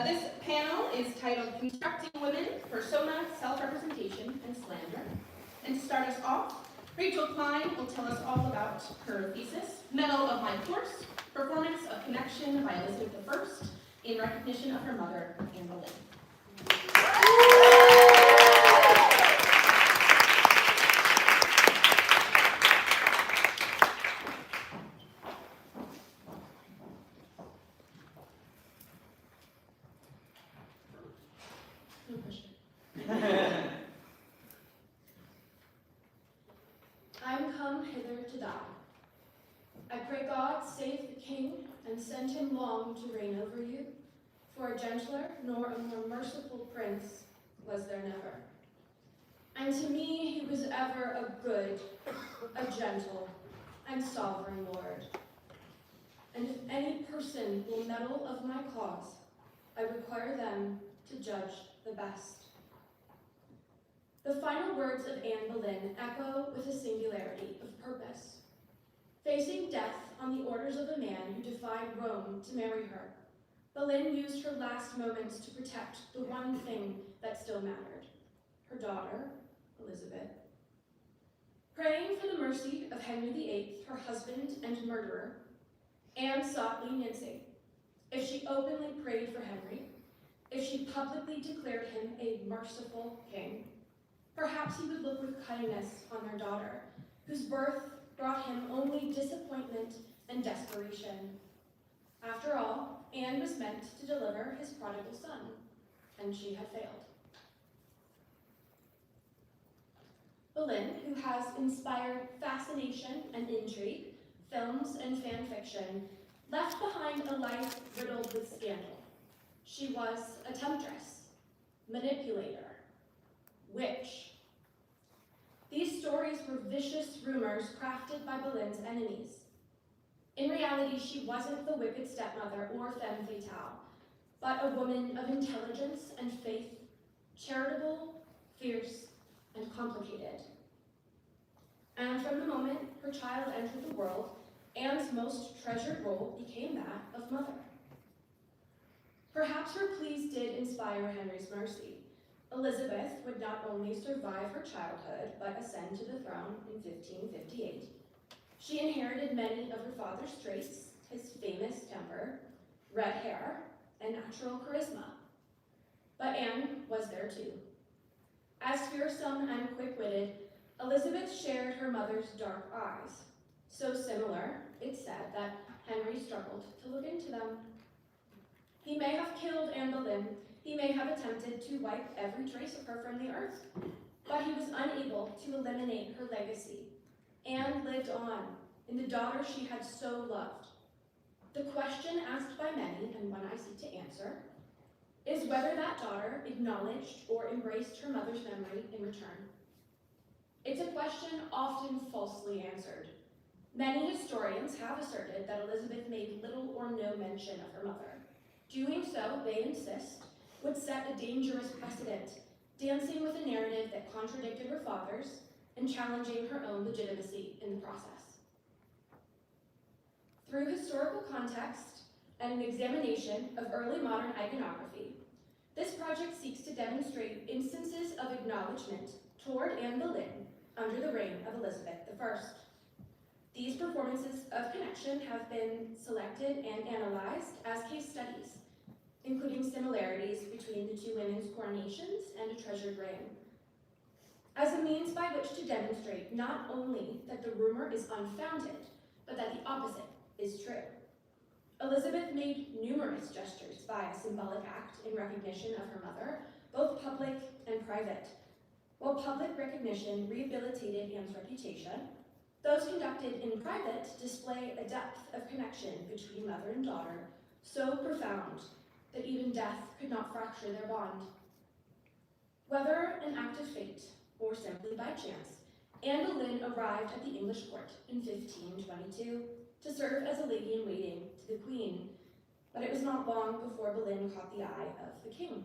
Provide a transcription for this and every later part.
This panel is titled Constructing Women, Persona, Self-Representation, and Slander. And to start us off, Rachael Klein will tell us all about her thesis, Medal of My Course, Performance of Connection by Elizabeth I, in recognition of her mother, Anne Boleyn. I'm come hither to die. I pray God save the king, and send him long to reign over you, for a gentler nor a more merciful prince was there never. And to me he was ever a good, a gentle, and sovereign lord. And if any person will meddle of my cause, I require them to judge the best. The final words of Anne Boleyn echo with a singularity of purpose. Facing death on the orders of a man who defied Rome to marry her, Boleyn used her last moments to protect the one thing that still mattered, her daughter, Elizabeth. Praying for the mercy of Henry VIII, her husband and murderer, Anne sought leniency. If she openly prayed for Henry, if she publicly declared him a merciful king, perhaps he would look with kindness on their daughter, whose birth brought him only disappointment and desperation. After all, Anne was meant to deliver his prodigal son, and she had failed. Boleyn, who has inspired fascination and intrigue, films and fan fiction, left behind a life riddled with scandal. She was a temptress, manipulator, witch. These stories were vicious rumors crafted by Boleyn's enemies. In reality, she wasn't the wicked stepmother or femme fatale, but a woman of intelligence and faith, charitable, fierce, and complicated. And from the moment her child entered the world, Anne's most treasured role became that of mother. Perhaps her pleas did inspire Henry's mercy. Elizabeth would not only survive her childhood, but ascend to the throne in 1558. She inherited many of her father's traits, his famous temper, red hair, and natural charisma. But Anne was there too. As fearsome and quick-witted, Elizabeth shared her mother's dark eyes. So similar, it's said, that Henry struggled to look into them. He may have killed Anne Boleyn. He may have attempted to wipe every trace of her from the earth, but he was unable to eliminate her legacy. Anne lived on in the daughter she had so loved. The question asked by many, and one I seek to answer, is whether that daughter acknowledged or embraced her mother's memory in return. It's a question often falsely answered. Many historians have asserted that Elizabeth made little or no mention of her mother. Doing so, they insist, would set a dangerous precedent, dancing with a narrative that contradicted her father's and challenging her own legitimacy in the process. Through historical context and an examination of early modern iconography, this project seeks to demonstrate instances of acknowledgement toward Anne Boleyn under the reign of Elizabeth I. These performances of connection have been selected and analyzed as case studies, including similarities between the two women's coronations and a treasured reign, as a means by which to demonstrate not only that the rumor is unfounded, but that the opposite is true. Elizabeth made numerous gestures by a symbolic act in recognition of her mother, both public and private. While public recognition rehabilitated Anne's reputation, those conducted in private display a depth of connection between mother and daughter so profound that even death could not fracture their bond. Whether an act of fate or simply by chance, Anne Boleyn arrived at the English court in 1522 to serve as a lady-in-waiting to the Queen, but it was not long before Boleyn caught the eye of the king.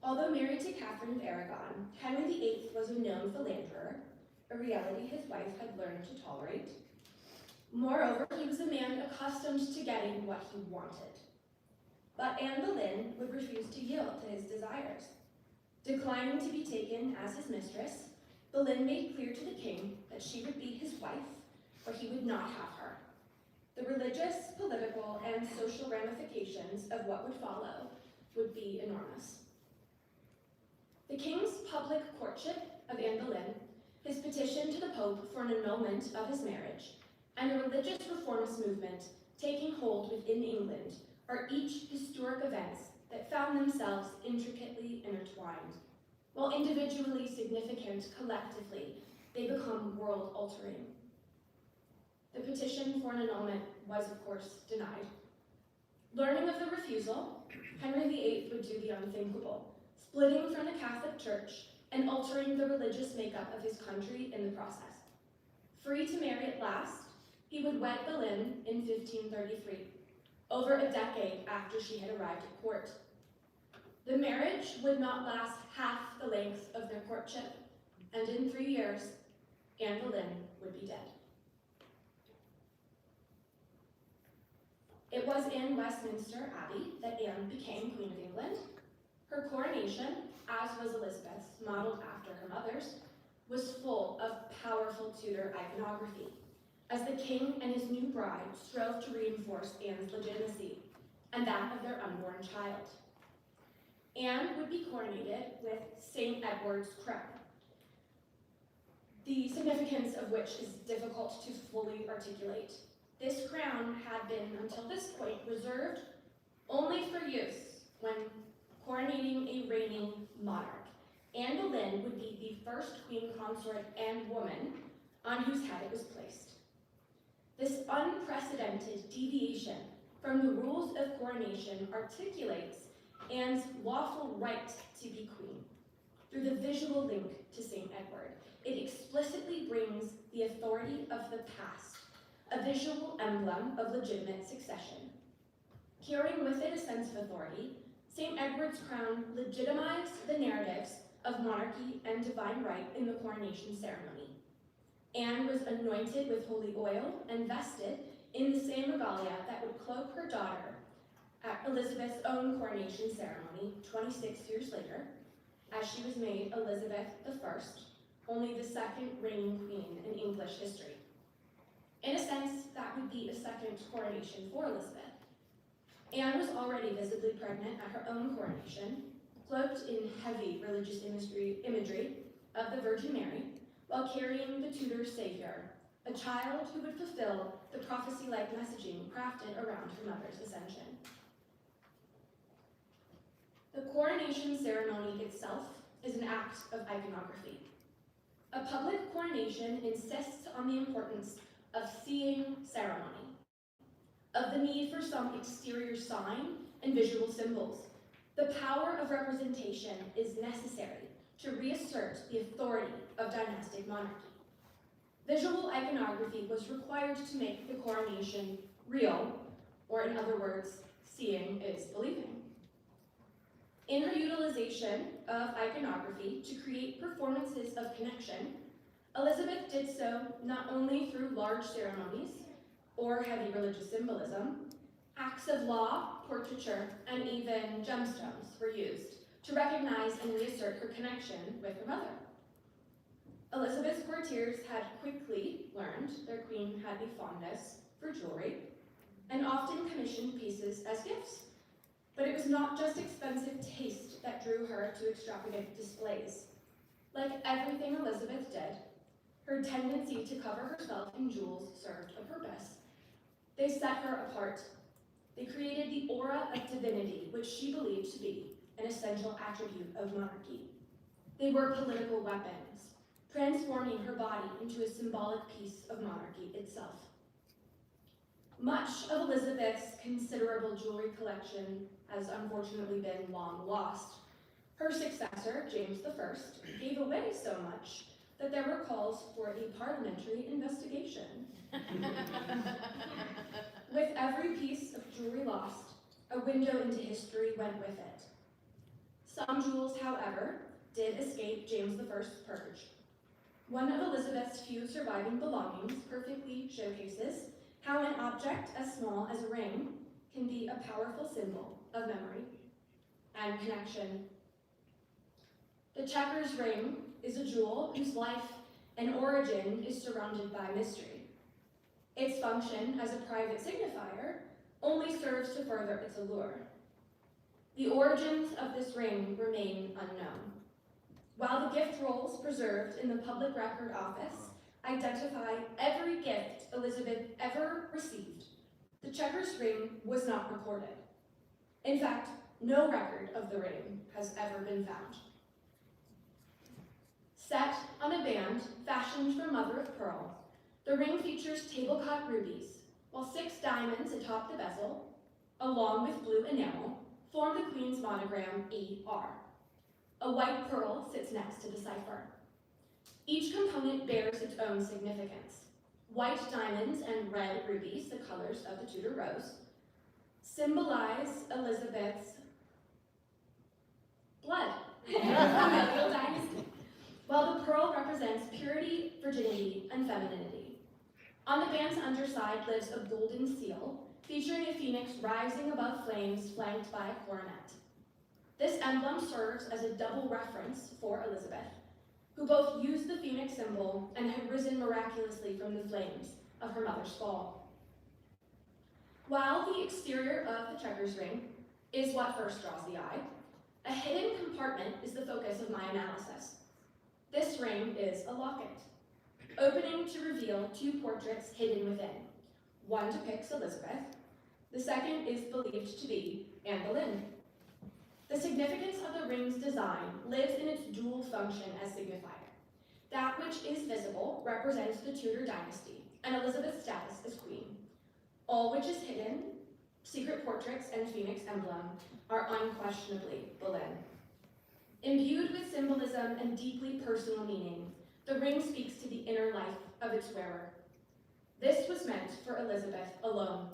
Although married to Catherine of Aragon, Henry VIII was a known philanderer, a reality his wife had learned to tolerate. Moreover, he was a man accustomed to getting what he wanted. but Anne Boleyn would refuse to yield to his desires. Declining to be taken as his mistress, Boleyn made clear to the king that she would be his wife, or he would not have her. The religious, political, and social ramifications of what would follow would be enormous. The king's public courtship of Anne Boleyn, his petition to the Pope for an annulment of his marriage, and a religious reformist movement taking hold within England are each historic events that found themselves intricately intertwined. While individually significant collectively, they become world-altering. The petition for an annulment was, of course, denied. Learning of the refusal, Henry VIII would do the unthinkable, splitting from the Catholic Church and altering the religious makeup of his country in the process. Free to marry at last, he would wed Boleyn in 1533, over a decade after she had arrived at court. The marriage would not last half the length of their courtship, and in 3 years, Anne Boleyn would be dead. It was in Westminster Abbey that Anne became Queen of England. Her coronation, as was Elizabeth's, modeled after her mother's, was full of powerful Tudor iconography, as the king and his new bride strove to reinforce Anne's legitimacy and that of their unborn child. Anne would be coronated with St. Edward's crown, the significance of which is difficult to fully articulate. This crown had been, until this point, reserved only for use when coronating a reigning monarch. Anne Boleyn would be the first queen consort and woman on whose head it was placed. This unprecedented deviation from the rules of coronation articulates Anne's lawful right to be queen. Through the visual link to St. Edward, it explicitly brings the authority of the past, a visual emblem of legitimate succession. Carrying with it a sense of authority, St. Edward's crown legitimized the narratives of monarchy and divine right in the coronation ceremony. Anne was anointed with holy oil and vested in the same regalia that would cloak her daughter at Elizabeth's own coronation ceremony 26 years later, as she was made Elizabeth I, only the second reigning queen in English history. In a sense, that would be a second coronation for Elizabeth. Anne was already visibly pregnant at her own coronation, cloaked in heavy religious imagery of the Virgin Mary, while carrying the Tudor savior, a child who would fulfill the prophecy-like messaging crafted around her mother's ascension. The coronation ceremony itself is an act of iconography. A public coronation insists on the importance of seeing ceremony, of the need for some exterior sign and visual symbols. The power of representation is necessary to reassert the authority of dynastic monarchy. Visual iconography was required to make the coronation real, or in other words, seeing is believing. In her utilization of iconography to create performances of connection, Elizabeth did so not only through large ceremonies or heavy religious symbolism. Acts of law, portraiture, and even gemstones were used to recognize and reassert her connection with her mother. Elizabeth's courtiers had quickly learned their queen had a fondness for jewelry and often commissioned pieces as gifts. But it was not just expensive taste that drew her to extravagant displays. Like everything Elizabeth did, her tendency to cover herself in jewels served a purpose. They set her apart. They created the aura of divinity, which she believed to be an essential attribute of monarchy. They were political weapons, transforming her body into a symbolic piece of monarchy itself. Much of Elizabeth's considerable jewelry collection has unfortunately been long lost. Her successor, James I, gave away so much that there were calls for a parliamentary investigation. With every piece of jewelry lost, a window into history went with it. Some jewels, however, did escape James I's purge. One of Elizabeth's few surviving belongings showcases how an object as small as a ring can be a powerful symbol of memory and connection. The checkers ring is a jewel whose life and origin is surrounded by mystery. Its function as a private signifier only serves to further its allure. The origins of this ring remain unknown. While the gift rolls preserved in the Public Record Office identify every gift Elizabeth ever received, the checkers ring was not recorded. In fact, no record of the ring has ever been found. Set on a band fashioned from mother of pearl, the ring features table-cut rubies, while 6 diamonds atop the bezel, along with blue enamel, form the Queen's monogram ER. A white pearl sits next to the cipher. Each component bears its own significance. White diamonds and red rubies, the colors of the Tudor rose, symbolize Elizabeth's blood, familial dynasty, while the pearl represents purity, virginity, and femininity. On the band's underside lives a golden seal, featuring a phoenix rising above flames flanked by a coronet. This emblem serves as a double reference for Elizabeth, who both used the phoenix symbol and had risen miraculously from the flames of her mother's fall. While the exterior of the checkers ring is what first draws the eye, a hidden compartment is the focus of my analysis. This ring is a locket, opening to reveal 2 portraits hidden within. One depicts Elizabeth, the second is believed to be Anne Boleyn. The significance of the ring's design lives in its dual function as signifier. That which is visible represents the Tudor dynasty and Elizabeth's status as queen. All which is hidden, secret portraits and phoenix emblem, are unquestionably Boleyn. Imbued with symbolism and deeply personal meaning, the ring speaks to the inner life of its wearer. This was meant for Elizabeth alone.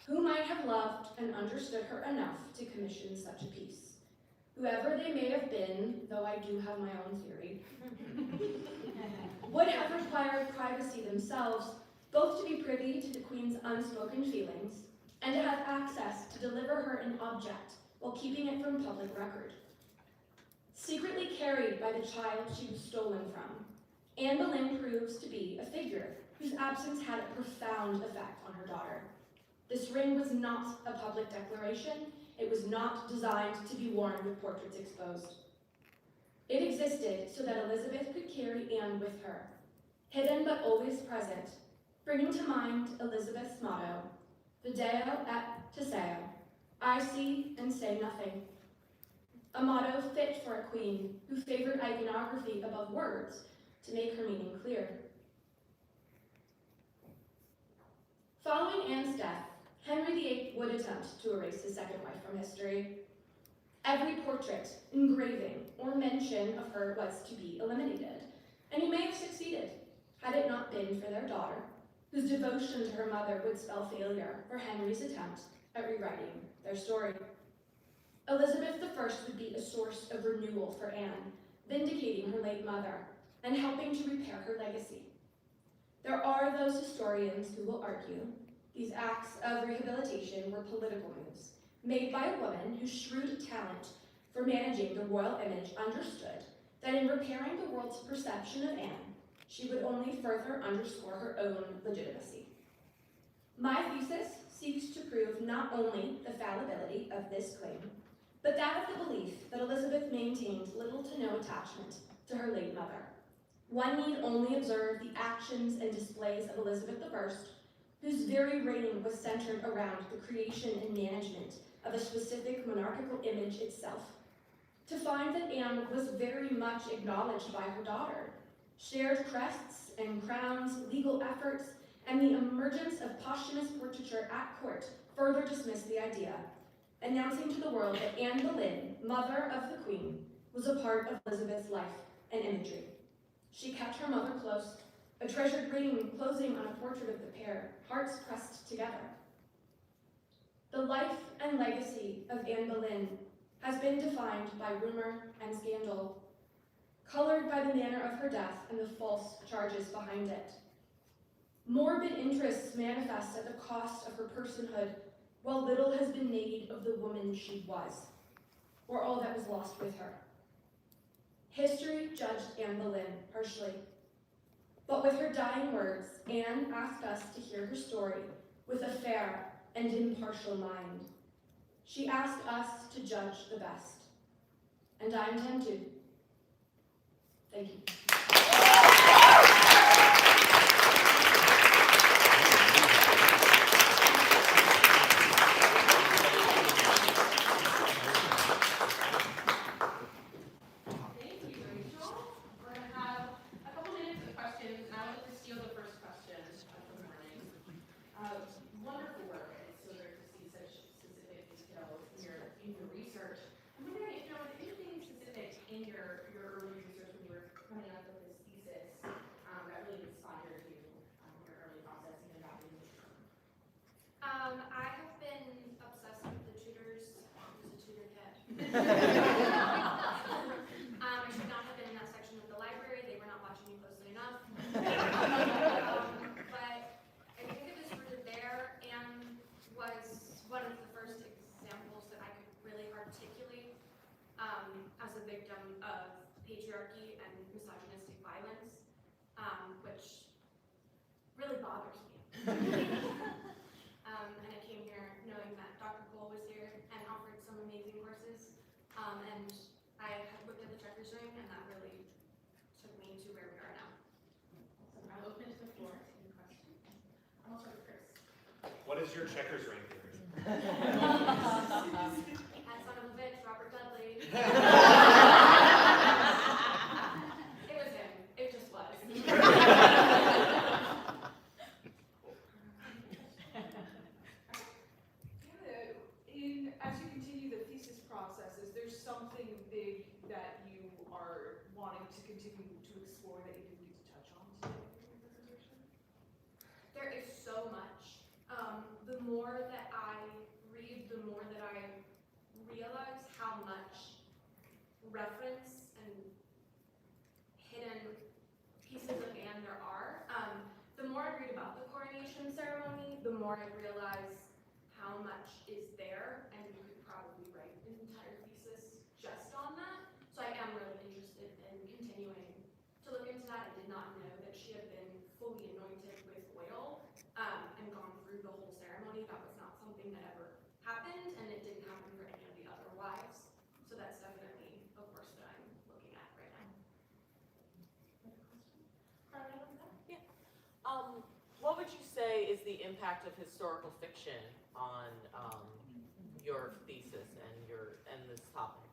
Who might have loved and understood her enough to commission such a piece? Whoever they may have been, though I do have my own theory, would have required privacy themselves, both to be privy to the Queen's unspoken feelings and to have access to deliver her an object while keeping it from public record. Secretly carried by the child she was stolen from, Anne Boleyn proves to be a figure whose absence had a profound effect on her daughter. This ring was not a public declaration. It was not designed to be worn with portraits exposed. It existed so that Elizabeth could carry Anne with her, hidden but always present, bringing to mind Elizabeth's motto, Video et taceo, I see and say nothing. A motto fit for a queen who favored iconography above words to make her meaning clear. Following Anne's death, Henry VIII would attempt to erase his second wife from history. Every portrait, engraving, or mention of her was to be eliminated, and he may have succeeded had it not been for their daughter, whose devotion to her mother would spell failure for Henry's attempt at rewriting their story. Elizabeth I would be a source of renewal for Anne, vindicating her late mother and helping to repair her legacy. There are those historians who will argue these acts of rehabilitation were political moves, made by a woman whose shrewd talent for managing the royal image understood that in repairing the world's perception of Anne, she would only further underscore her own legitimacy. My thesis seeks to prove not only the fallibility of this claim, but that of the belief that Elizabeth maintained little to no attachment to her late mother. One need only observe the actions and displays of Elizabeth I, whose very reign was centered around the creation and management of a specific monarchical image itself, to find that Anne was very much acknowledged by her daughter. Shared crests and crowns, legal efforts, and the emergence of posthumous portraiture at court further dismissed the idea, announcing to the world that Anne Boleyn, mother of the Queen, was a part of Elizabeth's life and imagery. She kept her mother close, a treasured ring closing on a portrait of the pair, hearts pressed together. The life and legacy of Anne Boleyn has been defined by rumor and scandal, colored by the manner of her death and the false charges behind it. Morbid interests manifest at the cost of her personhood, while little has been made of the woman she was, or all that was lost with her. History judged Anne Boleyn harshly, but with her dying words, Anne asked us to hear her story with a fair and impartial mind. She asked us to judge the best, and I intend to. Thank you. Wonderful work. It's so great to see such specific details in your research. I'm wondering if there was anything specific in your early research when you were coming up with this thesis that really inspired you your early process in adopting this term. I have been obsessed with the Tudors. I was a Tudor kid. I should not have been in that section of the library. They were not watching me closely enough. But I think it was rooted there and was one of the first examples that I could really articulate as a victim of patriarchy and misogynistic violence, which really bothers me. And I came here knowing that Dr. Cole was here and offered some amazing courses, and I had looked at the checkers ring, and that really took me to where we are now. So I'll open it to the floor. Any questions? I'll start with Chris. What is your checkers ring theory? That son of a bitch, Robert Dudley. It was him. It just was. As you continue the thesis process, is there something big that you are wanting to continue to explore that you didn't get to touch on today in your presentation? There is so much. The more that I read, the more that I realize how much reference and hidden pieces of Anne there are. The more I read about the coronation ceremony, the more I realize how much is there, and you could probably write an entire thesis just on that. So I am really interested in continuing to look into that. I did not know that she had been fully anointed with oil and gone through the whole ceremony. That was not something that ever happened, and it didn't happen for any of the other wives. So that's definitely a course that I'm looking at right now. What would you say is the impact of historical fiction on your thesis and this topic?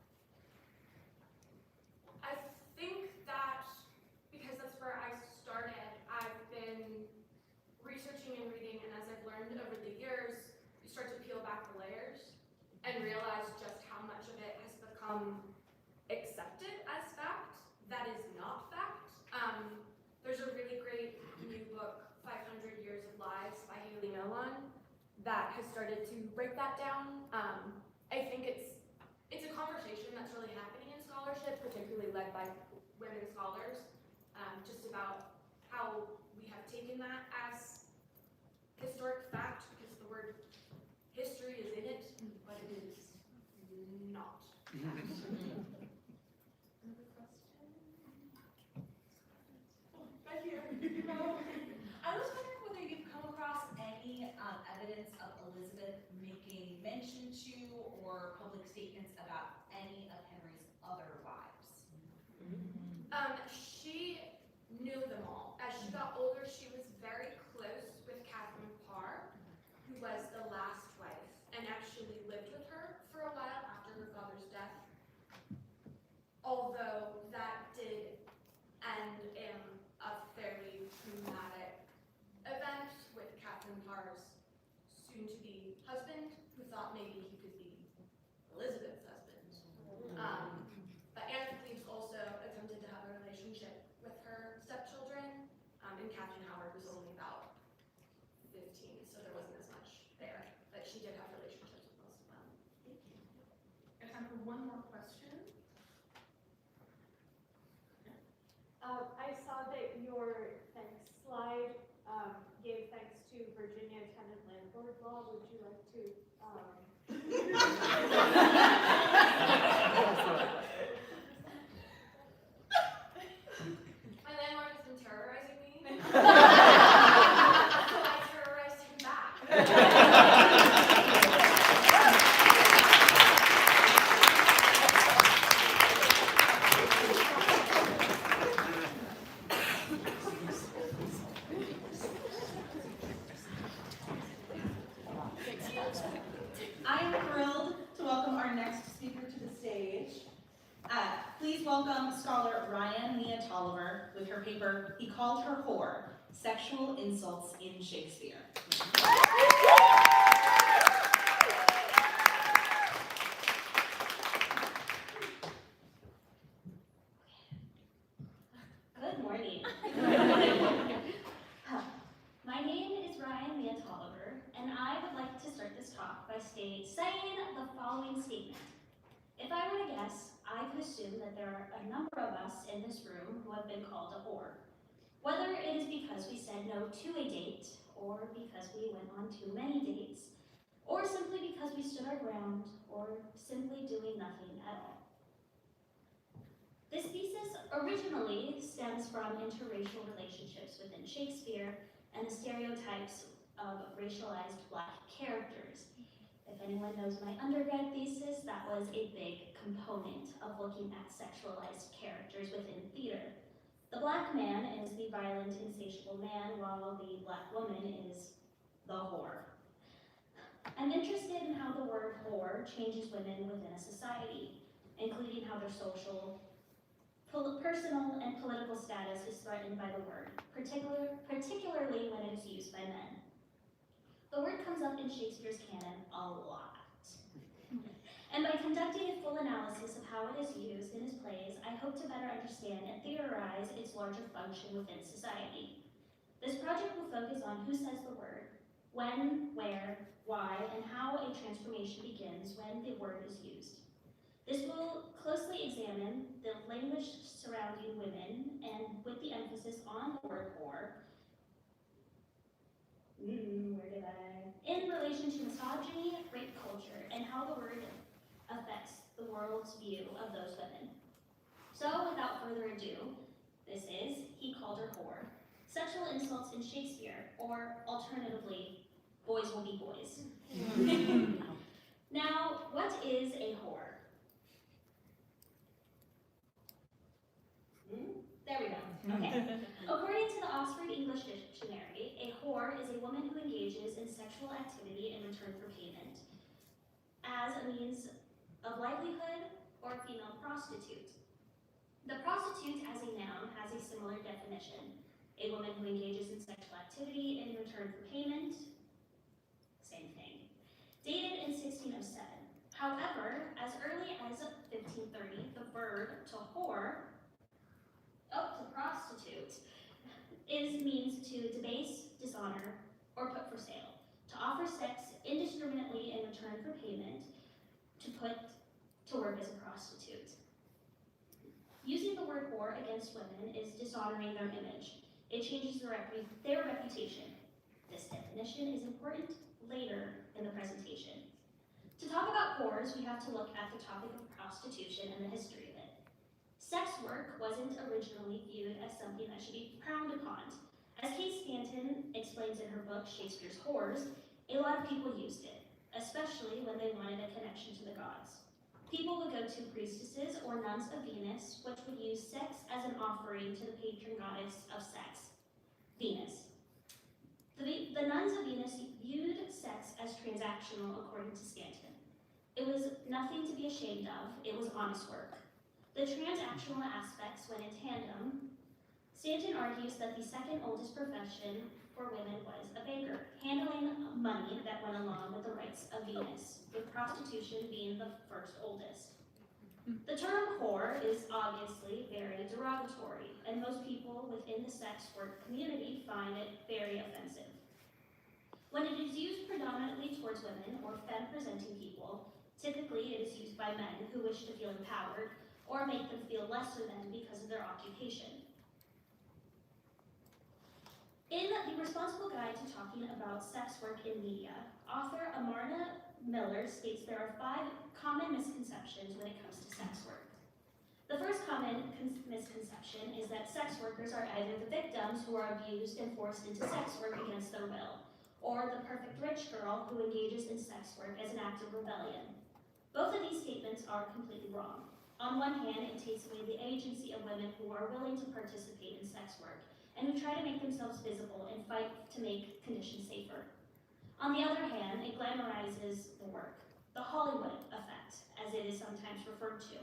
I think that because that's where I started, I've been researching and reading, and as I've learned over the years, you start to peel back the layers and realize just how much of it has become accepted as fact that is not fact. There's a really great new book, 500 Years of Lies by Haleigh Acosta, that has started to break that down. I think it's a conversation that's really happening in scholarship, particularly led by women scholars, just about how we have taken that as historic fact because the word history is in it, but it is not. Right here. I was wondering whether you've come across any evidence of Elizabeth making mention to or public statements about any of Henry's other wives. She knew them all. As she got older, she was very close with Catherine Parr, who was the last wife, and actually lived with her for a while after her father's death. Although that did end in a fairly traumatic event with Catherine Parr's soon-to-be husband, who thought maybe he could be Elizabeth's husband. But Anne Cleves also attempted to have a relationship with her stepchildren, and Catherine Howard was only about 15, so there wasn't as much there. But she did have relationships with most of them. Thank you. I have time for one more question. I saw that your thanks slide gave thanks to Virginia tenant landlord law. Would you like to Please welcome scholar Riane Mia Tolliver with her paper, He Called Her Whore, Sexual Insults in Shakespeare. Good morning. My name is Riane Mia Tolliver, and I would like to start this talk by saying the following statement. If I were to guess, I could assume that there are a number of us in this room who have been called a whore. Whether it is because we said no to a date, or because we went on too many dates, or simply because we stood our ground, or simply doing nothing at all. This thesis originally stems from interracial relationships within Shakespeare and the stereotypes of racialized Black characters. If anyone knows my undergrad thesis, that was a big component of looking at sexualized characters within theater. The Black man is the violent, insatiable man, while the Black woman is the whore. I'm interested in how the word whore changes women within a society, including how their social, personal, and political status is threatened by the word, particularly when it is used by men. The word comes up in Shakespeare's canon a lot. And by conducting a full analysis of how it is used in his plays, I hope to better understand and theorize its larger function within society. This project will focus on who says the word, when, where, why, and how a transformation begins when the word is used. This will closely examine the language surrounding women, and with the emphasis on the word whore, in relation to misogyny, rape culture, and how the word affects the world's view of those women. So, without further ado, this is He Called Her Whore, Sexual Insults in Shakespeare, or alternatively, Boys Will Be Boys. Now, what is a whore? There we go. Okay. According to the Oxford English Dictionary, a whore is a woman who engages in sexual activity in return for payment as a means of livelihood or female prostitute. The prostitute as a noun has a similar definition. A woman who engages in sexual activity in return for payment, same thing. Dated in 1607. However, as early as 1530, the verb to whore, to prostitute, means to debase, dishonor, or put for sale. To offer sex indiscriminately in return for payment, to put to work as a prostitute. Using the word whore against women is dishonoring their image. It changes their reputation. This definition is important later in the presentation. To talk about whores, we have to look at the topic of prostitution and the history of it. Sex work wasn't originally viewed as something that should be frowned upon. As Kate Stanton explains in her book, Shakespeare's Whores, a lot of people used it, especially when they wanted a connection to the gods. People would go to priestesses or nuns of Venus, which would use sex as an offering to the patron goddess of sex, Venus. The nuns of Venus viewed sex as transactional, according to Stanton. It was nothing to be ashamed of, it was honest work. The transactional aspects went in tandem. Stanton argues that the second oldest profession for women was a banker, handling money that went along with the rites of Venus, with prostitution being the first oldest. The term whore is obviously very derogatory, and most people within the sex work community find it very offensive. When it is used predominantly towards women or femme-presenting people, typically it is used by men who wish to feel empowered or make them feel lesser than because of their occupation. In The Responsible Guide to Talking About Sex Work in Media, author Amarna Miller states there are 5 common misconceptions when it comes to sex work. The first common misconception is that sex workers are either the victims who are abused and forced into sex work against their will, or the perfect rich girl who engages in sex work as an act of rebellion. Both of these statements are completely wrong. On one hand, it takes away the agency of women who are willing to participate in sex work and who try to make themselves visible and fight to make conditions safer. On the other hand, it glamorizes the work, the Hollywood effect, as it is sometimes referred to.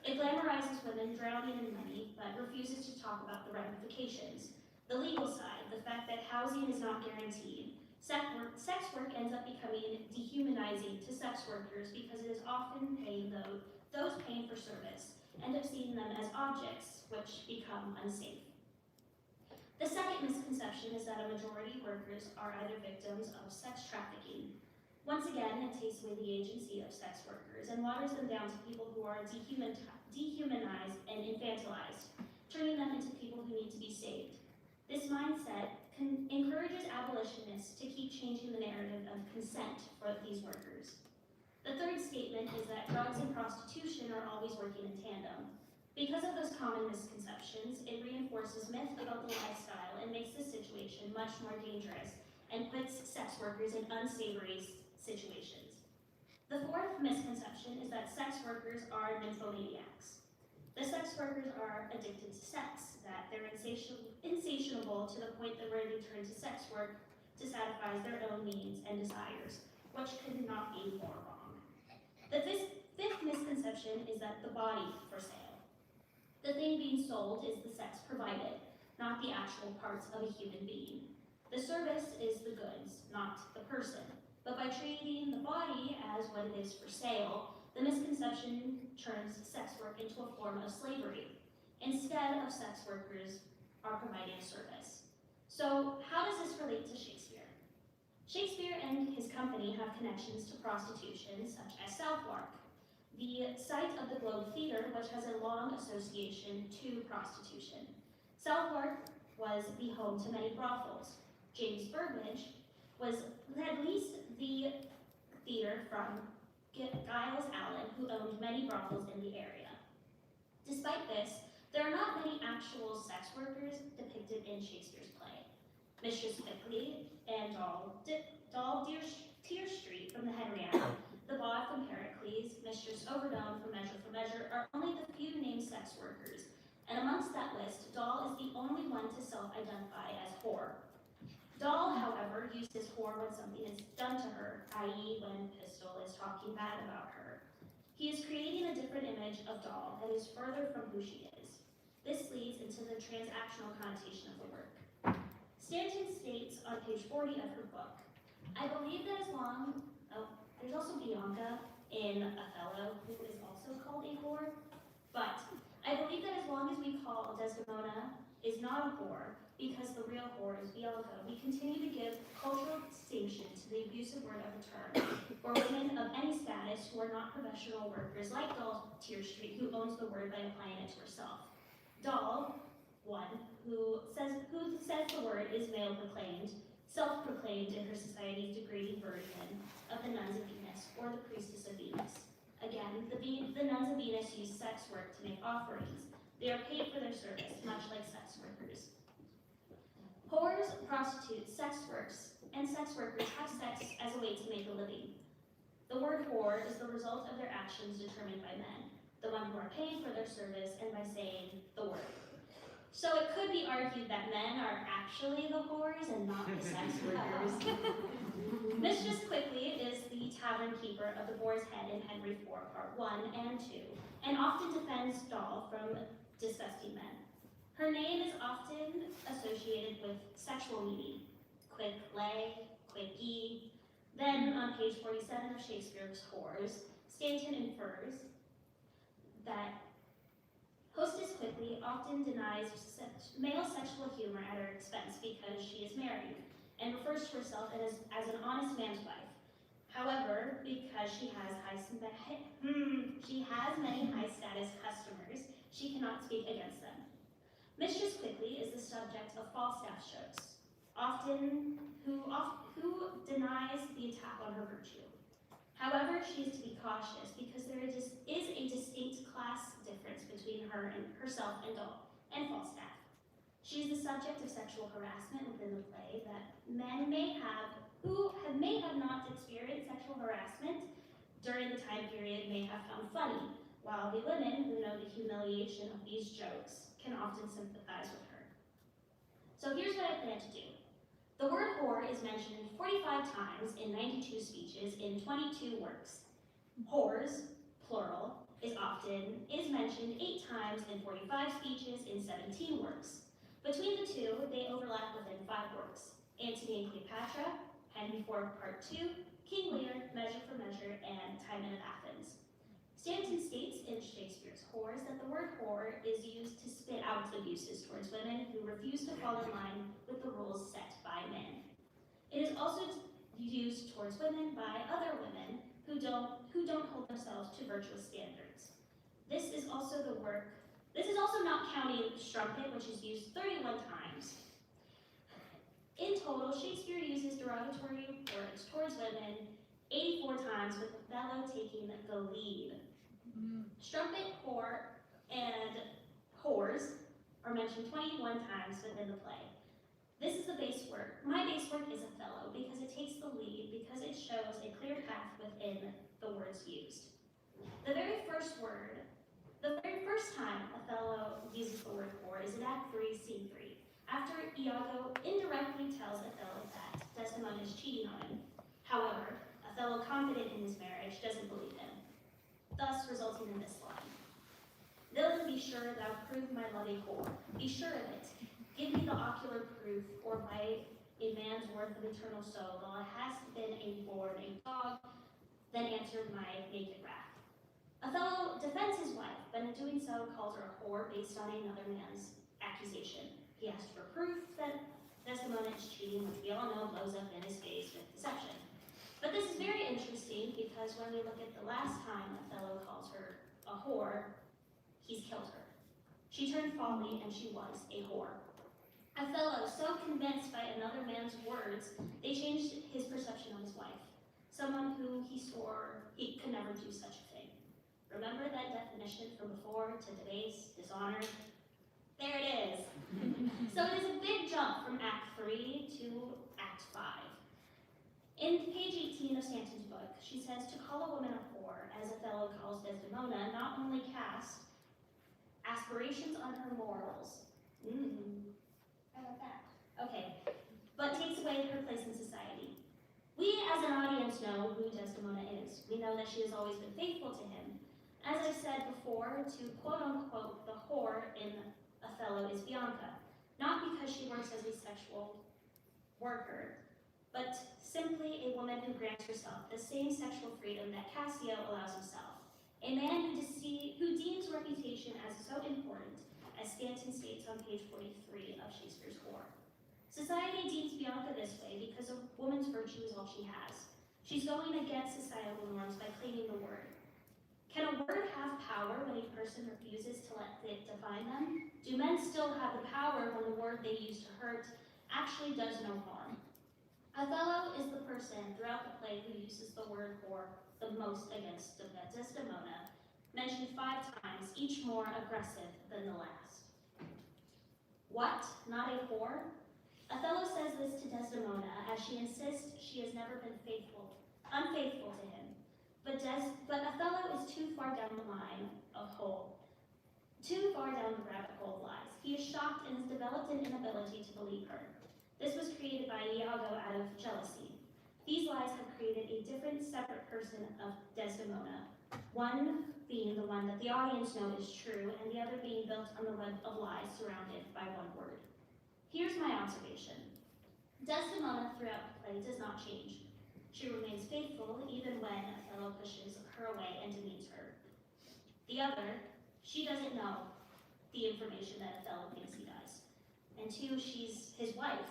It glamorizes women drowning in money, but refuses to talk about the ramifications. The legal side, the fact that housing is not guaranteed. Sex work ends up becoming dehumanizing to sex workers because it is often paying those paying for service end up seeing them as objects, which become unsafe. The second misconception is that a majority of workers are either victims of sex trafficking. Once again, it takes away the agency of sex workers and waters them down to people who are dehumanized and infantilized, turning them into people who need to be saved. This mindset encourages abolitionists to keep changing the narrative of consent for these workers. The third statement is that drugs and prostitution are always working in tandem. Because of those common misconceptions, it reinforces myth about the lifestyle and makes the situation much more dangerous and puts sex workers in unsavory situations. The fourth misconception is that sex workers are nymphomaniacs. The sex workers are addicted to sex, that they're insatiable to the point that they turn to sex work to satisfy their own needs and desires, which could not be more wrong. The fifth misconception is that the body for sale. The thing being sold is the sex provided, not the actual parts of a human being. The service is the goods, not the person. But by treating the body as what it is for sale, the misconception turns sex work into a form of slavery. Instead of sex workers are providing a service. So how does this relate to Shakespeare? Shakespeare and his company have connections to prostitution, such as Southwark, the site of the Globe Theatre, which has a long association to prostitution. Southwark was the home to many brothels. James Burbage had leased the theatre from Giles Allen, who owned many brothels in the area. Despite this, there are not many actual sex workers depicted in Shakespeare's play. Mistress Quickly and Doll Tear Street from the Henrietta, the Bawd from Pericles, Mistress Overdone from Measure are only the few named sex workers, and amongst that list, Doll is the only one to self-identify as whore. Doll, however, uses whore when something is done to her, i.e. when Pistol is talking bad about her. He is creating a different image of Doll that is further from who she is. This leads into the transactional connotation of the work. Stanton states on page 40 of her book, I believe that there's also Bianca in Othello, who is also called a whore, but I believe that as long as we call Desdemona is not a whore, because the real whore is Bianca, we continue to give cultural distinction to the abusive word of the term for women of any status who are not professional workers, like Doll Tear Street, who owns the word by applying it to herself. Doll, one, who says the word is male-proclaimed, self-proclaimed in her society's degrading version of the Nuns of Venus or the Priestess of Venus. Again, the Nuns of Venus use sex work to make offerings. They are paid for their service, much like sex workers. Whores, prostitutes, sex workers have sex as a way to make a living. The word whore is the result of their actions determined by men, the one who are paying for their service, and by saying the word. So it could be argued that men are actually the whores and not the sex workers. Mistress Quickly is the tavern keeper of the Boar's Head in Henry IV, Part 1 and 2, and often defends Doll from disgusting men. Her name is often associated with sexual meaning, quick lay, quickie. Then on page 47 of Shakespeare's Whores, Stanton infers that Hostess Quickly often denies male sexual humor at her expense because she is married, and refers to herself as an honest man's wife. However, because she has many high-status customers, she cannot speak against them. Mistress Quickly is the subject of Falstaff jokes, who denies the attack on her virtue. However, she is to be cautious because there is a distinct class difference between herself and Falstaff. She is the subject of sexual harassment within the play that men may have not experienced sexual harassment during the time period may have found funny, while the women who know the humiliation of these jokes can often sympathize with her. So here's what I plan to do. The word whore is mentioned 45 times in 92 speeches in 22 works. Whores, plural, is often Austin is mentioned 8 times in 45 speeches in 17 works. Between the two, they overlap within 5 works: Antony and Cleopatra, Henry IV Part 2, King Lear, Measure for Measure, and Timon of Athens. Stanton states in Shakespeare's Whores that the word whore is used to spit out abuses towards women who refuse to fall in line with the rules set by men. It is also used towards women by other women who don't hold themselves to virtuous standards. This is also not counting strumpet, which is used 31 times. In total, Shakespeare uses derogatory words towards women 84 times, with Othello taking the lead. Strumpet, whore, and whores are mentioned 21 times within the play. This is the base work. My base work is Othello because it takes the lead, because it shows a clear path within the words used. The very first time Othello uses the word whore is in Act 3, Scene 3, after Iago indirectly tells Othello that Desdemona is cheating on him. However, Othello, confident in his marriage, doesn't believe him, thus resulting in this line: "Villain, be sure thou prove my love a whore. Be sure of it. Give me the ocular proof, or by a man's worth of eternal soul, thou hast been born a dog, then answer my naked wrath." Othello defends his wife, but in doing so calls her a whore based on another man's accusation. He asks for proof that Desdemona is cheating, which we all know blows up in his face with deception. But this is very interesting because when we look at the last time Othello calls her a whore, he's killed her. She turned folly and she was a whore. Othello, so convinced by another man's words, they changed his perception of his wife, someone who he swore he could never do such a thing. Remember that definition from before: to debase, dishonor? There it is. So it is a big jump from Act 3 to Act 5. In page 18 of Stanton's book, she says to call a woman a whore, as Othello calls Desdemona, not only casts aspirations on her morals. How about that? Okay, but takes away her place in society. We as an audience know who Desdemona is. We know that she has always been faithful to him. As I said before, to quote-unquote the whore in Othello is Bianca, not because she works as a sexual worker, but simply a woman who grants herself the same sexual freedom that Cassio allows himself. A man who deems reputation as so important, as Stanton states on page 43 of Shakespeare's Whore. Society deems Bianca this way because a woman's virtue is all she has. She's going against societal norms by claiming the word. Can a word have power when a person refuses to let it define them? Do men still have the power when the word they use to hurt actually does no harm? Othello is the person throughout the play who uses the word whore the most against Desdemona, mentioned 5 times, each more aggressive than the last. What? Not a whore? Othello says this to Desdemona as she insists she has never been unfaithful to him. But Othello is too far down the rabbit hole of lies. He is shocked and has developed an inability to believe her. This was created by Iago out of jealousy. These lies have created a different, separate person of Desdemona, one being the one that the audience know is true, and the other being built on the web of lies surrounded by one word. Here's my observation. Desdemona throughout the play does not change. She remains faithful even when Othello pushes her away and demeans her. The other, she doesn't know the information that Othello thinks he does. And 2, she's his wife.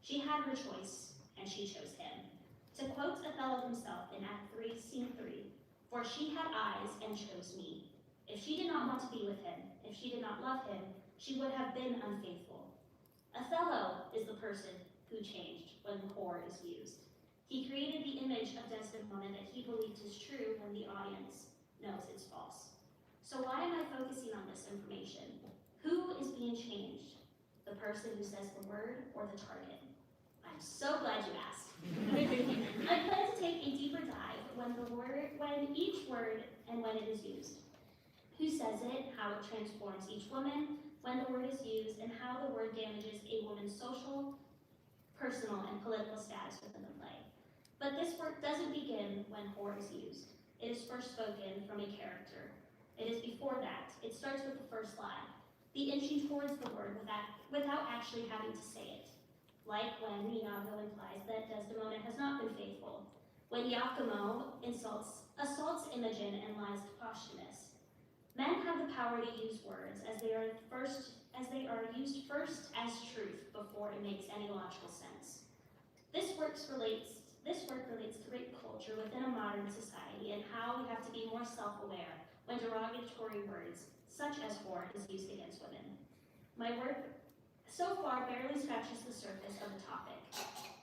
She had her choice, and she chose him. To quote Othello himself in Act 3, Scene 3, "For she had eyes and chose me. If she did not want to be with him, if she did not love him, she would have been unfaithful." Othello is the person who changed when whore is used. He created the image of Desdemona that he believes is true when the audience knows it's false. So why am I focusing on this information? Who is being changed? The person who says the word or the target? I'm so glad you asked. I plan to take a deeper dive when each word and when it is used. Who says it, how it transforms each woman, when the word is used, and how the word damages a woman's social, personal, and political status within the play. But this work doesn't begin when whore is used. It is first spoken from a character. It is before that. It starts with the first line, the inching towards the word without actually having to say it. Like when Iago implies that Desdemona has not been faithful, when Iachimo assaults Imogen and lies to Posthumus. Men have the power to use words as they are used first as truth before it makes any logical sense. This work relates to rape culture within a modern society and how we have to be more self-aware when derogatory words, such as whore, is used against women. My work so far barely scratches the surface of the topic.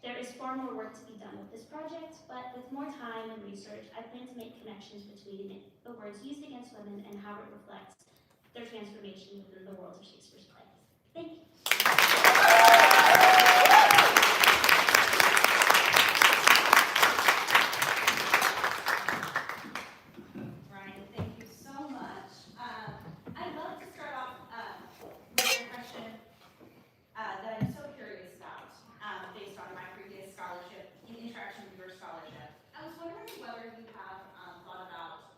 There is far more work to be done with this project, but with more time and research, I plan to make connections between the words used against women and how it reflects their transformation within the world of Shakespeare's plays. Thank you. Ryan, thank you so much. I'd love to start off with a question that I'm so curious about, based on my previous scholarship, in interaction with your scholarship. I was wondering whether you have thought about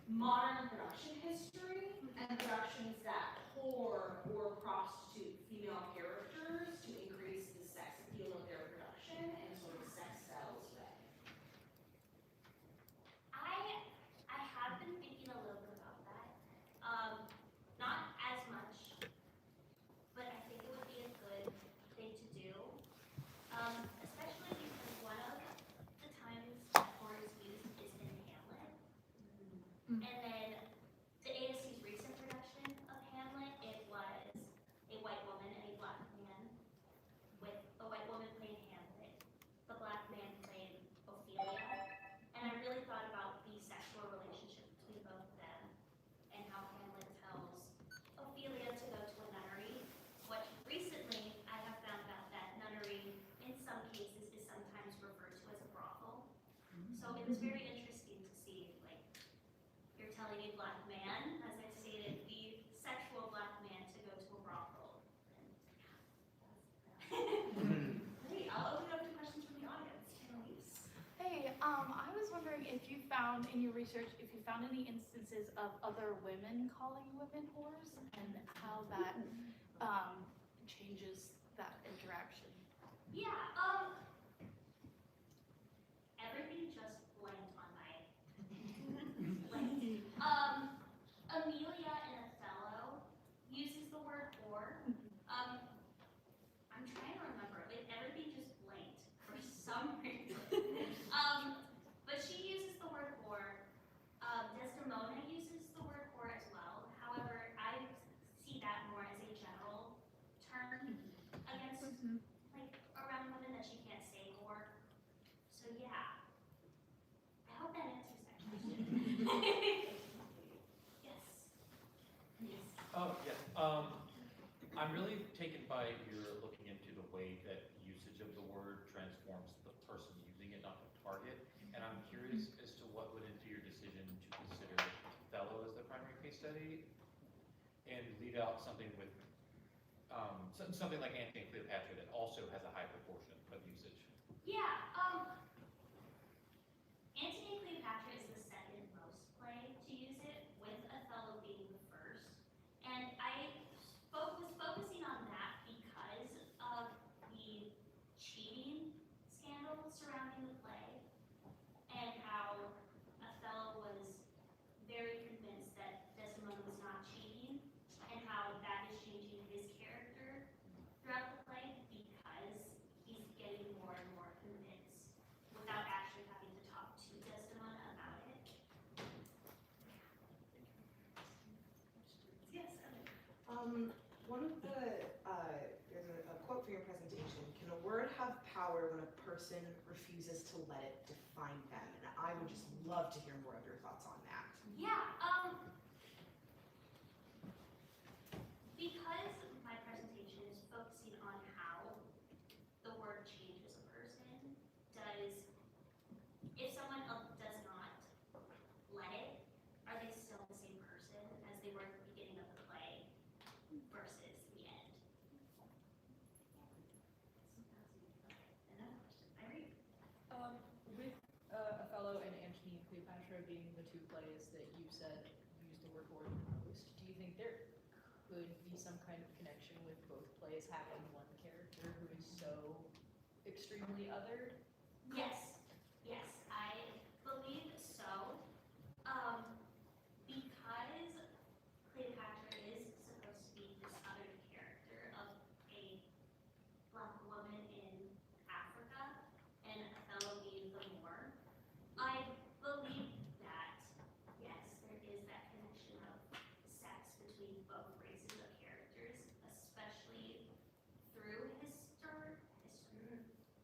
modern production history and productions that whore or prostitute female characters to increase the sex appeal of their production and sort of sex sells way. I have been thinking a little bit about that. Not as much, but I think it would be a good thing to do. Especially because one of the times that horror is used is in Hamlet. And then the ASC's recent production of Hamlet, it was a white woman and a black man, with the white woman playing Hamlet, the black man playing Ophelia. And I really thought about the sexual relationship between both of them and how Hamlet tells Ophelia to go to a nunnery, which recently I have found out that nunnery in some cases is sometimes referred to as a brothel. So it was very interesting to see, like, you're telling a black man, as I stated, the sexual black man to go to a brothel. Great, I'll open it up to questions from the audience. Annalise. Hey, I was wondering if you found in your research, if you found any instances of other women calling women whores and how that changes that interaction. Yeah, everything just blanked on my blanked. Amelia in Othello uses the word whore. I'm trying to remember, like everything just blanked for some reason. But she uses the word whore. Desdemona uses the word whore as well. However, I see that more as a general term against, like, around women that she can't say whore. So yeah, I hope that answers that question. Yes. Yes. Oh, yeah. I'm really taken by your looking into the way that usage of the word transforms the person using it, not the target. And I'm curious as to what went into your decision to consider Othello as the primary case study and leave out something with something like Antony and Cleopatra that also has a high proportion of usage. Yeah, Antony and Cleopatra is the second most play to use it, with Othello being the first. And I was focusing on that because of the cheating scandal surrounding the play and how Othello was very convinced that Desdemona was not cheating and how that is changing his character throughout the play because he's getting more and more convinced without actually having to talk to Desdemona about it. Yes, One of the, there's a quote from your presentation, can a word have power when a person refuses to let it define them? And I would just love to hear more of your thoughts on that. yeah, because my presentation is focusing on how the word changes a person, if someone else does not let it, are they still the same person as they were at the beginning of the play versus the end? Another question. Irene? With Othello and Antony and Cleopatra being the two plays that you said use the could be some kind of connection with both plays having one character who is so extremely othered? Yes, yes, I believe so. Because Cleopatra is supposed to be this other character of a Black woman in Africa and Othello being the Moor, I believe that, yes, there is that connection of sex between both races of characters, especially through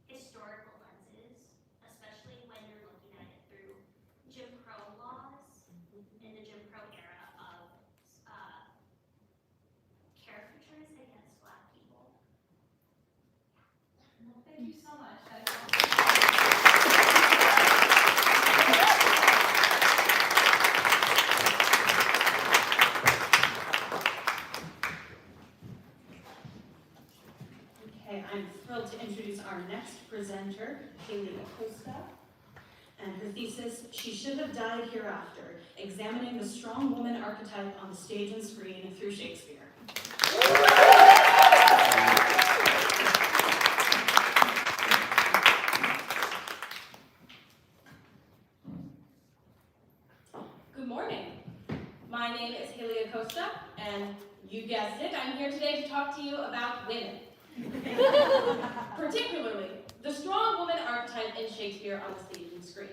historical lenses, especially when you're looking at it through Jim Crow laws in the Jim Crow era of caricatures against Black people. Well, thank you so much. That is Okay, I'm thrilled to introduce our next presenter, Haleigh Acosta, and her thesis, She Should Have Died Hereafter, Examining the Strong Woman Archetype on the Stage and Screen through Shakespeare. Good morning. My name is Haleigh Acosta, and you guessed it, I'm here today to talk to you about women. Particularly, the strong woman archetype in Shakespeare on the stage and screen.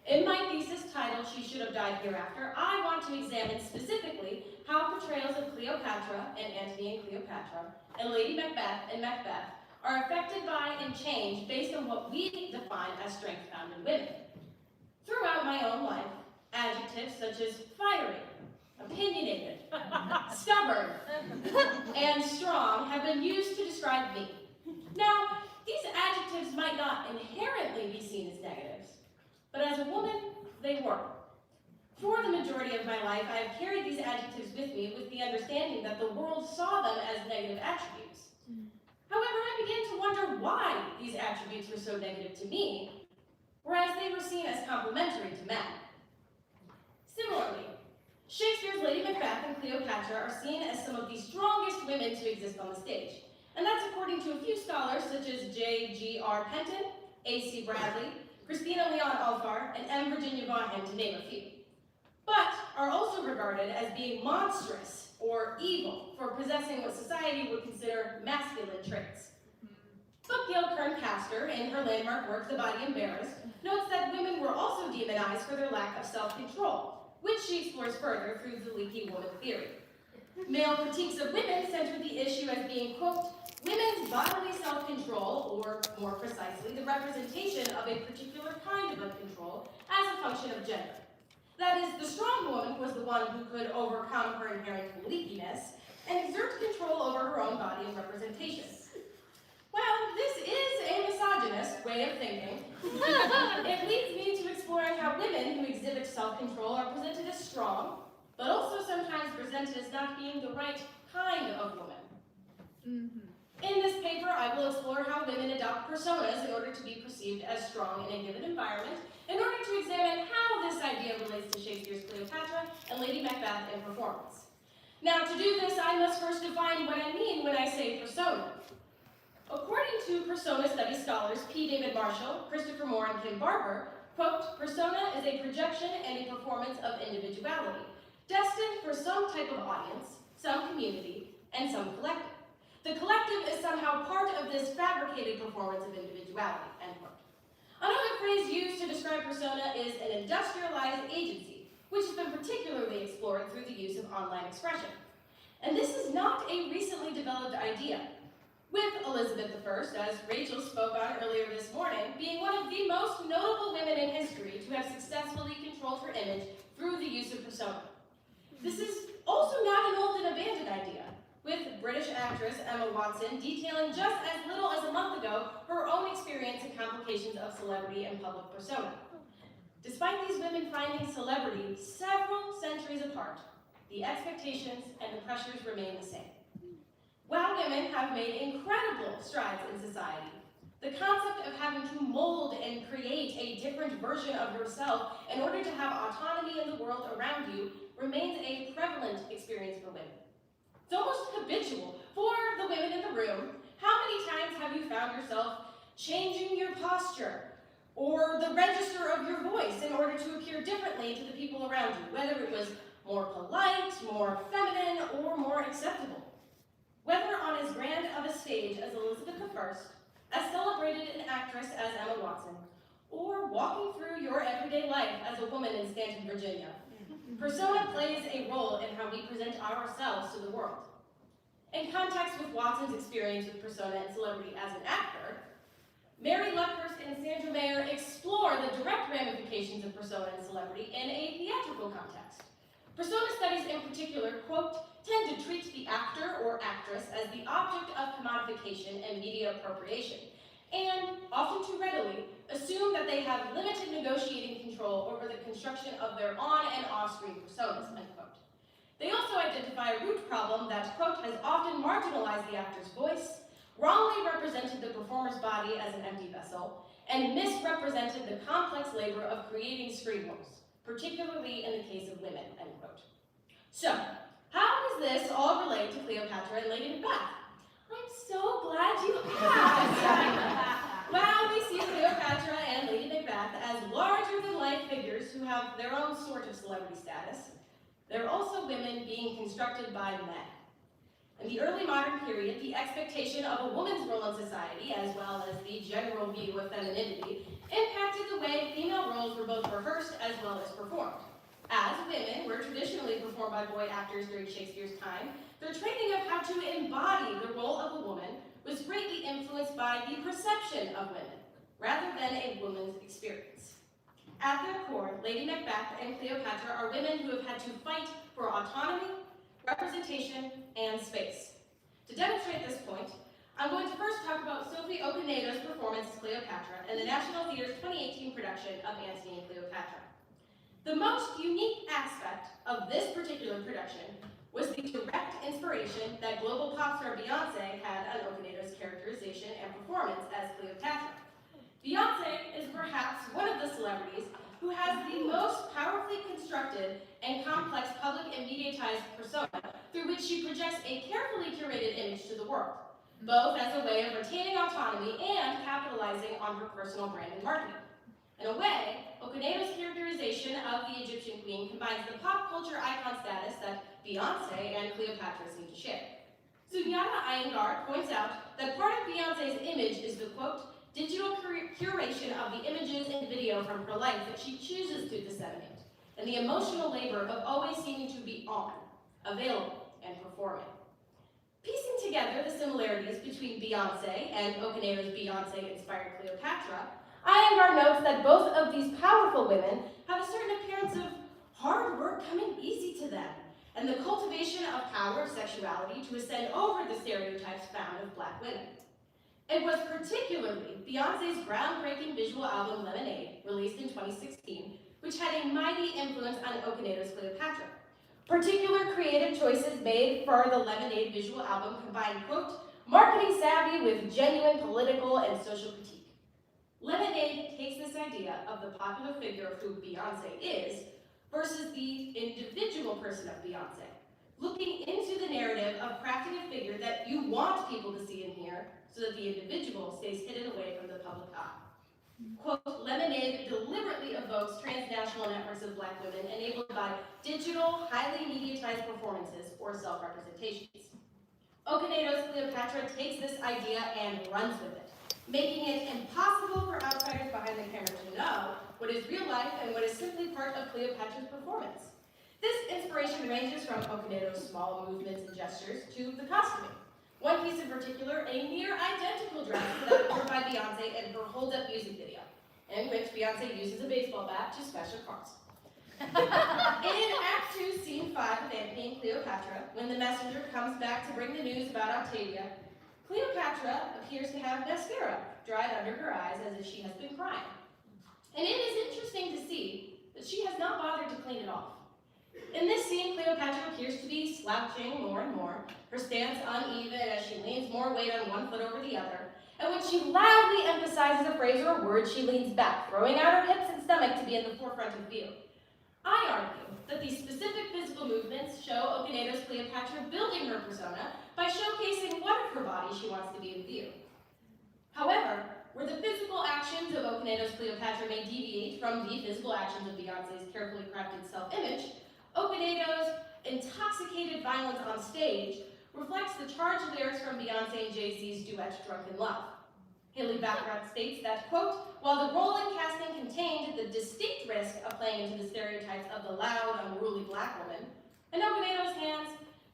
In my thesis titled, She Should Have Died Hereafter, I want to examine specifically how portrayals of Cleopatra and Antony and Cleopatra, and Lady Macbeth and Macbeth are affected by and changed based on what we define as strength found in women. Throughout my own life, adjectives such as fiery, opinionated, stubborn, and strong have been used to describe me. Now, these adjectives might not inherently be seen as negatives, but as a woman, they were. For the majority of my life, I have carried these adjectives with me with the understanding that the world saw them as negative attributes. However, I began to wonder why these attributes were so negative to me, whereas they were seen as complementary to men. Similarly, Shakespeare's Lady Macbeth and Cleopatra are seen as some of the strongest women to exist on the stage, and that's according to a few scholars such as J.G.R. Penton, A.C. Bradley, Christina Leon Alfar, and M. Virginia Vaughan, to name a few, but are also regarded as being monstrous or evil for possessing what society would consider masculine traits. But Gail Kern-Castor, in her landmark work, The Body Embarrassed, notes that women were also demonized for their lack of self-control, which she explores further through the leaky woman theory. Male critiques of women center the issue as being, quote, women's bodily self-control, or more precisely, the representation of a particular kind of control as a function of gender. That is, the strong woman was the one who could overcome her inherent leakiness and exert control over her own body and representation. Well, this is a misogynist way of thinking. It leads me to exploring how women who exhibit self-control are presented as strong, but also sometimes presented as not being the right kind of woman. In this paper, I will explore how women adopt personas in order to be perceived as strong in a given environment, in order to examine how this idea relates to Shakespeare's Cleopatra and Lady Macbeth in performance. Now, to do this, I must first define what I mean when I say persona. According to persona study scholars P. David Marshall, Christopher Moore, and Kim Barber, quote, persona is a projection and a performance of individuality, destined for some type of audience, some community, and some collective. The collective is somehow part of this fabricated performance of individuality, end quote. Another phrase used to describe persona is an industrialized agency, which has been particularly explored through the use of online expression. And this is not a recently developed idea, with Elizabeth I, as Rachel spoke on earlier this morning, being one of the most notable women in history to have successfully controlled her image through the use of persona. This is also not an old and abandoned idea, with British actress Emma Watson detailing just as little as a month ago her own experience and complications of celebrity and public persona. Despite these women finding celebrity several centuries apart, the expectations and the pressures remain the same. While women have made incredible strides in society, the concept of having to mold and create a different version of yourself in order to have autonomy in the world around you remains a prevalent experience for women. It's almost habitual for the women in the room. How many times have you found yourself changing your posture or the register of your voice in order to appear differently to the people around you, whether it was more polite, more feminine, or more acceptable? Whether on as grand of a stage as Elizabeth I, as celebrated an actress as Emma Watson, or walking through your everyday life as a woman in Stanton, Virginia, persona plays a role in how we present ourselves to the world. In context with Watson's experience with persona and celebrity as an actor, Mary Luckhurst and Sandra Mayer explore the direct ramifications of persona and celebrity in a theatrical context. Persona studies in particular, quote, tend to treat the actor or actress as the object of commodification and media appropriation, and, often too readily, assume that they have limited negotiating control over the construction of their on- and off-screen personas, unquote. They also identify a root problem that, quote, has often marginalized the actor's voice, wrongly represented the performer's body as an empty vessel, and misrepresented the complex labor of creating screen roles, particularly in the case of women, end quote. So, how does this all relate to Cleopatra and Lady Macbeth? I'm so glad you asked. While we see Cleopatra and Lady Macbeth as larger-than-life figures who have their own sort of celebrity status, they're also women being constructed by men. In the early modern period, the expectation of a woman's role in society, as well as the general view of femininity, impacted the way female roles were both rehearsed as well as performed. As women were traditionally performed by boy actors during Shakespeare's time, their training of how to embody the role of a woman was greatly influenced by the perception of women, rather than a woman's experience. At their core, Lady Macbeth and Cleopatra are women who have had to fight for autonomy, representation, and space. To demonstrate this point, I'm going to first talk about Sophie Okonedo's performance as Cleopatra in the National Theatre's 2018 production of Antony and Cleopatra. The most unique aspect of this particular production was the direct inspiration that global pop star Beyonce had on Okonedo's characterization and performance as Cleopatra. Beyonce is perhaps one of the celebrities who has the most powerfully constructed and complex public and mediatized persona through which she projects a carefully curated image to the world, both as a way of retaining autonomy and capitalizing on her personal brand and marketing. In a way, Okonedo's characterization of the Egyptian queen combines the pop culture icon status that Beyonce and Cleopatra seem to share. Sunyata Iyengar points out that part of Beyonce's image is the, quote, digital curation of the images and video from her life that she chooses to disseminate, and the emotional labor of always seeming to be on, available, and performing. Piecing together the similarities between Beyonce and Okonedo's Beyonce-inspired Cleopatra, Iyengar notes that both of these powerful women have a certain appearance of hard work coming easy to them, and the cultivation of power of sexuality to ascend over the stereotypes found of Black women. It was particularly Beyonce's groundbreaking visual album Lemonade, released in 2016, which had a mighty influence on Okonedo's Cleopatra. Particular creative choices made for the Lemonade visual album combined, quote, marketing savvy with genuine political and social critique. Lemonade takes this idea of the popular figure of who Beyonce is versus the individual person of Beyonce, looking into the narrative of crafting a figure that you want people to see and hear so that the individual stays hidden away from the public eye. Quote, Lemonade deliberately evokes transnational networks of Black women enabled by digital, highly mediatized performances or self-representations. Okonedo's Cleopatra takes this idea and runs with it, making it impossible for outsiders behind the camera to know what is real life and what is simply part of Cleopatra's performance. This inspiration ranges from Okonedo's small movements and gestures to the costuming. One piece in particular, a near identical dress to that worn by Beyonce in her Hold Up music video, in which Beyonce uses a baseball bat to smash her cars. In Act 2, Scene 5 of Antony and Cleopatra, when the messenger comes back to bring the news about Octavia, Cleopatra appears to have mascara dried under her eyes as if she has been crying. And it is interesting to see that she has not bothered to clean it off. In this scene, Cleopatra appears to be slouching more and more, her stance uneven as she leans more weight on one foot over the other, and when she loudly emphasizes a phrase or a word, she leans back, throwing out her hips and stomach to be in the forefront of view. I argue that these specific physical movements show a Okonedo's Cleopatra building her persona by showcasing one of her bodies she wants to be in view. However, where the physical actions of Okonedo's Cleopatra may deviate from the physical actions of Beyoncé's carefully crafted self-image, Okonedo's intoxicated violence on stage reflects the charged lyrics from Beyoncé and Jay-Z's duet Drunken Love. Haleigh Acosta states that, quote, while the role and casting contained the distinct risk of playing into the stereotypes of the loud, unruly black woman, in Okonedo's hands,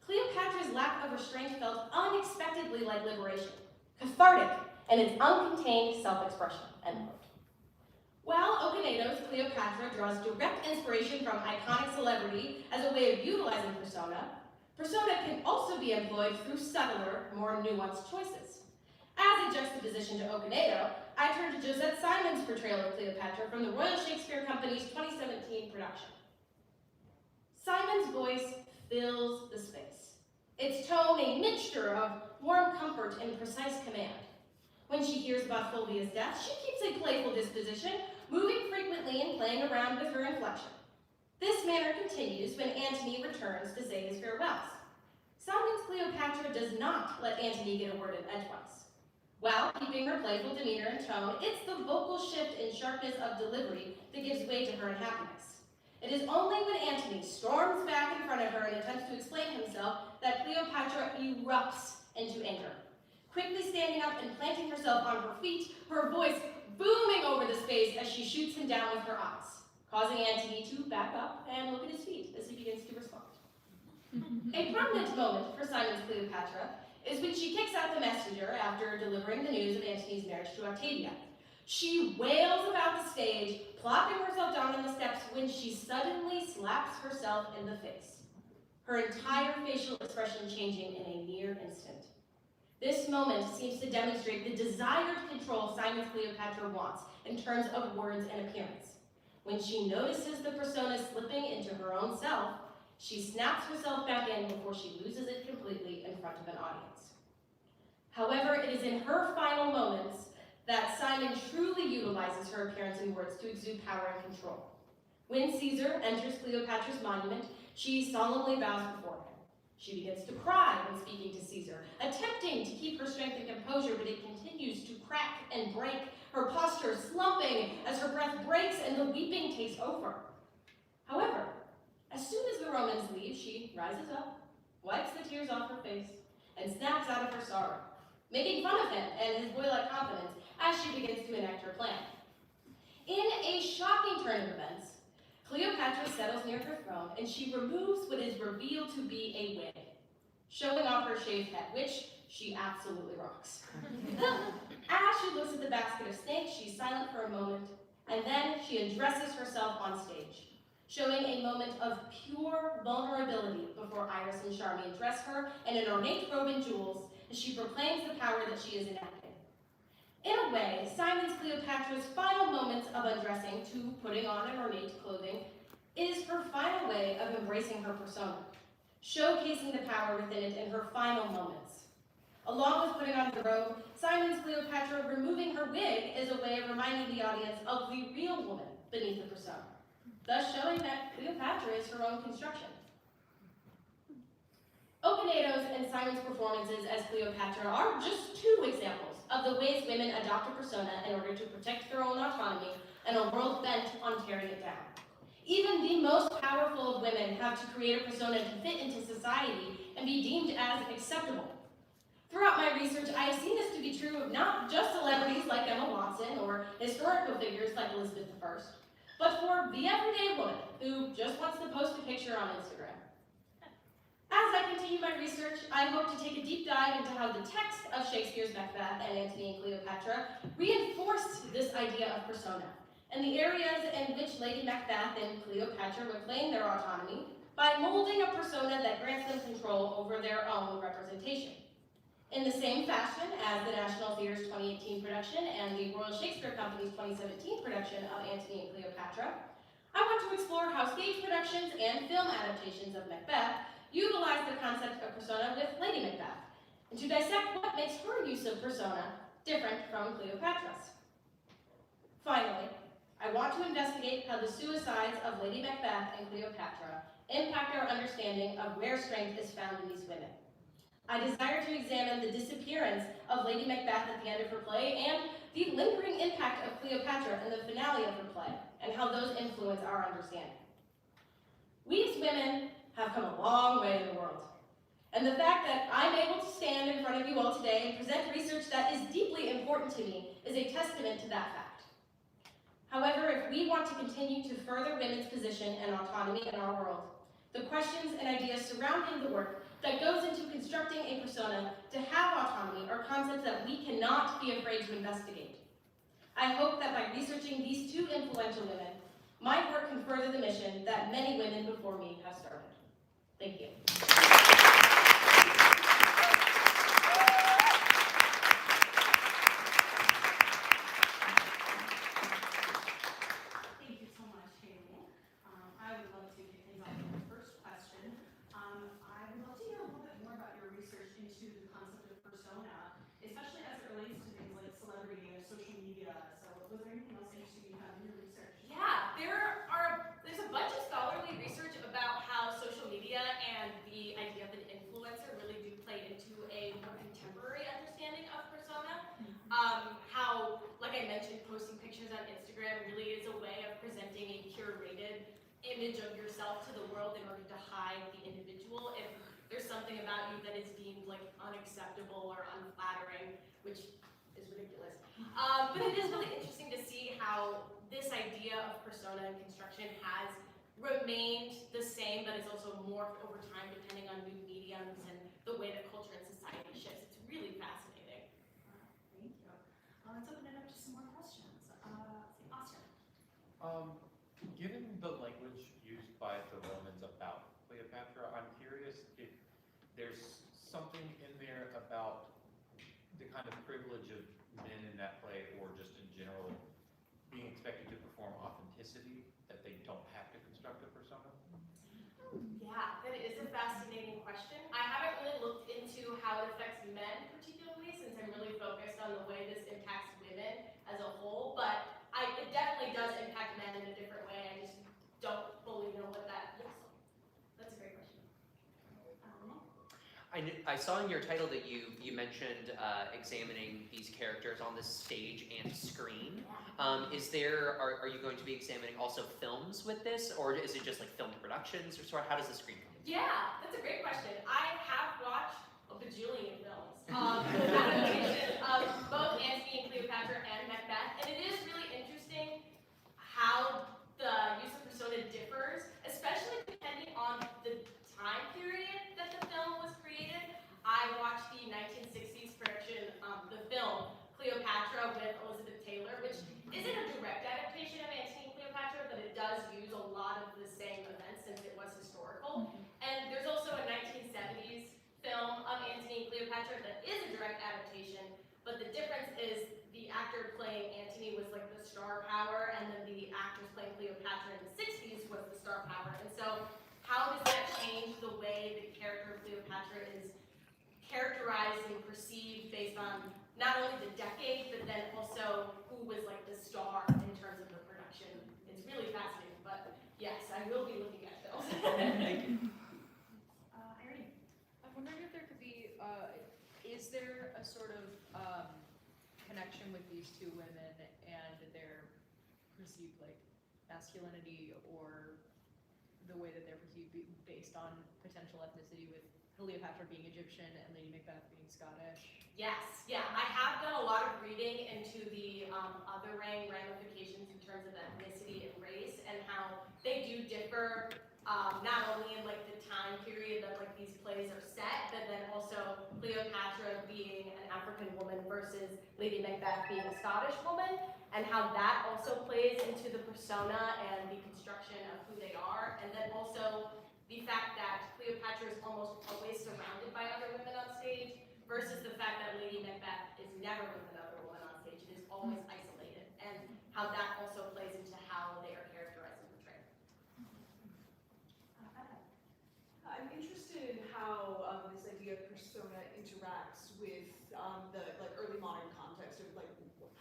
Cleopatra's lack of restraint felt unexpectedly like liberation, cathartic, and its uncontained self-expression, end quote. While Okonedo's Cleopatra draws direct inspiration from iconic celebrity as a way of utilizing persona, persona can also be employed through subtler, more nuanced choices. As a juxtaposition to Okonedo, I turn to Josette Simon's portrayal of Cleopatra from the Royal Shakespeare Company's 2017 production. Simon's voice fills the space, its tone a mixture of warm comfort and precise command. When she hears about Fulvia's death, she keeps a playful disposition, moving frequently and playing around with her inflection. This manner continues when Antony returns to say his farewells. Simon's Cleopatra does not let Antony get a word in edgewise. While keeping her playful demeanor and tone, it's the vocal shift and sharpness of delivery that gives way to her unhappiness. It is only when Antony storms back in front of her and attempts to explain himself that Cleopatra erupts into anger. Quickly standing up and planting herself on her feet, her voice booming over the space as she shoots him down with her eyes, causing Antony to back up and look at his feet as he begins to respond. A prominent moment for Simon's Cleopatra is when she kicks out the messenger after delivering the news of Antony's marriage to Octavia. She wails about the stage, plopping herself down on the steps when she suddenly slaps herself in the face, her entire facial expression changing in a mere instant. This moment seems to demonstrate the desired control Simon's Cleopatra wants in terms of words and appearance. When she notices the persona slipping into her own self, she snaps herself back in before she loses it completely in front of an audience. However, it is in her final moments that Simon truly utilizes her appearance and words to exude power and control. When Caesar enters Cleopatra's monument, she solemnly bows before him. She begins to cry when speaking to Caesar, attempting to keep her strength and composure, but it continues to crack and break, her posture slumping as her breath breaks and the weeping takes over. However, as soon as the Romans leave, she rises up, wipes the tears off her face, and snaps out of her sorrow, making fun of him and his boy-like confidence as she begins to enact her plan. In a shocking turn of events, Cleopatra settles near her throne and she removes what is revealed to be a wig, showing off her shaved head, which she absolutely rocks. As she looks at the basket of snakes, she's silent for a moment, and then she addresses herself on stage, showing a moment of pure vulnerability before Iris and Charmian dress her in an ornate robe and jewels as she proclaims the power that she is enacting. In a way, Simon's Cleopatra's final moments of undressing to putting on an ornate clothing is her final way of embracing her persona, showcasing the power within it in her final moments. Along with putting on the robe, Simon's Cleopatra removing her wig is a way of reminding the audience of the real woman beneath the persona, thus showing that Cleopatra is her own construction. Okonedo's and Simon's performances as Cleopatra are just two examples of the ways women adopt a persona in order to protect their own autonomy in a world bent on tearing it down. Even the most powerful of women have to create a persona to fit into society and be deemed as acceptable. Throughout my research, I have seen this to be true of not just celebrities like Emma Watson or historical figures like Elizabeth I, but for the everyday woman who just wants to post a picture on Instagram. As I continue my research, I hope to take a deep dive into how the text of Shakespeare's Macbeth and Antony and Cleopatra reinforced this idea of persona, and the areas in which Lady Macbeth and Cleopatra reclaim their autonomy by molding a persona that grants them control over their own representation. In the same fashion as the National Theatre's 2018 production and the Royal Shakespeare Company's 2017 production of Antony and Cleopatra, I want to explore how stage productions and film adaptations of Macbeth utilize the concept of persona with Lady Macbeth, and to dissect what makes her use of persona different from Cleopatra's. Finally, I want to investigate how the suicides of Lady Macbeth and Cleopatra impact our understanding of where strength is found in these women. I desire to examine the disappearance of Lady Macbeth at the end of her play and the lingering impact of Cleopatra in the finale of her play, and how those influence our understanding. We as women have come a long way in the world, and the fact that I'm able to stand in front of you all today and present research that is deeply important to me is a testament to that fact. However, if we want to continue to further women's position and autonomy in our world, the questions and ideas surrounding the work that goes into constructing a persona to have autonomy are concepts that we cannot be afraid to investigate. I hope that by researching these two influential women, my work can further the mission that many women before me have started. Thank you. Thank you so much, Haleigh. I would love to kick things off with the first question. I would love to hear a little bit more about your research into the concept of persona, especially as it relates to things like celebrity or social media. So was there anything else interesting you found in your research? Yeah, there's a bunch of scholarly research about how social media and the idea of an influencer really do play into a more contemporary understanding of persona. How, like I mentioned, posting pictures on Instagram really is a way of presenting a curated image of yourself to the world in order to hide the individual. If there's something about you that is deemed like unacceptable or unflattering, which is ridiculous. But it is really interesting to see how this idea of persona and construction has remained the same, but it's also morphed over time depending on new mediums and the way that culture and society shifts. It's really fascinating. Thank you. Let's open it up to some more questions. Oscar. Given the language used by the Romans about Cleopatra, I'm curious if there's something in there about the kind of privilege of men in that play, or just in general, being expected to perform authenticity, that they don't have to construct a persona? Yeah, that is a fascinating question. I haven't really looked into how it affects men particularly, since I'm really focused on the way this impacts women as a whole, but it definitely does impact men in a different way. I just don't fully know what that looks like. That's a great question. I saw in your title that you mentioned examining these characters on the stage and screen. Are you going to be examining also films with this, or is it just like film productions, or sort of how does the screen come into it? Yeah, that's a great question. I have watched a bajillion films, adaptations of both Antony and Cleopatra and Macbeth, and it is really interesting how the use of persona differs, especially depending on the time period that the film was created. I watched the 1960s production, the film Cleopatra with Elizabeth Taylor, which isn't a direct adaptation of Antony and Cleopatra, but it does use a lot of the same events since it was historical. And there's also a 1970s film of Antony and Cleopatra that is a direct adaptation, but the difference is the actor playing Antony was like the star power, and then the actors playing Cleopatra in the 60s was the star power. And so how does that change the way the character of Cleopatra is characterized and perceived based on not only the decade, but then also who was like the star in terms of the production? It's really fascinating, but yes, I will be looking at those. Thank you. Irene. I'm wondering if there could be, is there a sort of connection with these two women and their perceived like masculinity, or the way that they're perceived based on potential ethnicity, with Cleopatra being Egyptian and Lady Macbeth being Scottish? Yes, yeah, I have done a lot of reading into the othering ramifications in terms of ethnicity and race, and how they do differ, not only in like the time period that like these plays are set, but then also Cleopatra being an African woman versus Lady Macbeth being a Scottish woman, and how that also plays into the persona and the construction of who they are, and then also the fact that Cleopatra is almost always surrounded by other women on stage, versus the fact that Lady Macbeth is never with another woman on stage and is always isolated, and how that also plays into how they are characterized and portrayed. I'm interested in how this idea of persona interacts with the like early modern context of like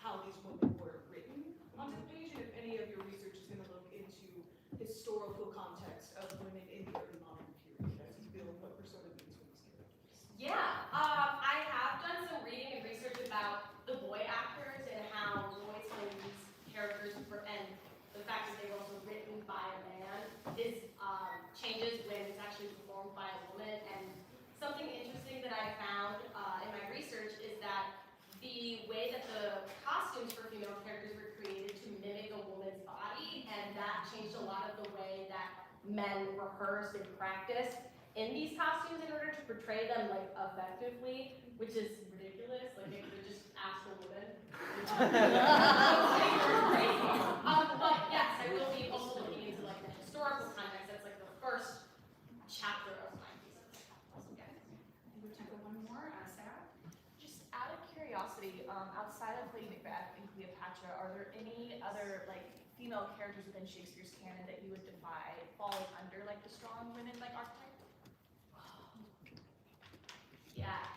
how these women were written onto the page, and if any of your research is going to look into historical context of women in the rehearsed and practiced in these costumes in order to portray them like effectively, which is ridiculous. Like they could have just asked a woman. But yes, I will be also looking into like the historical context. That's like the first chapter of my thesis. Yeah. We've got one more, Sarah. Just out of curiosity, outside of Lady Macbeth and Cleopatra, are there any other like female characters within Shakespeare's canon that you would defy falling under like the strong women like archetype? Yes.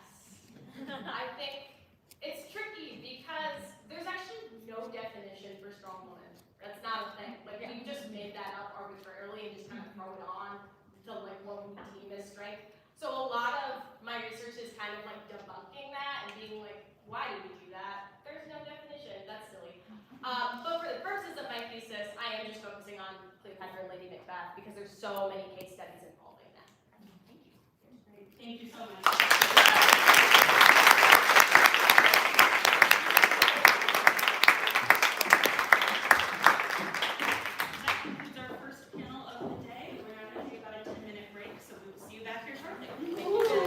I think it's tricky because there's actually no definition for strong woman. That's not a thing. Like you just made that up arbitrarily and just kind of throw it on to like what we deem as strength. So a lot of my research is kind of like debunking that and being like, why do we do that? There's no definition. That's silly. But for the purposes of my thesis, I am just focusing on Cleopatra and Lady Macbeth because there's so many case studies involving that. Thank you. Thank you so much. That concludes our first panel of the day. We're now going to take about a 10-minute break, so we will see you back here shortly. I'm gonna do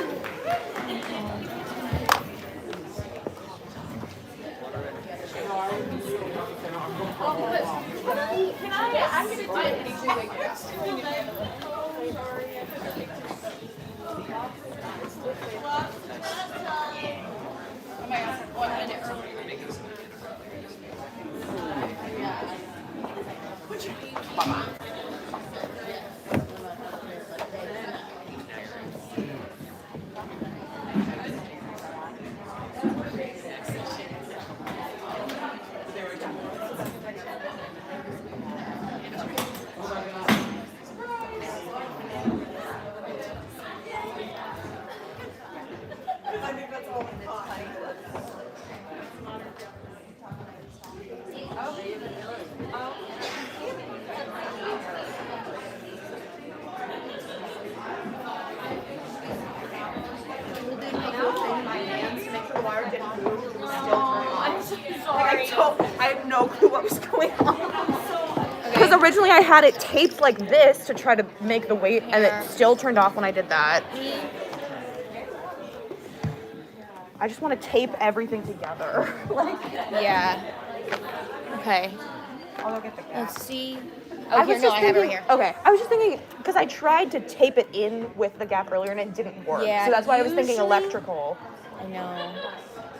I have no clue what was going on. Because originally I had it taped like this to try to make the weight, and it still turned off when I did that. I just want to tape everything together. Yeah. Okay. I'll go get the gap. Let's see. I Oh, was here, just no, I have it right thinking, here. okay, I was just thinking, because I tried to tape it in with the gap earlier and it didn't work. Yeah, So that's why I was thinking usually- electrical. I know.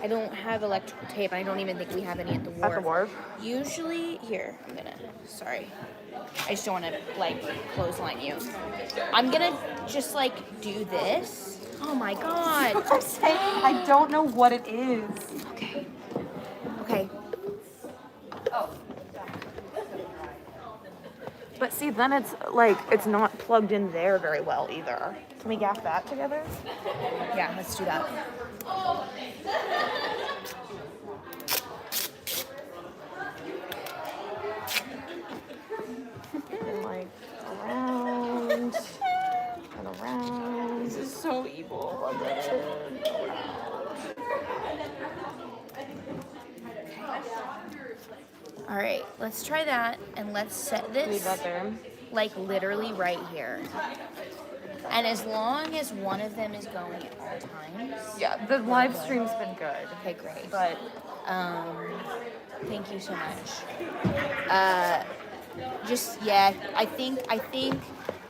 I don't have electrical tape, and I don't even think we have any at the wharf. At the wharf? Usually, here, I'm gonna, sorry. I just don't want to, like, clothesline you. I'm gonna just, like, do this. Oh my god. I'm saying, I don't know what it is. Okay. Okay. Oh. But see, then it's like, it's not plugged in there very well either. Can we gap that together? Yeah, let's do that. And like, around, and around. This is so evil. All right, let's try that, and let's set this, Leave that there. like, literally right here. And as long as one of them is going at all times. Yeah, the live stream's been good. Okay, great. But thank you so much. I think,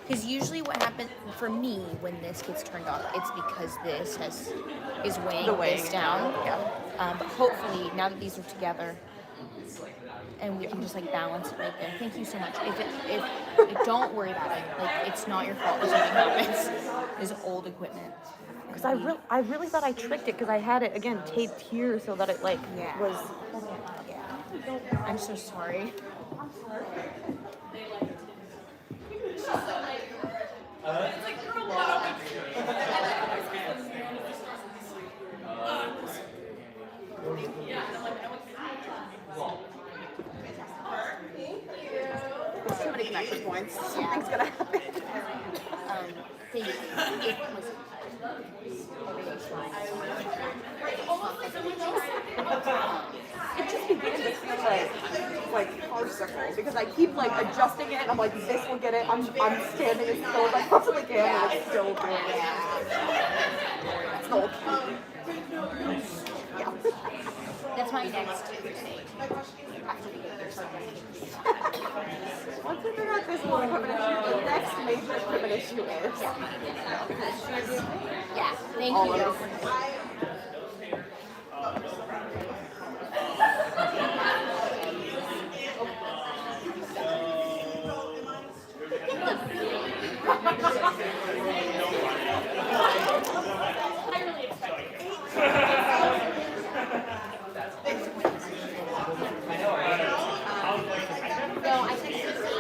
because usually what happens for me when this gets turned off, it's because this is weighing this down. Yeah. But hopefully, now that these are together, and we can just like balance it right there. Thank you so much. If don't worry about it. Like, it's not your fault if something happens. It's old equipment. Because I really thought I tricked it because I had it again taped here so that it like was. Yeah. I'm so sorry. Too many connection points. Something's gonna happen. Thank you. It was It just just began to feel like farcical because I keep like adjusting it and I'm like, this will get it. I'm standing as still as I possibly can and it's still doing it. Still. Yeah. That's my next. Once I figure out this one equipment issue, the next major equipment issue is. Yeah, thank all you. of it. No, I think it's because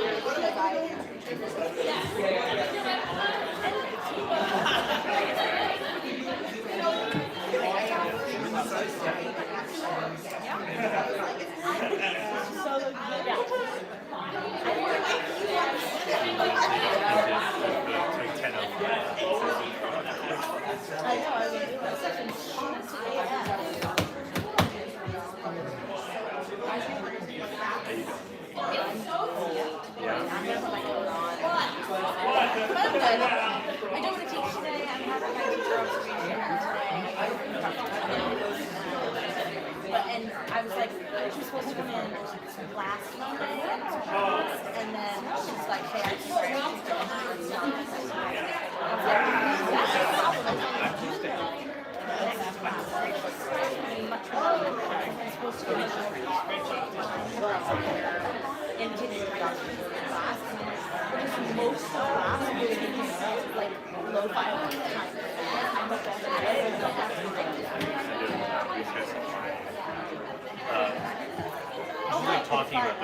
I don't want to teach today. I'm having my teacher observation and I was like, she was supposed to come in last Monday, and then she's like, hey, I can't. I was like, that's a problem. Next class, much more. I'm supposed to finish into the introduction to the class, and I'm like, just most of the class is like lo-fi time. I'm not talking about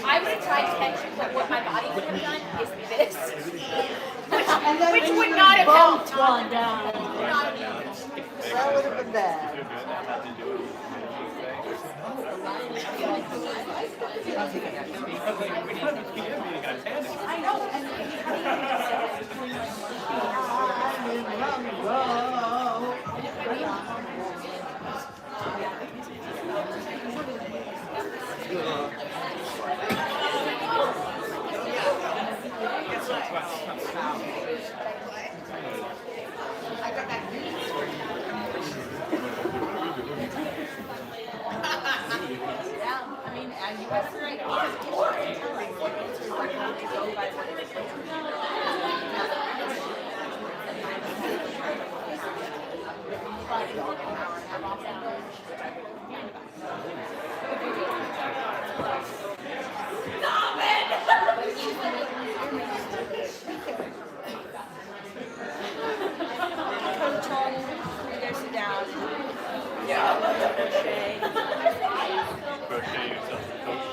I would have tried to mention that what my body would have done is this, which would not have helped. One down. That would have been bad. I know. You have to write off. Stop it! Coach on, you guys sit down. Crochet yourself a coach.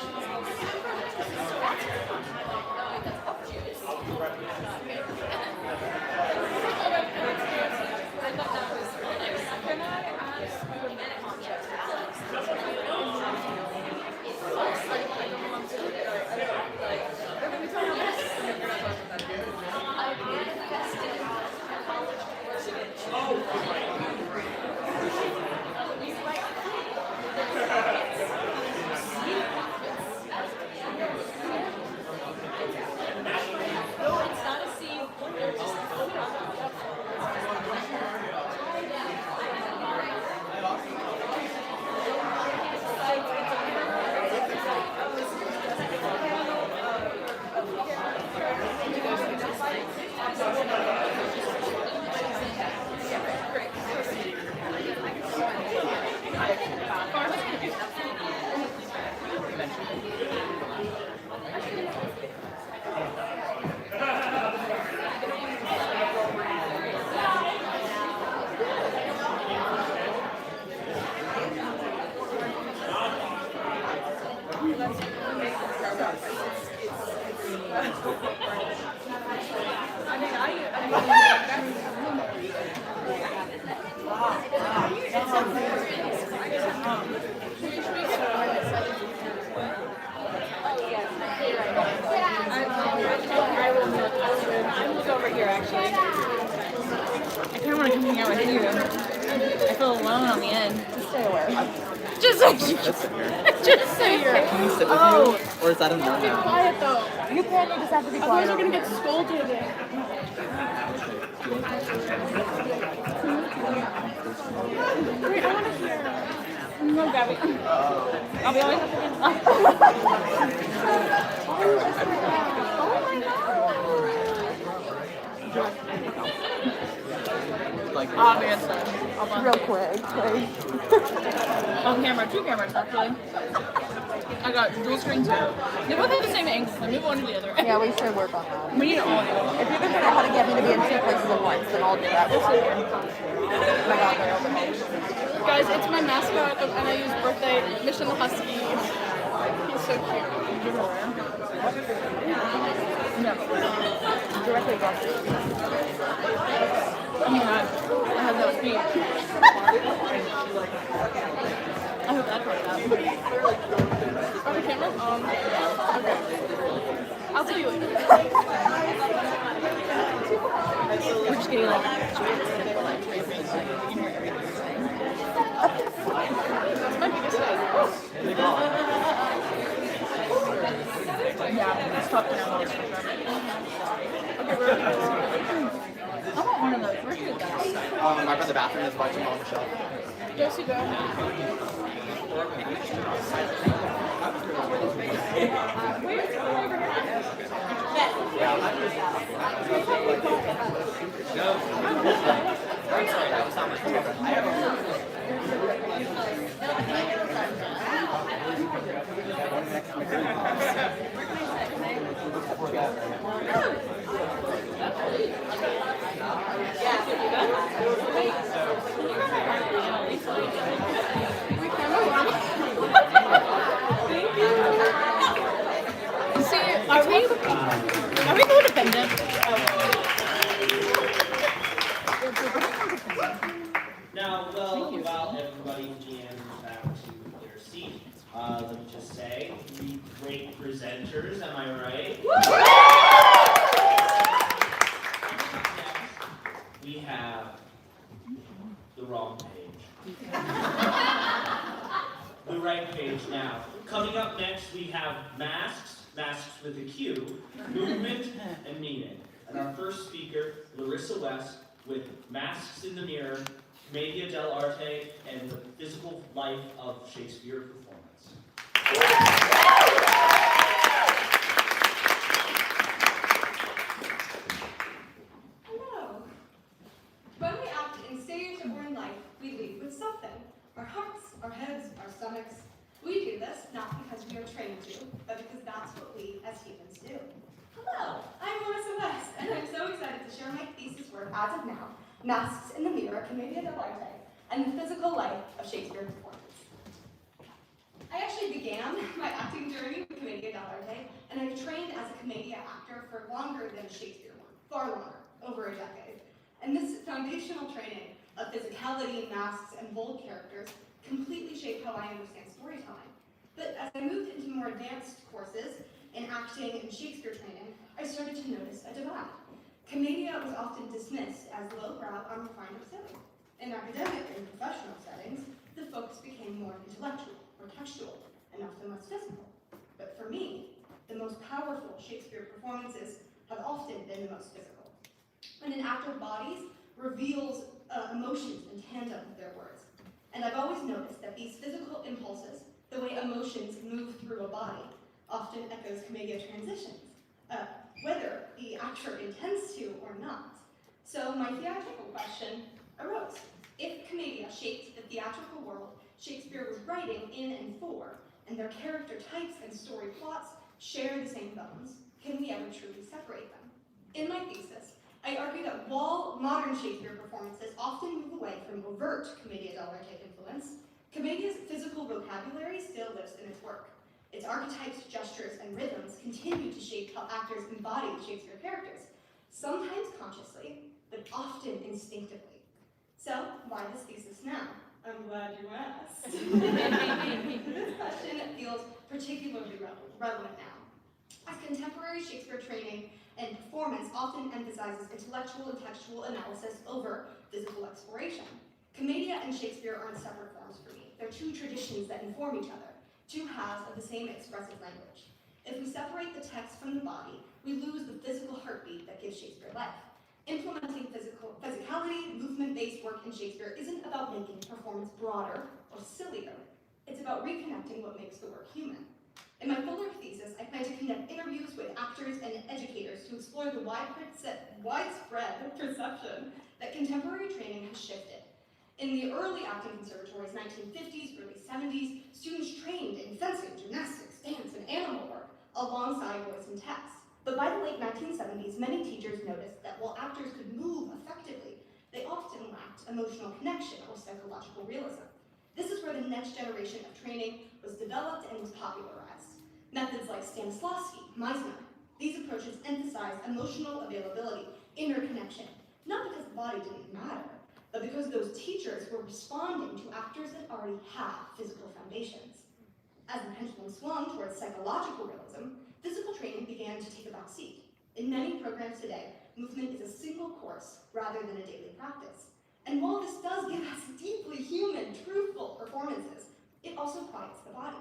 I will move over here actually. feel alone on the end. Just stay away. Just so you're. Can you sit with Oh. you? Or is that a no now? Quiet though. You can't. You just have to be quiet. Otherwise we're gonna get scolded. Wait, I want to hear. No, Gabby. I'll be honest. Like, Obviously. real quick. On camera, 2 cameras actually. I got dual screen too. They both have the same angle, so maybe one or the other. Yeah, we should work on that. We need all of them. If you can figure out how to get me to be in 2 places at once, then I'll do that. We'll see. Oh my god, they're open. Guys, it's my mascot of NIU's birthday, Mission the Husky. He's so cute. No. Directly across the street. Oh my god, I have that speech. I hope that worked out. On the camera? Okay. I'll tell you later. We're just getting like That's my biggest fan. Yeah, it's top 10 on this one. Okay, I want one of those. Where'd you get that? Right by the bathroom, there's a bunch of them on the shelf. Josie, go. I'm sorry, that was not my favorite. Are we codependent? Now, well, while everybody jams back to their seat, let me just say, 3 great presenters, am I right? We have the wrong page. The right page now. Coming up next, we have Masques, Masques with a Q, Movement and Meaning. And our first speaker, Larisa West, with Masques in the Mirror, Commedia dell'arte, and the Physical Life of Shakespeare performance. Hello. When we act in stage or in life, we lead with something. Our hearts, our heads, our stomachs. We do this not because we are trained to, but because that's what we as humans do. Hello, I'm Larisa West, and I'm so excited to share my thesis work as of now, Masques in the Mirror, Commedia dell'arte, and the Physical Life of Shakespeare performance. I actually began my acting journey with Commedia dell'arte, and I've trained as a Commedia actor for longer than Shakespeare work, far longer, over a decade. And this foundational training of physicality, masks, and bold characters completely shaped how I understand storytelling. But as I moved into more advanced courses in acting and Shakespeare training, I started to notice a divide. Commedia was often dismissed as lowbrow, unrefined, or silly. In academic and professional settings, the focus became more intellectual or textual, and often less physical. But for me, the most powerful Shakespeare performances have often been the most physical. When an actor bodies reveals emotions in tandem with their words. And I've always noticed that these physical impulses, the way emotions move through a body, often echoes Commedia transitions, whether the actor intends to or not. So my theatrical question arose. If Commedia shaped the theatrical world Shakespeare was writing in and for, and their character types and story plots share the same bones, can we ever truly separate them? In my thesis, I argue that while modern Shakespeare performances often move away from overt Commedia dell'arte influence, Commedia's physical vocabulary still lives in its work. Its archetypes, gestures, and rhythms continue to shape how actors embody Shakespeare characters, sometimes consciously, but often instinctively. So, why this thesis now? I'm glad you asked. This question feels particularly relevant now, as contemporary Shakespeare training and performance often emphasizes intellectual and textual analysis over physical exploration. Commedia and Shakespeare aren't separate forms for me. They're two traditions that inform each other, two halves of the same expressive language. If we separate the text from the body, we lose the physical heartbeat that gives Shakespeare life. Implementing physicality, movement-based work in Shakespeare isn't about making performance broader or sillier. It's about reconnecting what makes the work human. In my fuller thesis, I plan to conduct interviews with actors and educators to explore the widespread perception that contemporary training has shifted. In the early acting conservatories, 1950s, early 70s, students trained in fencing, gymnastics, dance, and animal work alongside voice and text. But by the late 1970s, many teachers noticed that while actors could move effectively, they often lacked emotional connection or psychological realism. This is where the next generation of training was developed and was popularized. Methods like Stanislavski, Meisner, these approaches emphasized emotional availability, inner connection, not because the body didn't matter, but because those teachers were responding to actors that already had physical foundations. As the pendulum swung towards psychological realism, physical training began to take a back seat. In many programs today, movement is a single course rather than a daily practice. And while this does give us deeply human, truthful performances, it also quiets the body.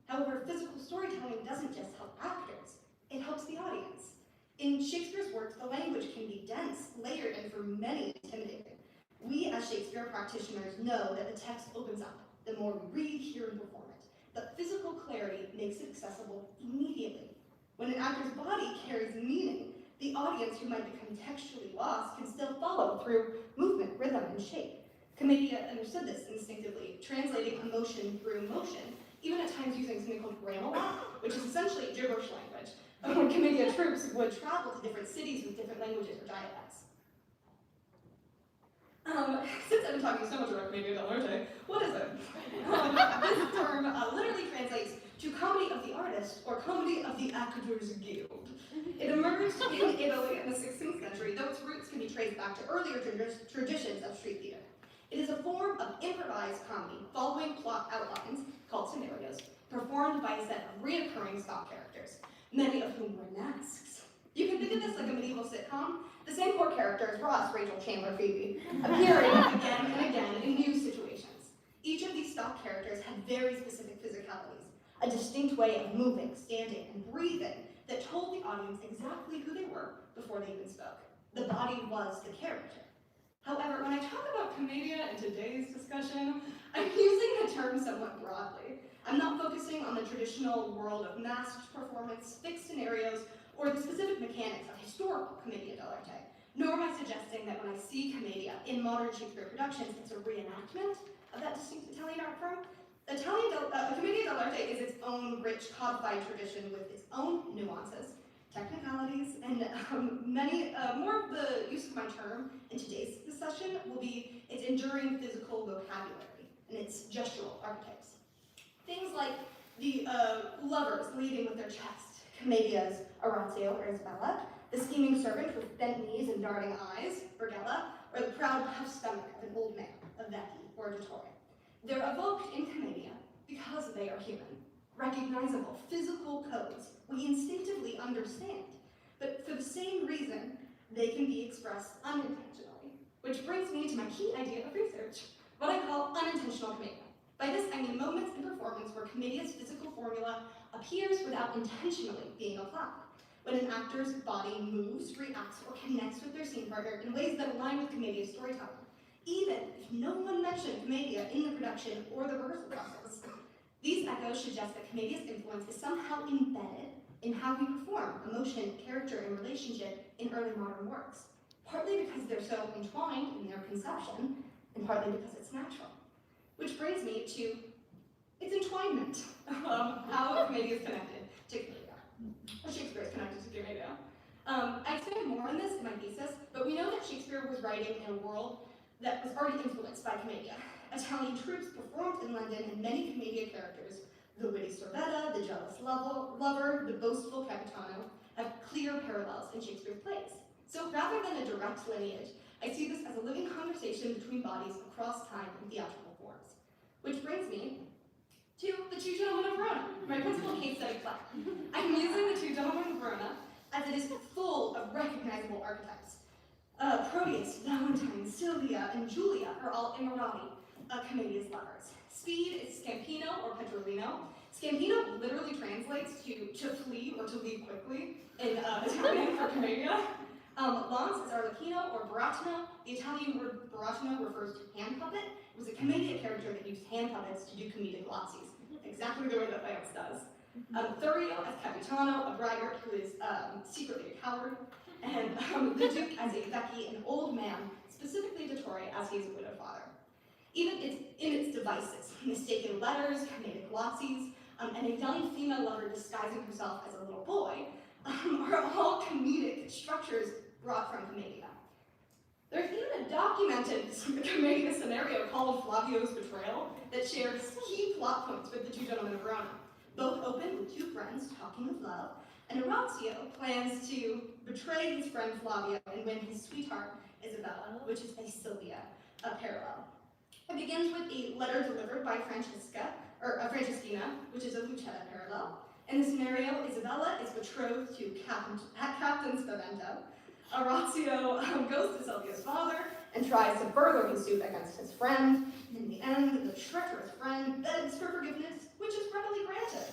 However, physical storytelling doesn't just help actors, it helps the audience. In Shakespeare's works, the language can be dense, layered, and for many intimidating. We as Shakespeare practitioners know that the text opens up the more we read, hear, and perform it. But physical clarity makes it accessible immediately. When an actor's body carries meaning, the audience who might become textually lost can still follow through movement, rhythm, and shape. Commedia understood this instinctively, translating emotion through motion, even at times using something called Ramelot, which is essentially gibberish language, when Commedia troops would travel to different cities with different languages or dialects. Since I've been talking so much about Commedia dell'arte, what is it? This term literally translates to comedy of the artist or comedy of the actors guild. It emerged in Italy in the 16th century, though its roots can be traced back to earlier traditions of street theater. It is a form of improvised comedy following plot outlines, called scenarios, performed by a set of reoccurring stock characters, many of whom were masks. You can think of this like a medieval sitcom. The same core characters, Ross, Rachel, Chandler, Phoebe, appearing again and again in new situations. Each of these stock characters had very specific physicalities, a distinct way of moving, standing, and breathing that told the audience exactly who they were before they even spoke. The body was the character. However, when I talk about Commedia in today's discussion, I'm using the term somewhat broadly. I'm not focusing on the traditional world of masked performance, fixed scenarios, or the specific mechanics of historical Commedia dell'arte, nor am I suggesting that when I see Commedia in modern Shakespeare productions, it's a reenactment of that distinct Italian art form. Commedia dell'arte is its own rich, codified tradition with its own nuances, technicalities, and more of the use of my term in today's discussion will be its enduring physical vocabulary and its gestural archetypes. Things like the lovers leading with their chest, Commedia's Orazio or Isabella, the scheming servant with bent knees and darting eyes, Brighella, or the proud puffed stomach of an old man, a Vecchi or a Dottore. They're evoked in Commedia because they are human, recognizable physical codes we instinctively understand, but for the same reason, they can be expressed unintentionally, which brings me to my key idea of research, what I call unintentional Commedia. By this, I mean moments in performance where Commedia's physical formula appears without intentionally being applied, when an actor's body moves, reacts, or connects with their scene partner in ways that align with Commedia's storytelling, even if no one mentioned Commedia in the production or the rehearsal process. These echoes suggest that Commedia's influence is somehow embedded in how we perform emotion, character, and relationship in early modern works, partly because they're so entwined in their conception, and partly because it's natural. Which brings me to its entwinement, how Commedia is connected to Commedia, or Shakespeare is connected to Commedia. I expand more on this in my thesis, but we know that Shakespeare was writing in a world that was already influenced by Commedia. Italian troops performed in London, and many Commedia characters, the witty Sorbetta, the jealous lover, the boastful Capitano, have clear parallels in Shakespeare's plays. So rather than a direct lineage, I see this as a living conversation between bodies across time and theatrical forms. Which brings me to The Two Gentlemen of Verona, my principal case study play. I'm using The Two Gentlemen of Verona as it is full of recognizable archetypes. Proteus, Valentine, Sylvia, Sylvia, and Julia are all Emirati, Comedia's lovers. Speed is Scampino or Petrolino. Scampino literally translates to flee or to leave quickly in Italian for Commedia. Lance is Arlecchino or Baratino. The Italian word Baratino refers to hand puppet. It was a Commedia character that used hand puppets to do comedic glossies, exactly the way that Lance does. Thurio as Capitano, a braggart who is secretly a coward, and the Duke as a Vecchi, an old man, specifically Dottore as he is a widowed father. Even in its devices, mistaken letters, comedic glossies, and a young female lover disguising herself as a little boy are all comedic structures brought from Commedia. There's even a documented Commedia scenario called Flavio's Betrayal that shares key plot points with the two gentlemen of Verona. Both open with two friends talking of love, and Orazio plans to betray his friend Flavio and win his sweetheart Isabella, which is a Sylvia parallel. It begins with a letter delivered by Franceschina, which is a Lucetta parallel. In the scenario, Isabella is betrothed to Captain Spavento. Orazio goes to Sylvia's father and tries to further his suit against his friend. In the end, the treacherous friend begs for forgiveness, which is readily granted.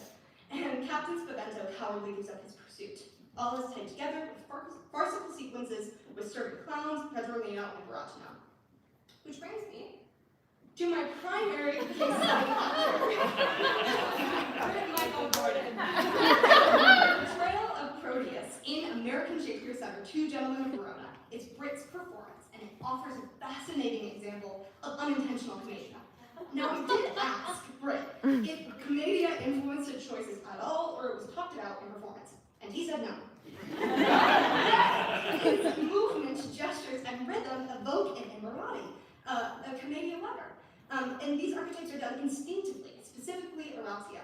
And Captain Spavento cowardly gives up his pursuit. All is tied together with farcical sequences with certain clowns, Pedrolino, and Baratino. Which brings me to my primary case study Michael Gordon. The Betrayal of Proteus in American Shakespeare Center, Two Gentlemen of Verona, is Britt's performance, and it offers a fascinating example of unintentional commedia. Now, I did ask Britt if commedia influenced his choices at all, or it was talked about in performance, and he said no. His movements, gestures, and rhythm evoke an Emirati, a Commedia lover. And these archetypes are done instinctively, specifically Orazio.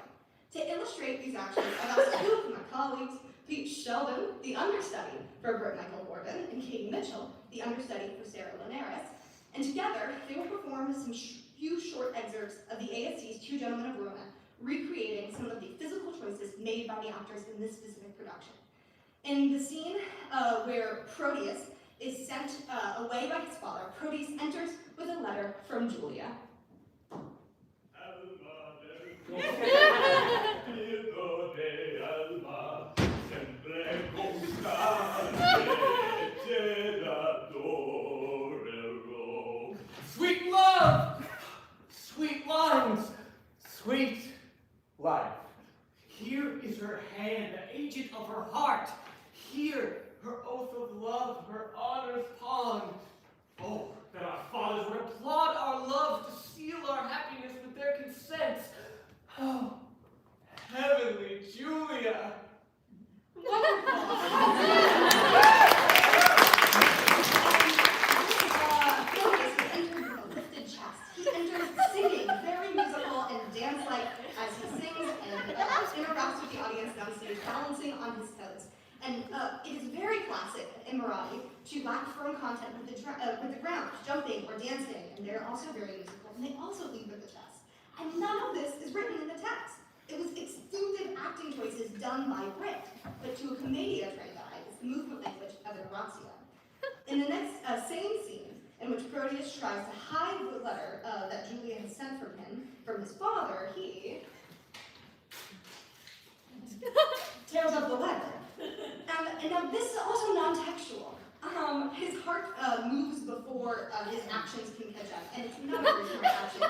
To illustrate these actions, I've asked two of my colleagues, Pete Sheldon, the understudy for Britt Michael Gordon, and Katie Mitchell, the understudy for Sarah Linares, and together they will perform some few short excerpts of the ASC's Two Gentlemen of Verona, recreating some of the physical choices made by the actors in this specific production. In the scene where Proteus is sent away by his father, Proteus enters with a letter from Julia. Sweet love, sweet lines, sweet life. Here is her hand, the agent of her heart. Here, her oath of love, her honor's pawn. Oh, that our fathers would applaud our love to seal our happiness with their consent. Oh, heavenly Julia. Proteus is entered with a lifted chest. He enters singing, very musical and dance-like as he sings and interacts with the audience downstage, balancing on his toes. And it is very classic in Emirati to lack firm contact with the ground, jumping or dancing, and they're also very musical, and they also lead with the chest. And none of this is written in the text. It was instinctive acting choices done by Britt, but to a Commedia trained eye, it's the movement language of Orazio. In the next same scene, in which Proteus tries to hide the letter that Julia has sent from him, from his father, he tears up the letter. And now this is also non-textual. His heart moves before his actions can catch up, and it's not a very action.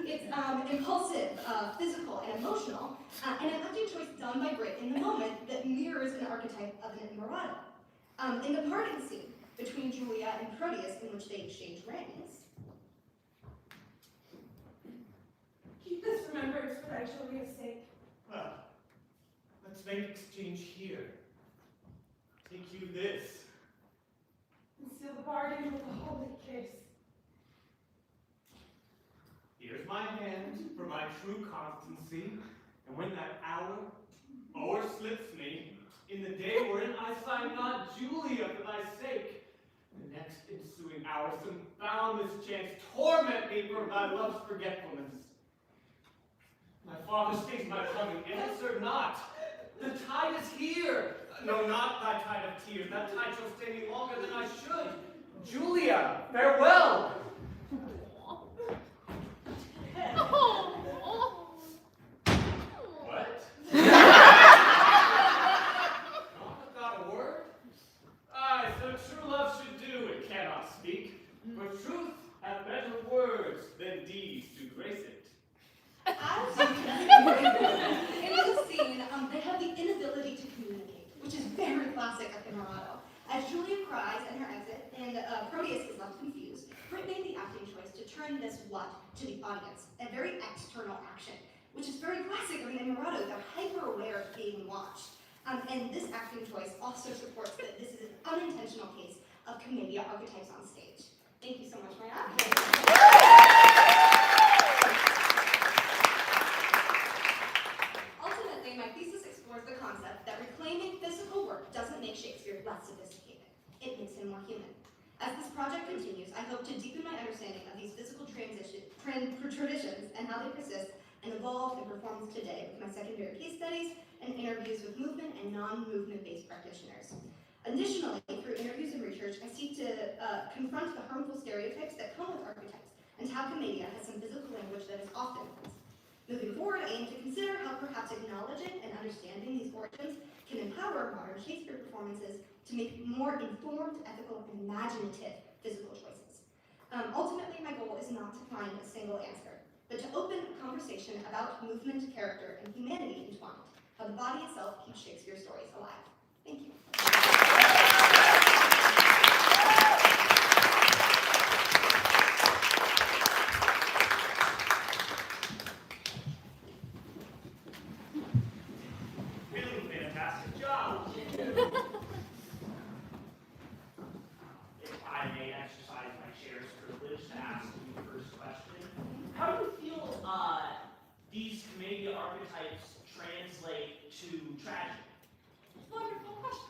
It's impulsive, physical, and emotional, and an acting choice done by Britt in the moment that mirrors an archetype of an Emirati. In the parting scene between Julia and Proteus, in which they exchange rings, Keep this remembrance for thy Julia's sake. Well, let's make exchange here. Take you this. And seal the bargain with a holy kiss. Here's my hand for my true constancy, and when that hour o'erslips me, in the day wherein I sign not Julia for thy sake, the next ensuing hour some boundless chance torment me for thy love's forgetfulness. My father stays my tongue and answer not. The tide is here. No, not thy tide of tears. That tide shall stay me longer than I should. Julia, farewell! What? Not without a word? Aye, so true love should do, it cannot speak. But truth hath better words than deeds to grace it. As in this scene, they have the inability to communicate, which is very classic of Inarado. As Julia cries at her exit and Proteus is left confused, Britt made the acting choice to turn this what to the audience, a very external action, which is very classic of Inarado. They're hyper-aware of being watched. And this acting choice also supports that this is an unintentional case of commedia archetypes on stage. Thank you so much, Riane. Ultimately, my thesis explores the concept that reclaiming physical work doesn't make Shakespeare less sophisticated. It makes him more human. As this project continues, I hope to deepen my understanding of these physical traditions and how they persist and evolve in performance today with my secondary case studies and interviews with movement and non-movement-based practitioners. Additionally, through interviews and research, I seek to confront the harmful stereotypes that come with archetypes and how commedia has some physical language that is often missed. Moving forward, I aim to consider how perhaps acknowledging and understanding these origins can empower modern Shakespeare performances to make more informed, ethical, and imaginative physical choices. Ultimately, my goal is not to find a single answer, but to open a conversation about movement, character, and humanity entwined, how the body itself keeps Shakespeare's stories alive. Thank you. Really fantastic job. If I may exercise my chair's privilege to ask you the first question, how do you feel these commedia archetypes translate to tragedy? Wonderful question.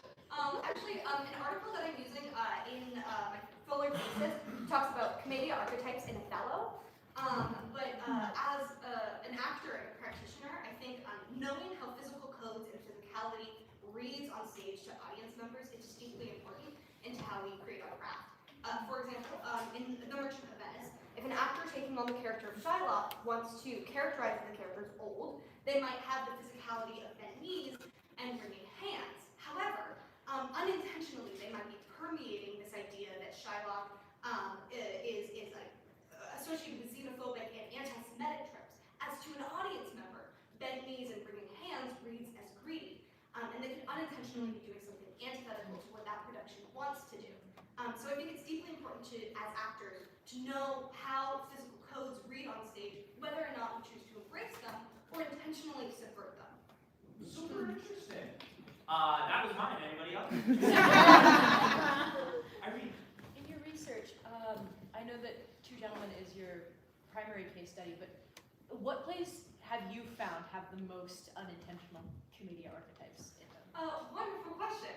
Actually, an article that I'm using in my fuller thesis talks about commedia archetypes in Othello. But as an actor and a practitioner, I think knowing how physical codes and physicality reads on stage to audience members is just deeply important into how we create our craft. For example, in The Merchant of Venice, if an actor taking on the character of Shylock wants to characterize the character as old, they might have the physicality of bent knees and wringing hands. However, unintentionally, they might be permeating this idea that Shylock is associated with xenophobic and anti-Semitic tropes. As to an audience member, bent knees and wringing hands reads as greedy, and they could unintentionally be doing something antithetical to what that production wants to do. So I think it's deeply important to, as actors, to know how physical codes read on stage, whether or not we choose to embrace them or intentionally subvert them. Super interesting. That was mine. Anybody else? Irene. In your research, I know that Two Gentlemen is your primary case study, but what plays have you found have the most unintentional commedia archetypes in them? Wonderful question.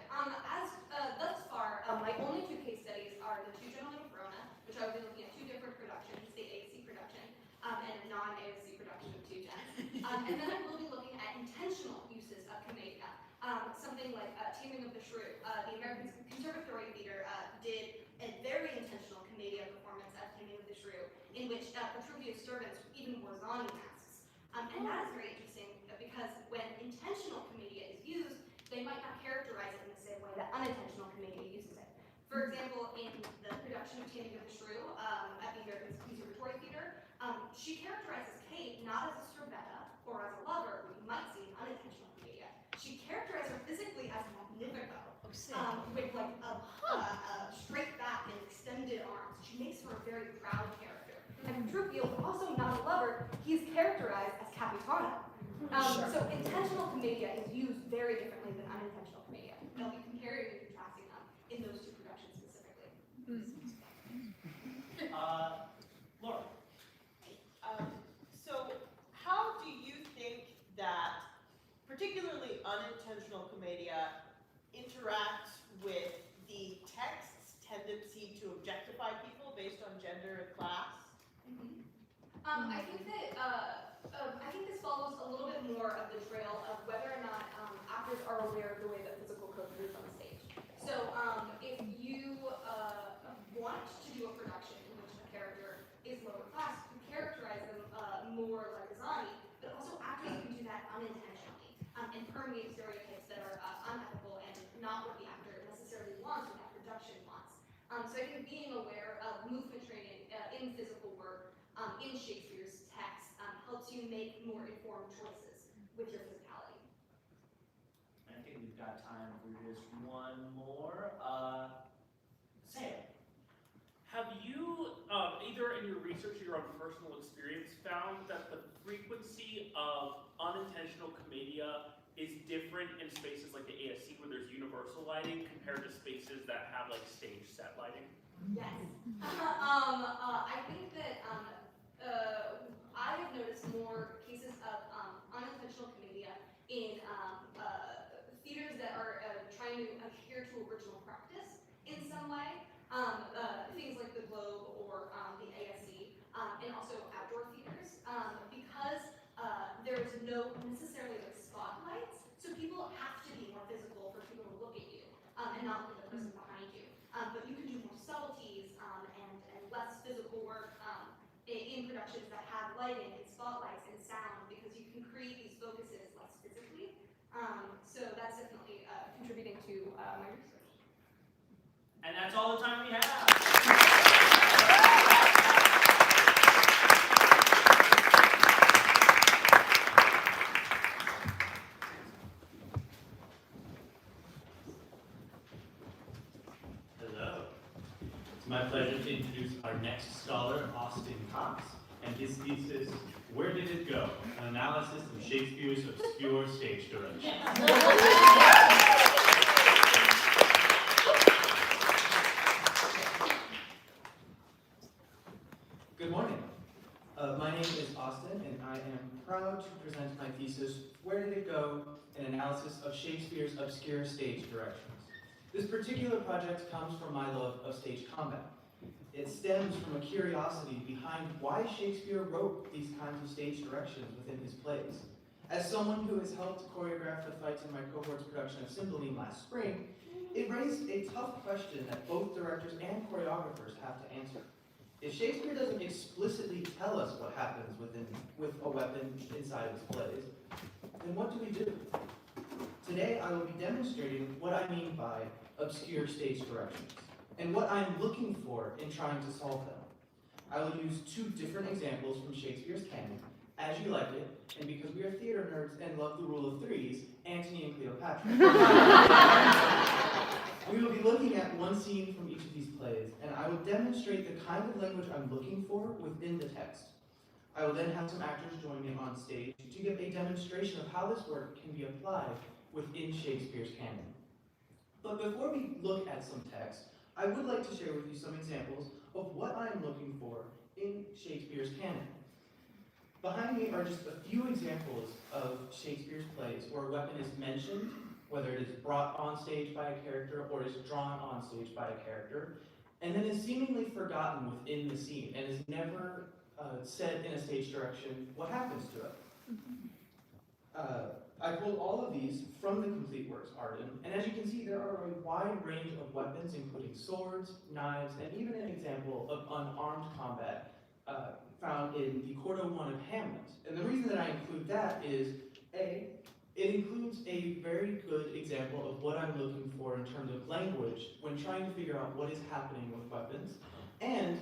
Thus far, my only two case studies are the Two Gentlemen of Verona, which I will be looking at two different productions, the AAC production and a non-AAC production of Two Gens. And then I will be looking at intentional uses of commedia. Something like Taming of the Shrew. The American Conservatory Theater did a very intentional commedia performance of Taming of the Shrew, in which Petruvia's servants even wore Zani masks. And that is very interesting because when intentional commedia is used, they might not characterize it in the same way that unintentional commedia uses it. For example, in the production of Taming of the Shrew at the American Conservatory Theater, she characterizes Kate not as a servetta or as a lover, who you might see in unintentional commedia. She characterized her physically as Magnifico, with like a straight back and extended arms. She makes her a very proud character. And Petruvio, also not a lover, he is characterized as Capitano. So intentional commedia is used very differently than unintentional commedia. They'll be comparing and contrasting them in those two productions specifically. Laura. So how do you think that particularly unintentional commedia interacts with the text's tendency to objectify people based on gender and class? I think that I think this follows a little bit more of the trail of whether or not actors are aware of the way that physical code moves on stage. So if you want So I think being aware of movement training in physical work in Shakespeare's text helps you make more informed choices with your physicality. I think we've got time for just one more. Sam, have you, either in your research or your own personal experience, found that the frequency of unintentional commedia is different in spaces like the ASC where there's universal lighting compared to spaces that have like stage set lighting? Yes. I think that I have noticed more cases of unintentional commedia in theaters that are trying to adhere to original practice in some way. Things like the Globe or the ASC, and also outdoor theaters, because there's no necessarily like spotlights, so people have to be more physical for people to look at you and not look at the person behind you. But you can do more subtleties and less physical work in productions that have lighting and spotlights and sound, because you can create these focuses less physically. So that's definitely contributing to my research. And that's all the time we have. Hello. It's my pleasure to introduce our next scholar, Austin Cox, and his thesis, Where Did It Go? An analysis of Shakespeare's obscure stage direction. Good morning. My name is Austin, and I am proud to present my thesis, Where Did It Go? An analysis of Shakespeare's obscure stage directions. This particular project comes from my love of stage combat. It stems from a curiosity behind why Shakespeare wrote these kinds of stage directions within his plays. As someone who has helped choreograph the fights in my cohort's production of Cymbeline last spring, it raised a tough question that both directors and choreographers have to answer. If Shakespeare doesn't explicitly tell us what happens with a weapon inside his plays, then what do we do? Today I will be demonstrating what I mean by obscure stage directions, and what I'm looking for in trying to solve them. I will use two different examples from Shakespeare's canon, As You Like It, and because we are theater nerds and love the rule of threes, Antony and Cleopatra. We will be looking at one scene from each of these plays, and I will demonstrate the kind of language I'm looking for within the text. I will then have some actors join me on stage to give a demonstration of how this work can be applied within Shakespeare's canon. But before we look at some text, I would like to share with you some examples of what I am looking for in Shakespeare's canon. Behind me are just a few examples of Shakespeare's plays where a weapon is mentioned, whether it is brought on stage by a character or is drawn on stage by a character, and then is seemingly forgotten within the scene and is never said in a stage direction what happens to it. I pulled all of these from the Complete Works Arden, and as you can see, there are a wide range of weapons, including swords, knives, and even an example of unarmed combat found in the Quarto 1 of Hamlet. And the reason that I include that is, A, it includes a very good example of what I'm looking for in terms of language when trying to figure out what is happening with weapons, and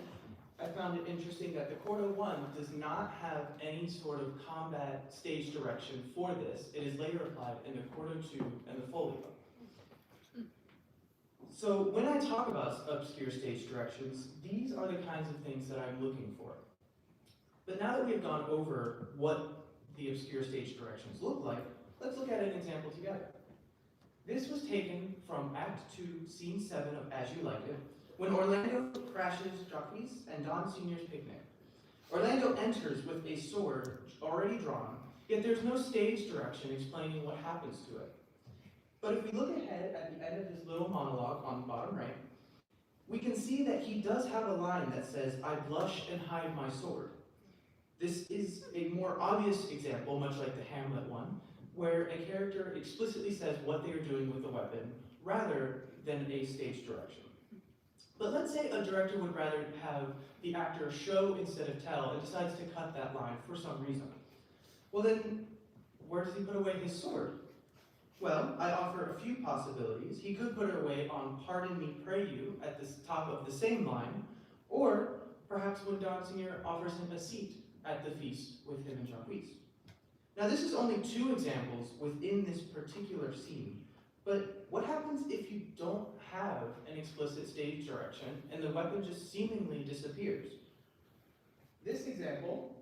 I found it interesting that the Quarto 1 does not have any sort of combat stage direction for this. It is later applied in the Quarto 2 and the Folio. So when I talk about obscure stage directions, these are the kinds of things that I'm looking for. But now that we have gone over what the obscure stage directions look like, let's look at an example together. This was taken from Act 2, Scene 7 of As You Like It, when Orlando crashes Jacques and Don Sr.'s picnic. Orlando enters with a sword already drawn, yet there's no stage direction explaining what happens to it. But if we look ahead at the end of his little monologue on the bottom right, we can see that he does have a line that says, "I blush and hide my sword." This is a more obvious example, much like the Hamlet one, where a character explicitly says what they are doing with the weapon, rather than a stage direction. But let's say a director would rather have the actor show instead of tell and decides to cut that line for some reason. Well then, where does he put away his sword? Well, I offer a few possibilities. He could put her away on "Pardon me, pray you" at the top of the same line, or perhaps when Donsinger offers him a seat at the feast with him and Jacques. Now, this is only 2 examples within this particular scene, but what happens if you don't have an explicit stage direction and the weapon just seemingly disappears? This example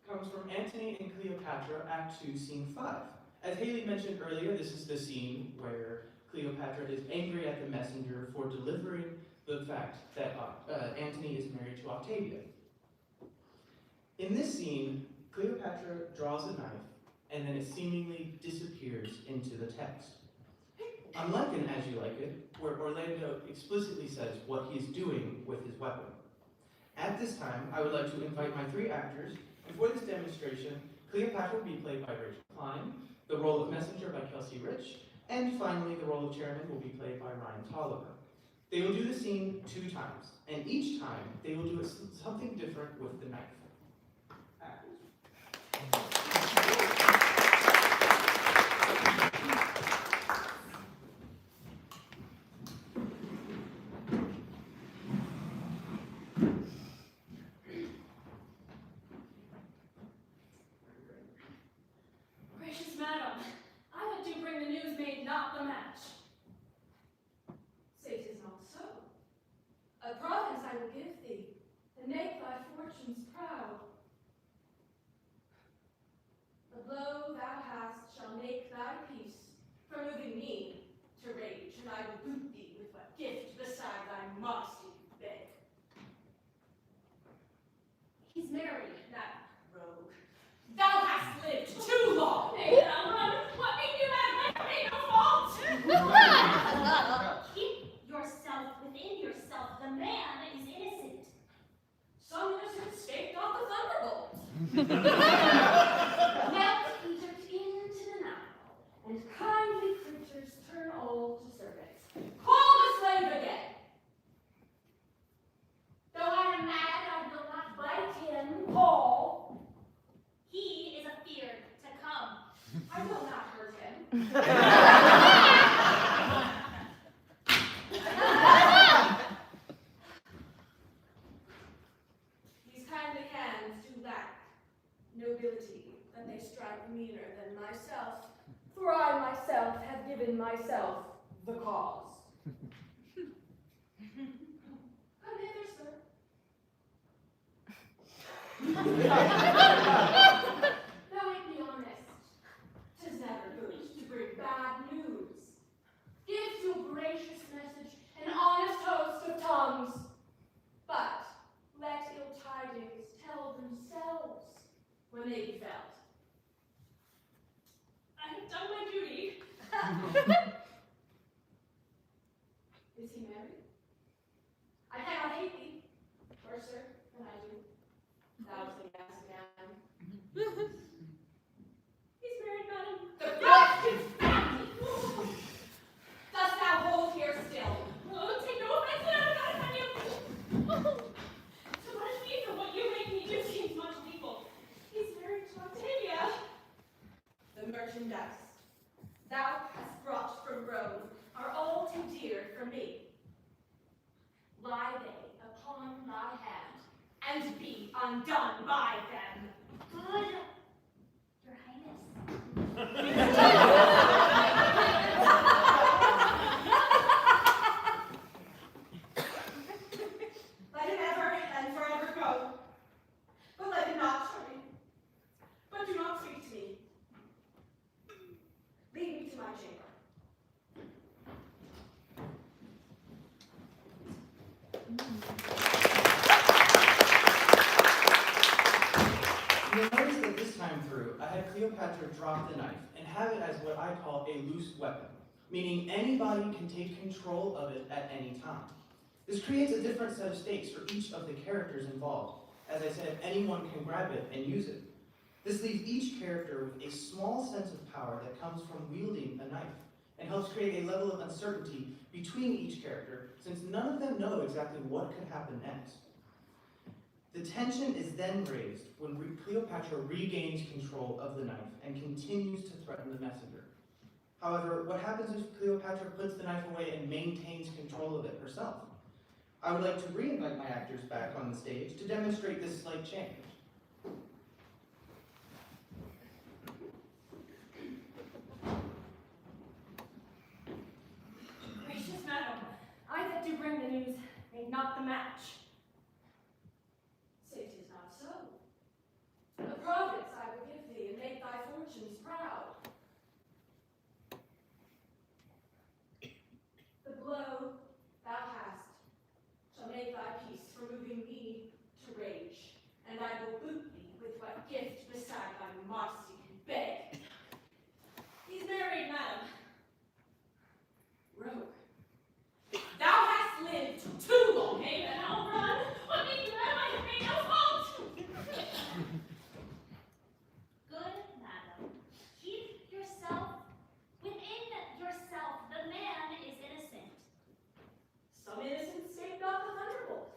comes from Antony and Cleopatra, Act 2, Scene 5. As Haleigh mentioned earlier, this is the scene where Cleopatra is angry at the messenger for delivering the fact that Antony is married to Octavia. In this scene, Cleopatra draws a knife, and then it seemingly disappears into the text. Unlike in As You Like It, where Orlando explicitly says what he's doing with his weapon. At this time, I would like to invite my 3 actors, and for this demonstration, Cleopatra will be played by Rachael Klein, the role of Messenger by Kelsey Rich, and finally the role of Chairman will be played by Riane Tolliver. They will do the scene 2 times, and each time they will do something different with the knife. Gracious madam, I had to bring the news made not the match. Say 'tis not so. A province I will give thee, and make thy fortunes proud. The blow thou hast shall make thy peace, for moving me to rage, and I will boot thee with what gift beside thy modesty beg. He's married, that rogue. Thou hast lived too long. Hey, what made you mad? I made no fault. Keep yourself within yourself. The man is innocent. Some innocent escaped off the thunderbolt. Melt Egypt into the Nile, and kindly creatures turn all to servants. Call the slave again. Though I am mad, I will not bite him, Paul. He is afeared to come. I will not hurt him. These kindly hands do lack nobility, and they strike meaner than myself, for I myself have given myself the cause. Come hither, sir. Now make me honest. 'Tis never good to bring bad news. Give to gracious message an honest host of tongues. But let ill tidings tell themselves when they be felt. I have done my duty. Is he married? I cannot hate thee, worser than I do. Thou the gas man. He's married, madam. The gods confound thee! Dost thou hold here still? Oh, take no offense that I would not offend you. To punish me for what you make me do seems much legal. He's married to Octavia. The merchandise thou hast brought from Rome are all too dear for me. Lie they upon thy hand, and be undone by them. Good, Your Highness. Let him ever and forever go. But let him not show me. But do not speak to me. Lead me to my chamber. You'll notice that this time through, I had Cleopatra drop the knife and have it as what I call a loose weapon, meaning anybody can take control of it at any time. This creates a different set of stakes for each of the characters involved. As I said, anyone can grab it and use it. This leaves each character with a small sense of power that comes from wielding a knife, and helps create a level of uncertainty between each character, since none of them know exactly what could happen next. The tension is then raised when Cleopatra regains control of the knife and continues to threaten the messenger. However, what happens if Cleopatra puts the knife away and maintains control of it herself? I would like to re-invite my actors back on the stage to demonstrate this slight change. Gracious madam, I that do bring the news made not the match. Say it is not so. The province I will give thee, and make thy fortunes proud. The blow thou hast shall make thy peace for moving me to rage, and I will boot thee with what gift beside thy modesty can beg. He's married, madam. Rogue. Thou hast lived too long, eh? And I'll run. What means that I have made no fault? Good madam, keep yourself within yourself. The man is innocent. Some innocent escape not the thunderbolt.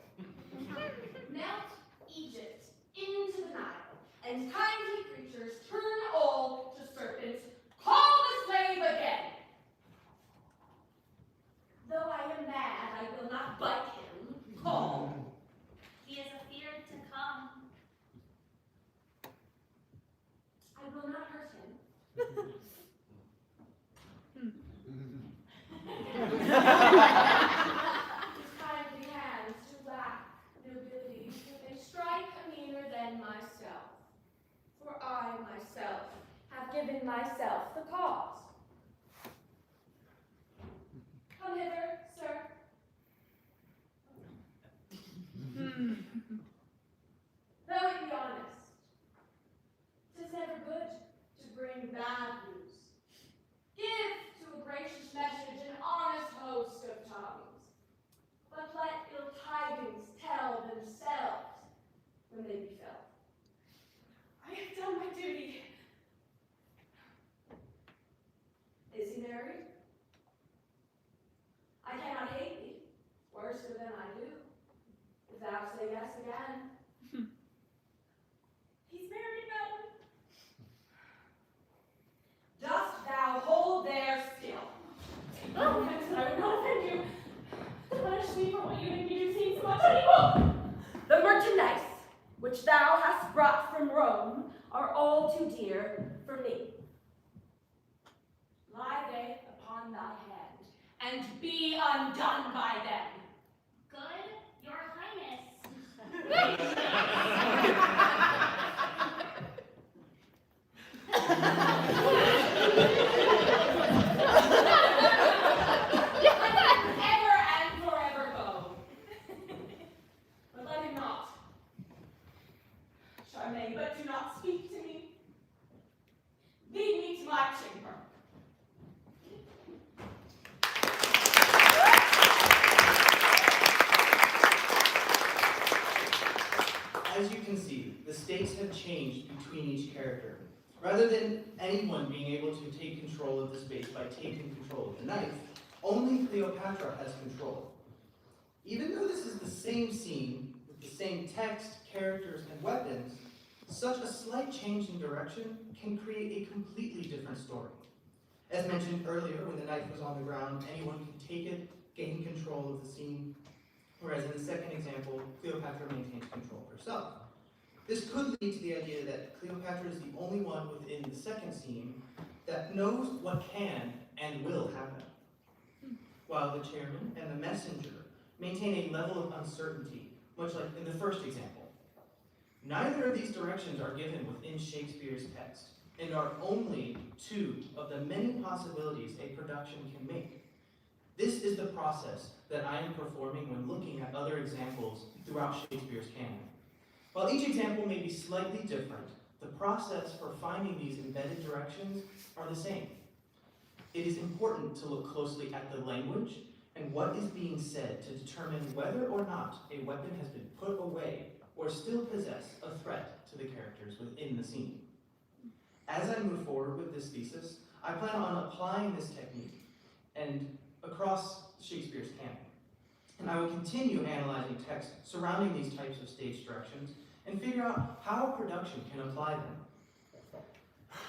Melt Egypt into the Nile, and kindly creatures turn all to serpents. Call the slave again. Though I am mad, I will not bite him. Call. He is afeared to come. I will not hurt him. His kindly hands to lack nobility, they strike meaner than myself. For I myself have given myself the cause. Come hither, sir. Though it be honest, 'tis never good to bring bad news. Give to a gracious message an honest host of tongues, but let ill tidings tell themselves when they be felt. I have done my duty. Is he married? I cannot hate thee, worse than I do, if thou say yes again. He's married, madam. Dost thou hold there still? Oh, thanks, I would not offend you. Punish me for what you make me do seems so much evil. The merchandise which thou hast brought from Rome are all too dear for me. Lie they upon thy hand, and be undone by them. Good, your highness. Ever and forever go. But let him not. Charmaine, but do not speak to me. Lead me to my chamber. As you can see, the stakes have changed between each character. Rather than anyone being able to take control of the space by taking control of the knife, only Cleopatra has control. Even though this is the same scene, with the same text, characters, and weapons, such a slight change in direction can create a completely different story. As mentioned earlier, when the knife was on the ground, anyone could take it, gain control of the scene, whereas in the second example, Cleopatra maintains control herself. This could lead to the idea that Cleopatra is the only one within the second scene that knows what can and will happen, while the chairman and the messenger maintain a level of uncertainty, much like in the first example. Neither of these directions are given within Shakespeare's text, and are only two of the many possibilities a production can make. This is the process that I am performing when looking at other examples throughout Shakespeare's canon. While each example may be slightly different, the process for finding these embedded directions are the same. It is important to look closely at the language and what is being said to determine whether or not a weapon has been put away or still possess a threat to the characters within the scene. As I move forward with this thesis, I plan on applying this technique and across Shakespeare's canon. And I will continue analyzing text surrounding these types of stage directions and figure out how production can apply them.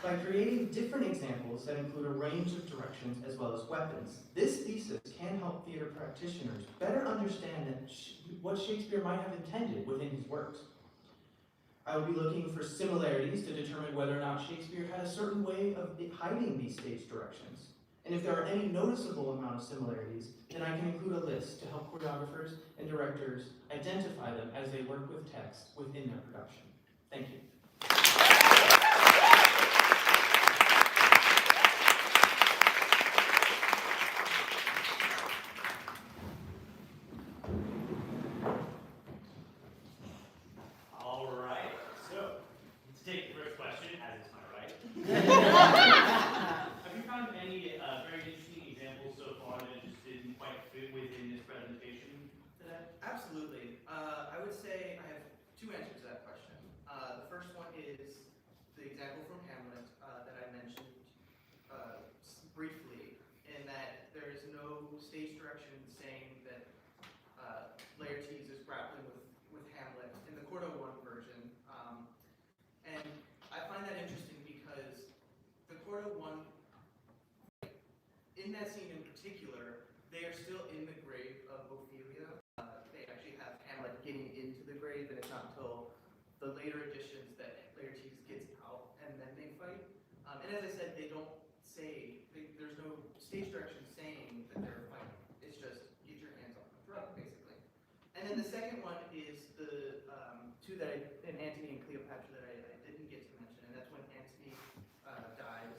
by creating different examples that include a range of directions as well as weapons. This thesis can help theater practitioners better understand what Shakespeare might have intended within his works. I will be looking for similarities to determine whether or not Shakespeare had a certain way of hiding these stage directions. And if there are any noticeable amount of similarities, then I can include a list to help choreographers and directors identify them as they work with text within their production. Thank you. All right, so let's take the first question, as is my right. Have you found any very interesting examples so far that just didn't quite fit within this presentation today? Absolutely. I would say I have two answers to that question. The first one is the example from MLitt that I mentioned briefly, in that there is no stage direction saying that Laertes is grappling with Hamlet in the Cordo I version. And I find that interesting because the Cordo I, in that scene in particular, they are still in the grave of Ophelia. They actually have Hamlet getting into the grave, and it's not until the later editions that Laertes gets out and then they fight. And as I said, they don't say, there's no stage direction saying that they're fighting. It's just, get your hands on the throat, basically. And then the second one is the two that in Antony and Cleopatra that I didn't get to mention, and that's when Antony dies.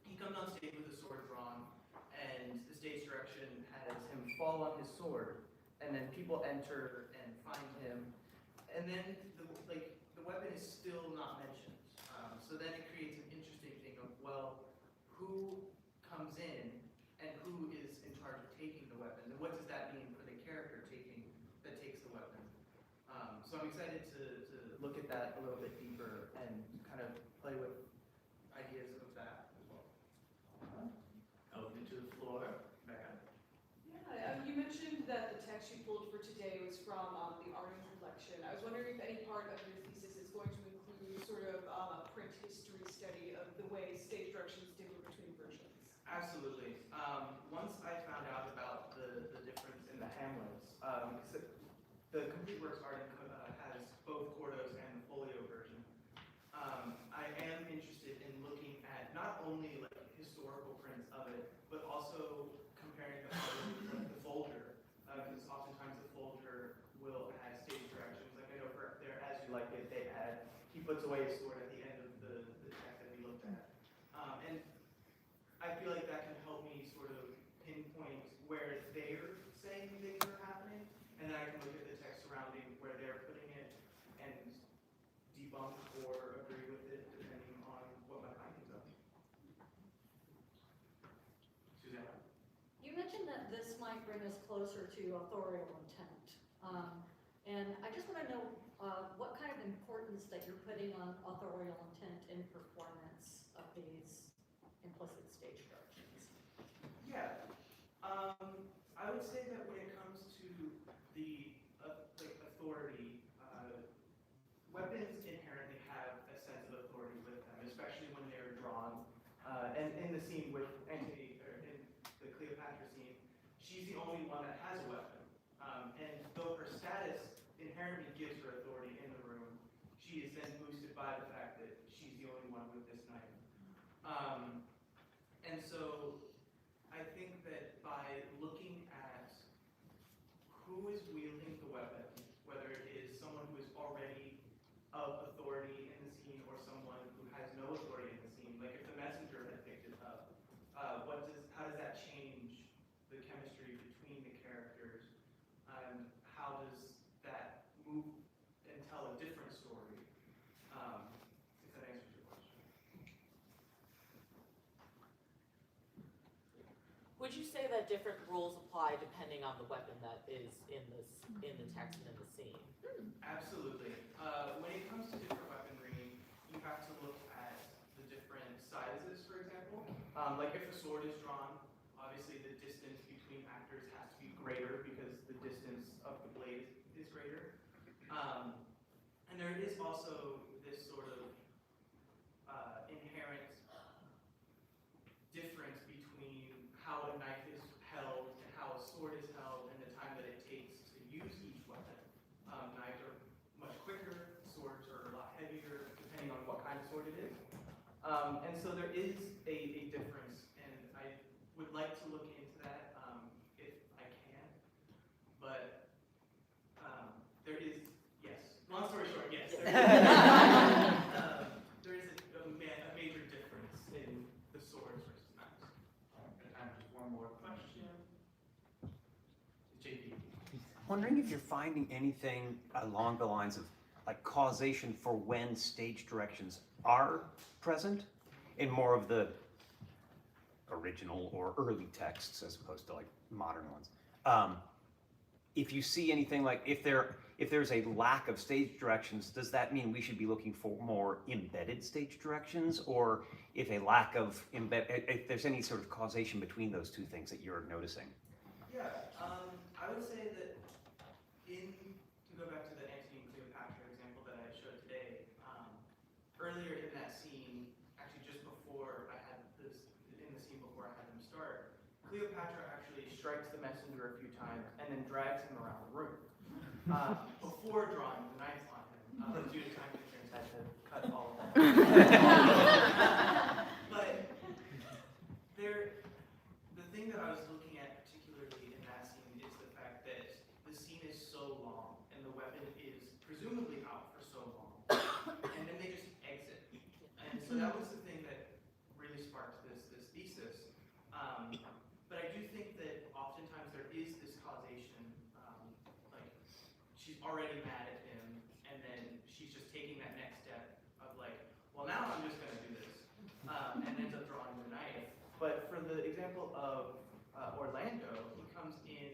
He comes on stage with a sword drawn, and the stage direction has him fall on his sword, and then people enter and find him, and then the weapon is still not mentioned. So then it creates an interesting thing of, well, who comes in and who is in charge of taking the weapon, and what does that mean for the character that takes the weapon? So I'm excited to look at that a little bit deeper and kind of play with ideas of that as well. Open to the floor, Becca. Yeah, you mentioned that the text you pulled for today was from the Ardent collection. I was wondering if any part of your thesis is going to include sort of a print history study of the way stage directions differ between versions. Absolutely. Once I found out about the difference in the Hamlets, the Complete Works Ardent has both Cordo's and the folio version. I am interested in looking at not only like historical prints of it, but also comparing them to like the folder, because oftentimes the folder will add stage directions. Like I know for there, As You Like It, they add, he puts away his sword at the end of the text that we looked at. And I feel like that can help me sort of pinpoint where they're saying things are happening, and then I can look at the text surrounding where they're putting it and debunk or agree with it depending on what my findings are. Susanna? You mentioned that this might bring us closer to authorial intent. And I just want to know what kind of importance that you're putting on authorial intent in performance of these implicit stage directions. Yeah. I would say that when it comes to the authority, weapons inherently have a sense of authority with them, especially when they're drawn. And in the scene with Antony, or in the Cleopatra scene, she's the only one that has a weapon. And though her status inherently gives her authority in the room, she is then boosted by the fact that she's the only one with this knife. And so I think that by looking at who is wielding the weapon, whether it is someone who is already of authority in the scene or someone who has no authority in the scene, like if the messenger had picked it up, how does that change the chemistry between the characters? How does that move and tell a different story? If that answers your question. Would you say that different rules apply depending on the weapon that is in the text and in the scene? Absolutely. When it comes to different weaponry, you have to look at the different sizes, for example. Like if a sword is drawn, obviously the distance between actors has to be greater because the distance of the blade is greater. And there is also this sort of And so there is a difference, and I would like to look into that if I can. But there is, yes. Long story short, yes. There is a major difference in the swords versus knives. Time for one more question. JP. Wondering if you're finding anything along the lines of like causation for when stage directions are present in more of the original or early texts as opposed to like modern ones. If you see anything like if there's a lack of stage directions, does that mean we should be looking for more embedded stage directions, or if a lack of if there's any sort of causation between those two things that you're noticing? Yeah, I would say that to go back to the Antony and Cleopatra example that I showed today, earlier in that scene, actually just before I had this, in the scene before I had them start, Cleopatra actually strikes the messenger a few times and then drags him around the room before drawing the knife on him. Due to time constraints, I had to cut all of that. But the thing that I was looking at particularly in that scene is the fact that the scene is so long and the weapon is presumably out for so long, and then they just exit. And so that was the thing that really sparked this thesis. But I do think that oftentimes there is this causation, like she's already mad at him, and then she's just taking that next step of like, well, now I'm just going to do this, and ends up drawing the knife. But for the example of Orlando, he comes in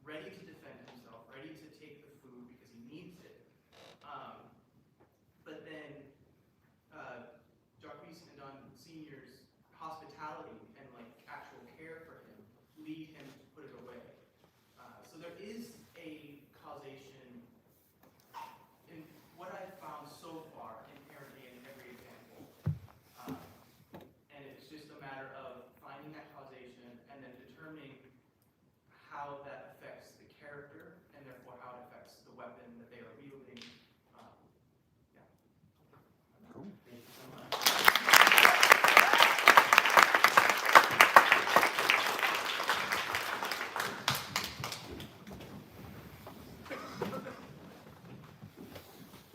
ready to defend himself, ready to take the food because he needs it. But then Jacques and Don Sr.'s hospitality and like actual care for him lead him to put it away. So there is a causation in what I've found so far inherently in every example. And it's just a matter of finding that causation and then determining how that affects the character and therefore how it affects the weapon that they are wielding. Yeah. Cool. Thank you so much.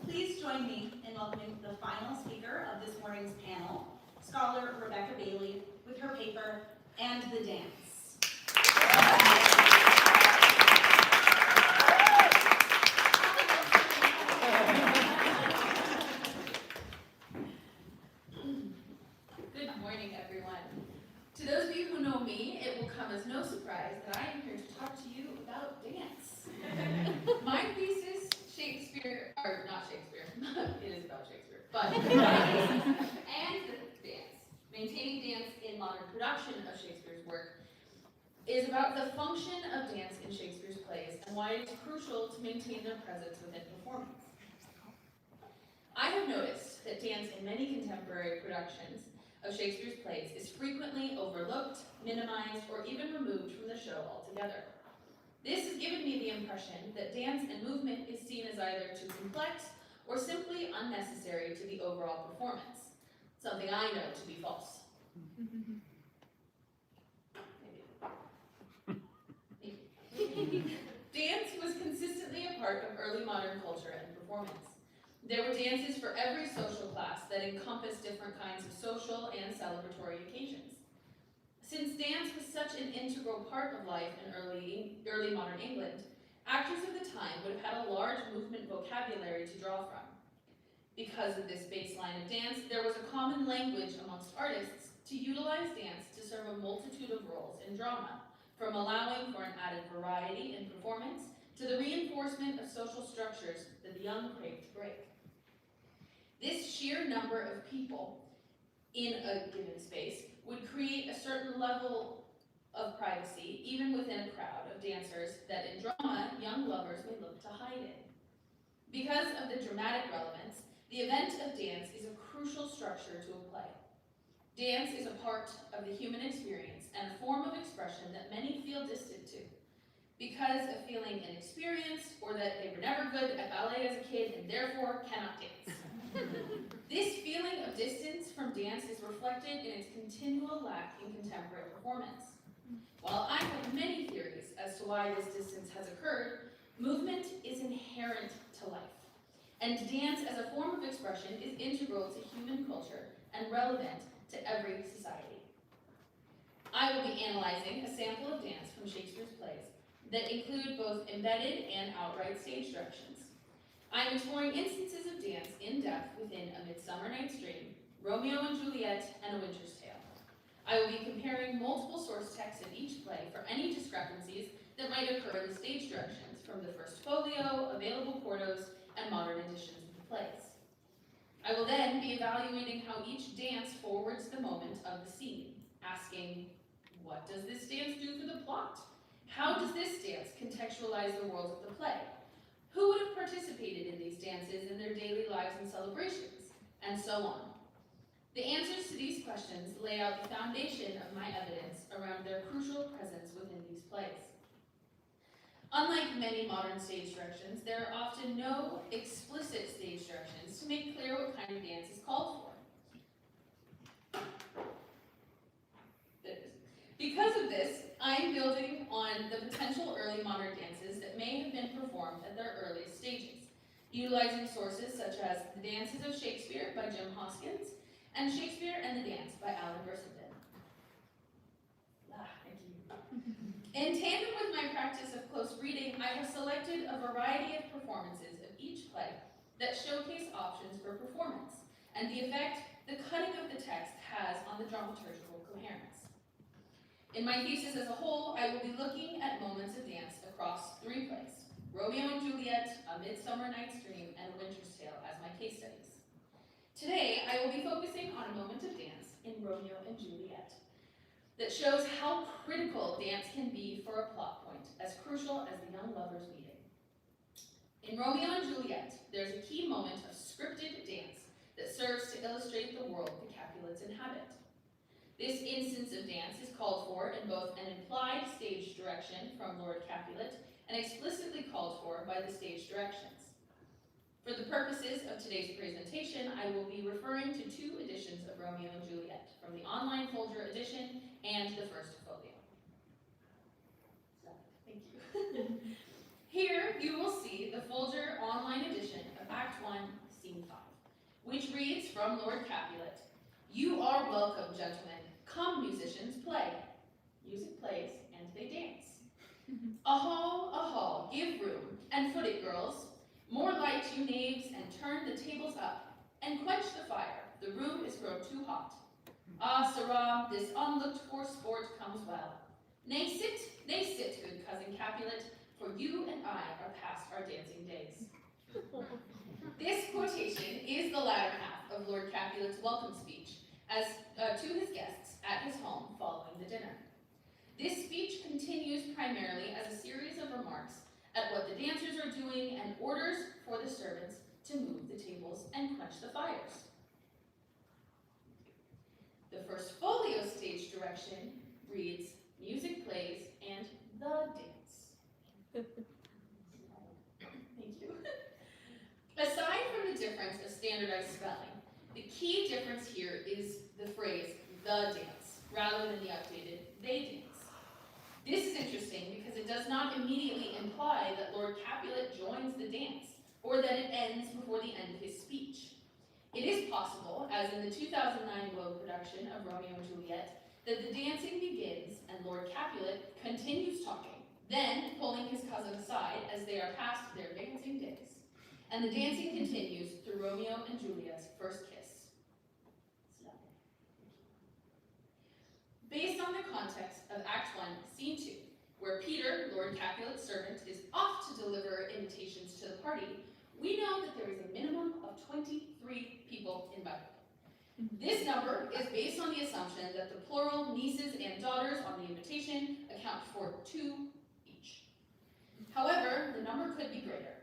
Please join me in welcoming the final speaker of this morning's panel, scholar Rebecca Bailey, with her paper, And the Dance. Good morning, everyone. To those of you who know me, it will come as no surprise that I am here to talk to you about dance. My thesis, Shakespeare, or not Shakespeare, it is about Shakespeare, but and the dance, maintaining dance in modern production of Shakespeare's work, is about the function of dance in Shakespeare's plays and why it is crucial to maintain their presence within performance. I have noticed that dance in many contemporary productions of Shakespeare's plays is frequently overlooked, minimized, or even removed from the show altogether. This has given me the impression that dance and movement is seen as either too complex or simply unnecessary to the overall performance, something I know to be false. Dance was consistently a part of early modern culture and performance. There were dances for every social class that encompassed different kinds of social and celebratory occasions. Since dance was such an integral part of life in early modern England, actors of the time would have had a large movement vocabulary to draw from. Because of this baseline of dance, there was a common language amongst artists to utilize dance to serve a multitude of roles in drama, from allowing for an added variety in performance to the reinforcement of social structures that the young craved to break. This sheer number of people in a given space would create a certain level of privacy, even within a crowd of dancers that in drama, young lovers may look to hide in. Because of the dramatic relevance, the event of dance is a crucial structure to a play. Dance is a part of the human experience and a form of expression that many feel distant to, because of feeling inexperienced or that they were never good at ballet as a kid and therefore cannot dance. This feeling of distance from dance is reflected in its continual lack in contemporary performance. While I have many theories as to why this distance has occurred, movement is inherent to life, and dance as a form of expression is integral to human culture and relevant to every society. I will be analyzing a sample of dance from Shakespeare's plays that include both embedded and outright stage directions. I am exploring instances of dance in depth within A Midsummer Night's Dream, Romeo and Juliet, and A Winter's Tale. I will be comparing multiple source texts in each play for any discrepancies that might occur in the stage directions from the first folio, available quartos, and modern editions of the plays. I will then be evaluating how each dance forwards the moment of the scene, asking, what does this dance do for the plot? How does this dance contextualize the world of the play? Who would have participated in these dances in their daily lives and celebrations? And so on. The answers to these questions lay out the foundation of my evidence around their crucial presence within these plays. Unlike many modern stage directions, there are often no explicit stage directions to make clear what kind of dance is called for. Because of this, I am building on the potential early modern dances that may have been performed at their earliest stages, utilizing sources such as The Dances of Shakespeare by Jim Hoskins and Shakespeare and the Dance by Alan Brissenden. Thank you. In tandem with my practice of close reading, I have selected a variety of performances of each play that showcase options for performance and the effect the cutting of the text has on the dramaturgical coherence. In my thesis as a whole, I will be looking at moments of dance across 3 plays, Romeo and Juliet, A Midsummer Night's Dream, and A Winter's Tale as my case studies. Today, I will be focusing on a moment of dance in Romeo and Juliet that shows how critical dance can be for a plot point, as crucial as the young lovers meeting. In Romeo and Juliet, there's a key moment of scripted dance that serves to illustrate the world the Capulets inhabit. This instance of dance is called for in both an implied stage direction from Lord Capulet and explicitly called for by the stage directions. For the purposes of today's presentation, I will be referring to 2 editions of Romeo and Juliet, from the online Folger edition and the first folio. Thank you. Here you will see the Folger online edition of Act 1, Scene 5, which reads from Lord Capulet, "You are welcome, gentlemen. Come, musicians, play." Music plays, and they dance. Aho, give room, and foot it, girls. More light, you knaves, and turn the tables up, and quench the fire. The room is grown too hot. Ah, sirrah, this unlooked-for sport comes well. Nay, sit, good cousin Capulet, for you and I are past our dancing days. This quotation is the latter half of Lord Capulet's welcome speech as to his guests at his home following the dinner. This speech continues primarily as a series of remarks at what the dancers are doing and orders for the servants to move the tables and quench the fires. The first folio stage direction reads, "Music plays and the dance." Thank you. Aside from the difference of standardized spelling, the key difference here is the phrase, "the dance," rather than the updated, "they dance." This is interesting because it does not immediately imply that Lord Capulet joins the dance, or that it ends before the end of his speech. It is possible, as in the 2009 Globe production of Romeo and Juliet, that the dancing begins and Lord Capulet continues talking, then pulling his cousin aside as they are past their dancing days. And the dancing continues through Romeo and Juliet's first kiss. Based on the context of Act 1, Scene 2, where Peter, Lord Capulet's servant, is off to deliver invitations to the party, we know that there is a minimum of 23 people invited. This number is based on the assumption that the plural nieces and daughters on the invitation account for 2 each. However, the number could be greater.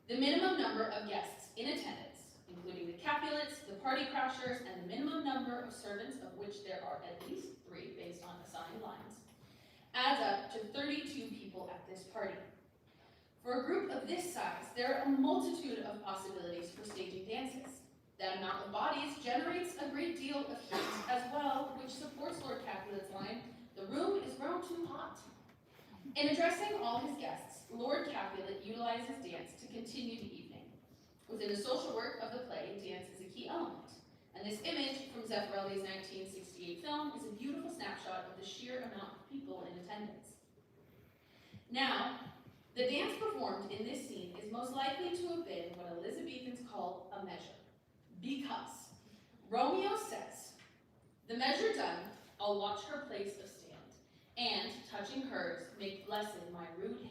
The minimum number of guests in attendance, including the Capulets, the party crashers, and the minimum number of servants, of which there are at least 3 based on assigned lines, adds up to 32 people at this party. For a group of this size, there are a multitude of possibilities for staging dances. That amount of bodies generates a great deal of heat as well, which supports Lord Capulet's line, "The room is grown too hot." In addressing all his guests, Lord Capulet utilizes dance to continue the evening. Within the social work of the play, dance is a key element, and this image from Zeffirelli's 1968 film is a beautiful snapshot of the sheer amount of people in attendance. Now, the dance performed in this scene is most likely to have been what Elizabethans called a measure, because Romeo says, "The measure done, I'll watch her place of stand, and, touching hers, make blessed my rude hand."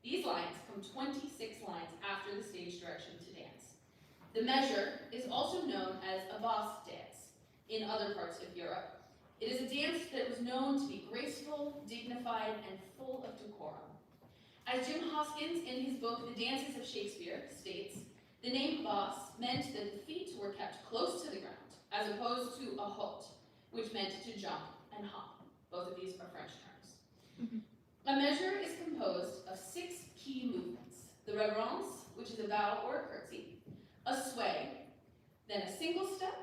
These lines come 26 lines after the stage direction to dance. The measure is also known as a Basque dance in other parts of Europe. It is a dance that was known to be graceful, dignified, and full of decorum. As Jim Hoskins, in his book The Dances of Shakespeare, states, the name Basque meant that the feet were kept close to the ground, as opposed to a haute, which meant to jump and hop. Both of these are French terms. A measure is composed of 6 key movements: the reverence, which is a bow or a curtsy, a sway, then a single step,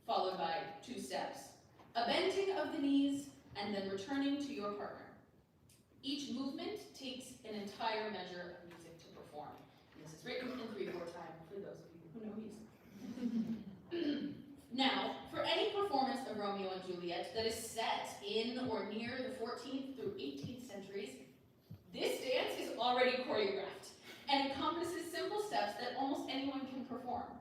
followed by 2 steps, a bending of the knees, and then returning to your partner. Each movement takes an entire measure of music to perform. And this is written in 3/4 time for those of you who know music. Now, for any performance of Romeo and Juliet that is set in or near the 14th through 18th centuries, this dance is already choreographed and encompasses simple steps that almost anyone can perform.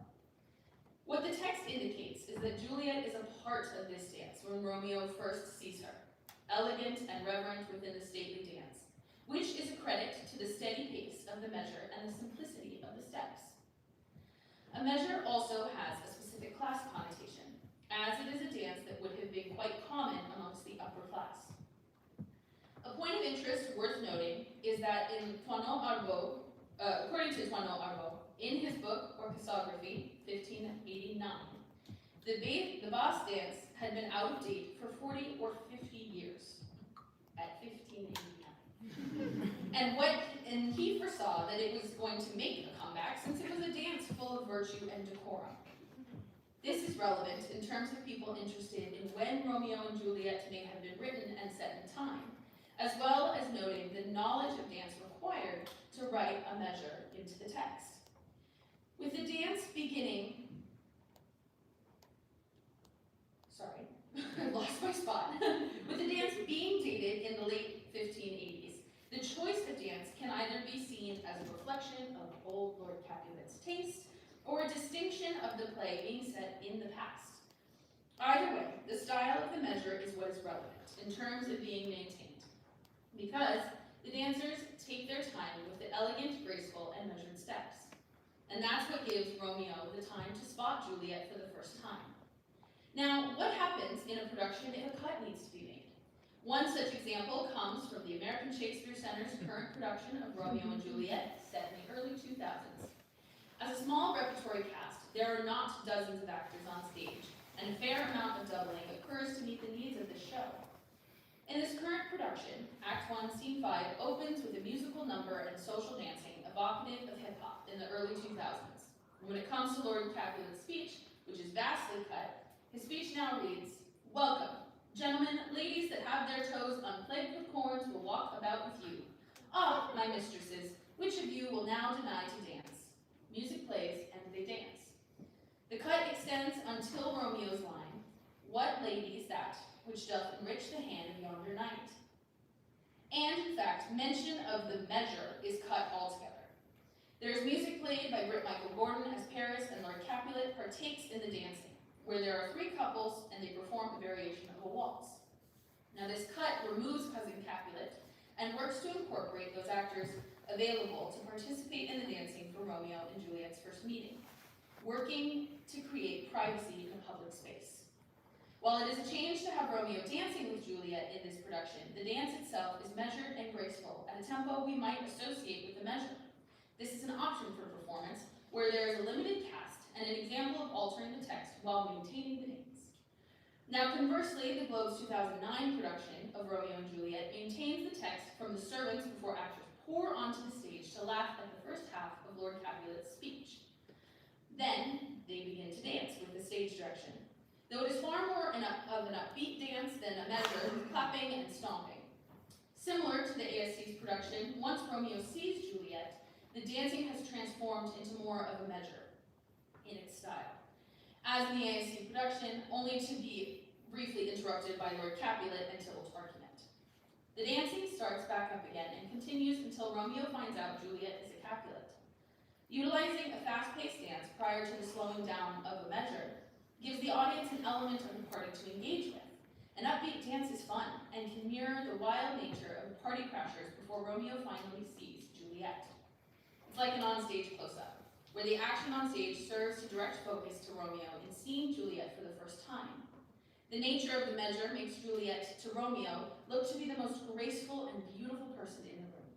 What the text indicates is that Juliet is a part of this dance when Romeo first sees her, elegant and reverent within the stately dance, which is a credit to the steady pace of the measure and the simplicity of the steps. A measure also has a specific class connotation, as it is a dance that would have been quite common amongst the upper class. A point of interest worth noting is that in Toineau Argot, according to Toineau Argot, in his book Orchesography, 1589, the Basque dance had been out of date for 40 or 50 years at 1589. And he foresaw that it was going to make a comeback since it was a dance full of virtue and decorum. This is relevant in terms of people interested in when Romeo and Juliet may have been written and set in time, as well as noting the knowledge of dance required to write a measure into the text. With the dance beginning, I lost my spot. With the dance being dated in the late 1580s, the choice of dance can either be seen as a reflection of old Lord Capulet's taste, or a distinction of the play being set in the past. Either way, the style of the measure is what is relevant in terms of being maintained, because the dancers take their time with the elegant, graceful, and measured steps. And that's what gives Romeo the time to spot Juliet for the first time. Now, what happens in a production if a cut needs to be made? One such example comes from the American Shakespeare Center's current production of Romeo and Juliet, set in the early 2000s. As a small repertory cast, there are not dozens of actors on stage, and a fair amount of doubling occurs to meet the needs of the show. In this current production, Act 1, Scene 5 opens with a musical number and social dancing evocative of hip-hop in the early 2000s. When it comes to Lord Capulet's speech, which is vastly cut, his speech now reads, "Welcome, gentlemen, ladies that have their toes unplagued with corns will walk about with you. Ah, my mistresses, which of you will now deny to dance?" Music plays and they dance. The cut extends until Romeo's line, "What ladies that which doth enrich the hand of yonder knight?" And in fact, mention of the measure is cut altogether. There is music played by Britt Michael Gordon as Paris, and Lord Capulet partakes in the dancing, where there are 3 couples and they perform a variation of a waltz. Now this cut removes Cousin Capulet and works to incorporate those actors available to participate in the dancing for Romeo and Juliet's first meeting, working to create privacy in a public space. While it is a change to have Romeo dancing with Juliet in this production, the dance itself is measured and graceful at a tempo we might associate with the measure. This is an option for performance where there is a limited cast and an example of altering the text while maintaining the dance. Now conversely, the Globe's 2009 production of Romeo and Juliet maintains the text from the servants before actors pour onto the stage to laugh at the first half of Lord Capulet's speech. Then, they begin to dance with the stage direction. Though it is far more of an upbeat dance than a measure with clapping and stomping. Similar to the ASC's production, once Romeo sees Juliet, the dancing has transformed into more of a measure in its style. As in the ASC production, only to be briefly interrupted by Lord Capulet and Tybalt's argument. The dancing starts back up again and continues until Romeo finds out Juliet is a Capulet. Utilizing a fast-paced dance prior to the slowing down of a measure gives the audience an element of the party to engage with. An upbeat dance is fun and can mirror the wild nature of party crashers before Romeo finally sees Juliet. It's like an onstage close-up, where the action on stage serves to direct focus to Romeo in seeing Juliet for the first time. The nature of the measure makes Juliet to Romeo look to be the most graceful and beautiful person in the room.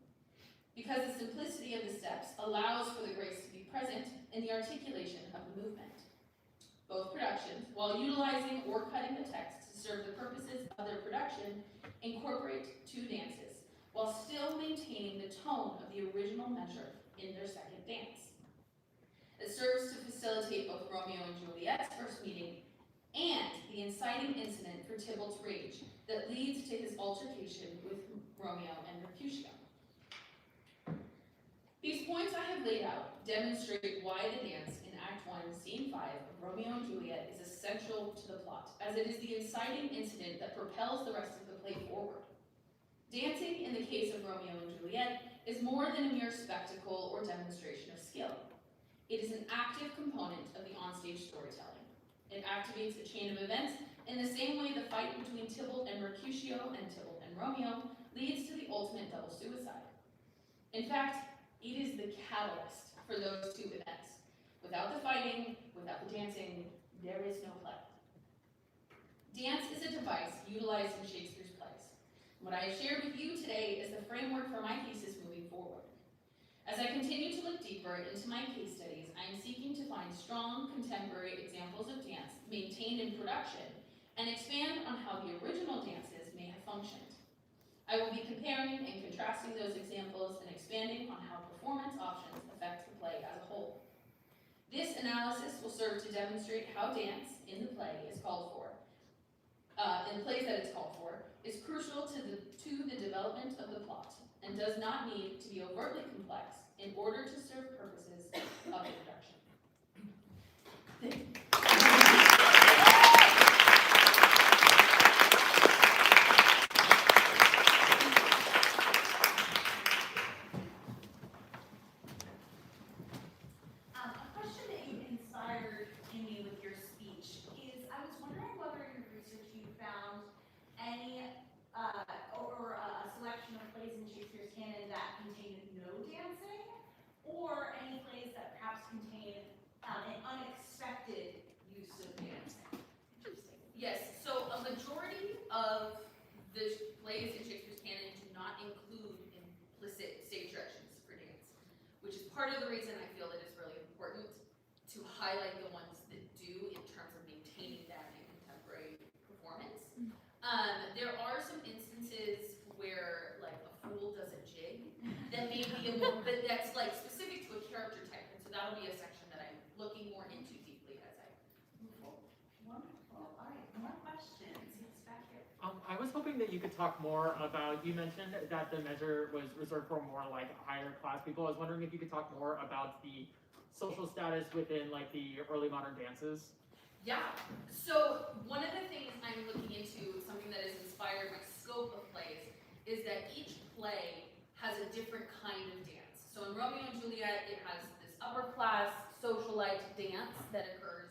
Because the simplicity of the steps allows for the grace to be present in the articulation of the movement. Both productions, while utilizing or cutting the text to serve the purposes of their production, incorporate two dances, while still maintaining the tone of the original measure in their second dance. It serves to facilitate both Romeo and Juliet's first meeting and the inciting incident for Tybalt's rage that leads to his altercation with Romeo and Mercutio. These points I have laid out demonstrate why the dance in Act 1, Scene 5 of Romeo and Juliet is essential to the plot, as it is the inciting incident that propels the rest of the play forward. Dancing, in the case of Romeo and Juliet, is more than a mere spectacle or demonstration of skill. It is an active component of the onstage storytelling. It activates a chain of events in the same way the fight between Tybalt and Mercutio and Tybalt and Romeo leads to the ultimate double suicide. In fact, it is the catalyst for those two events. Without the fighting, without the dancing, there is no play. Dance is a device utilized in Shakespeare's plays. What I have shared with you today is the framework for my thesis moving forward. As I continue to look deeper into my case studies, I am seeking to find strong contemporary examples of dance maintained in production and expand on how the original dances may have functioned. I will be comparing and contrasting those examples and expanding on how performance options affect the play as a whole. This analysis will serve to demonstrate how dance in the play is called for, in the plays that it's called for, is crucial to the development of the plot and does not need to be overtly complex in order to serve purposes of the production. Thank you. Or any plays that perhaps contain an unexpected use of dancing. Interesting. Yes, so a majority of the plays in Shakespeare's canon do not include implicit stage directions for dance, which is part of the reason I feel that it's really important to highlight the ones that do in terms of maintaining that in contemporary performance. There are some instances where like a fool does a jig that may be but that's like specific to a character type, and so that'll be a section that I'm looking more into deeply as I move forward. Wonderful. All right, more questions? Yes, back here. I was hoping that you could talk more about, you mentioned that the measure was reserved for more like higher class people. I was wondering if you could talk more about the social status within like the early modern dances. Yeah, so one of the things I'm looking into, something that has inspired my scope of plays, is that each play has a different kind of dance. So in Romeo and Juliet, it has this upper class socialite dance that occurs.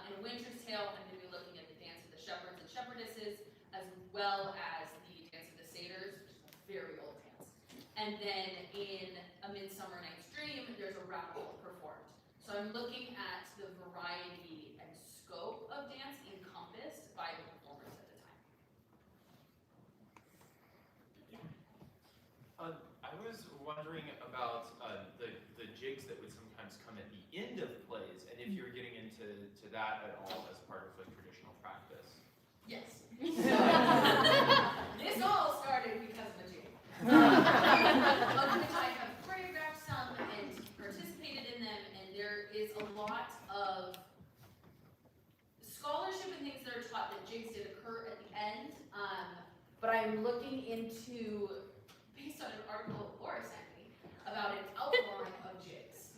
In Winter's Tale, I'm going to be looking at the dance of the shepherds and shepherdesses, as well as the dance of the satyrs, which is a very old dance. And then in A Midsummer Night's Dream, there's a rabble performed. So I'm looking at the variety and scope of dance encompassed by the performers at the time. I was wondering about the jigs that would sometimes come at the end of plays, and if you were getting into that at all as part of like traditional practice. Yes. This all started because of a jig. Of which I have choreographed some and participated in them, and there is a lot of I'm looking into, based on an article Laura sent me, about an outline of jigs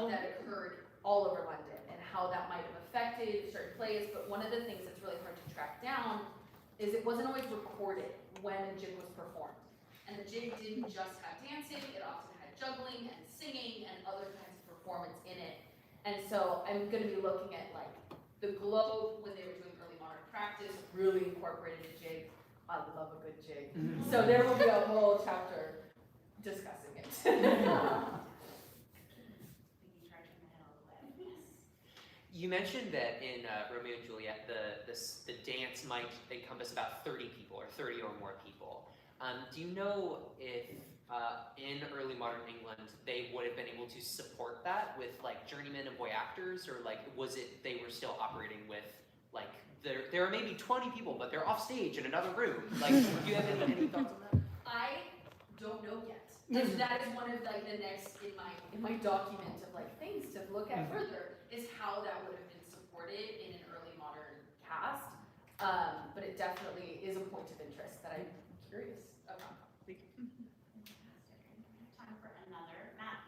that occurred all over London and how that might have affected certain plays. But one of the things that's really hard to track down is it wasn't always recorded when a jig was performed. And the jig didn't just have dancing, it often had juggling and singing and other kinds of performance in it. And so I'm going to be looking at like the Globe when they were doing early modern practice, really incorporated a jig. I love a good jig. So there will be a whole chapter discussing it. You mentioned that in Romeo and Juliet, the dance might encompass about 30 people or 30 or more people. Do you know if in early modern England they would have been able to support that with like journeymen and boy actors, or like was it they were still operating with like there are maybe 20 people but they're off stage in another room? Like, do you have any thoughts on that? I don't know yet. And that is one of like the next in my document of like things to look at further is how that would have been supported in an early modern cast. But it definitely is a point of interest that I'm curious about. Time for another map.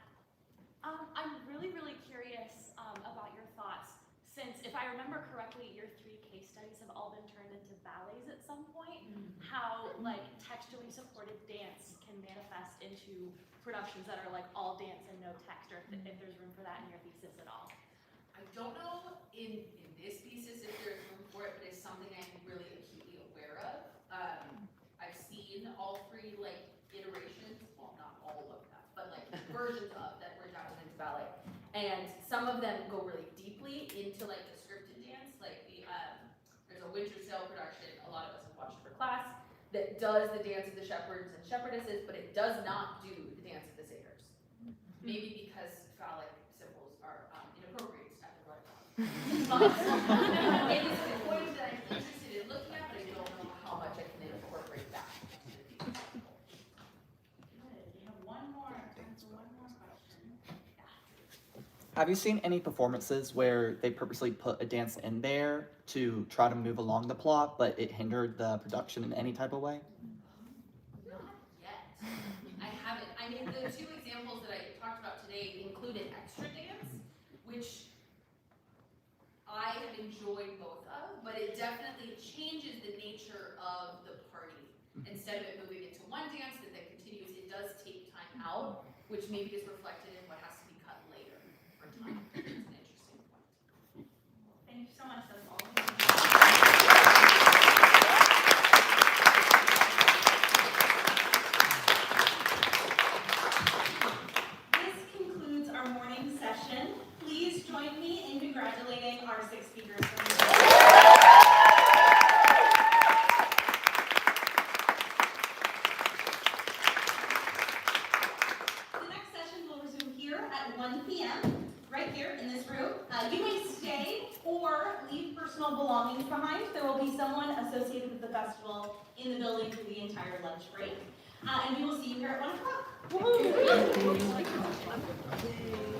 I'm really, really curious about your thoughts, since if I remember correctly, your 3 case studies have all been turned into ballets at some point. How like textually supported dance can manifest into productions that are like all dance and no text, or if there's room for that in your thesis at all. I don't know in this thesis if there's room for it, but it's something I'm really acutely aware of. I've seen all 3 like iterations, well not all of them, but like versions of that were adapted into ballet. And some of them go really deeply into like the scripted dance, like there's a Winter Sale production a lot of us have watched for class that does the dance of the shepherds and shepherdesses, but it does not do the dance of the satyrs. Maybe because phallic symbols are inappropriate at the right time. But it is a point that I'm interested in looking at, but I don't know how much I can incorporate that. Good. We have one more question. Have you seen any performances where they purposely put a dance in there to try to move along the plot, but it hindered the production in any type of way? Not yet. I haven't. I mean, the 2 examples that I talked about today included extra dance, which I have enjoyed both of, but it definitely changes the nature of the party. Instead of it moving into one dance that then continues, it does take time out, which maybe is reflected in what has to be cut later for time. It's an interesting point. Thank you so much. That's all. This concludes our morning session. Please join me in congratulating our 6 speakers from the next session will resume here at 1 p.m. right here in this room. You may stay or leave personal belongings behind. There will be someone associated with the festival in the building for the entire lunch break. And we will see you here at 1 o'clock.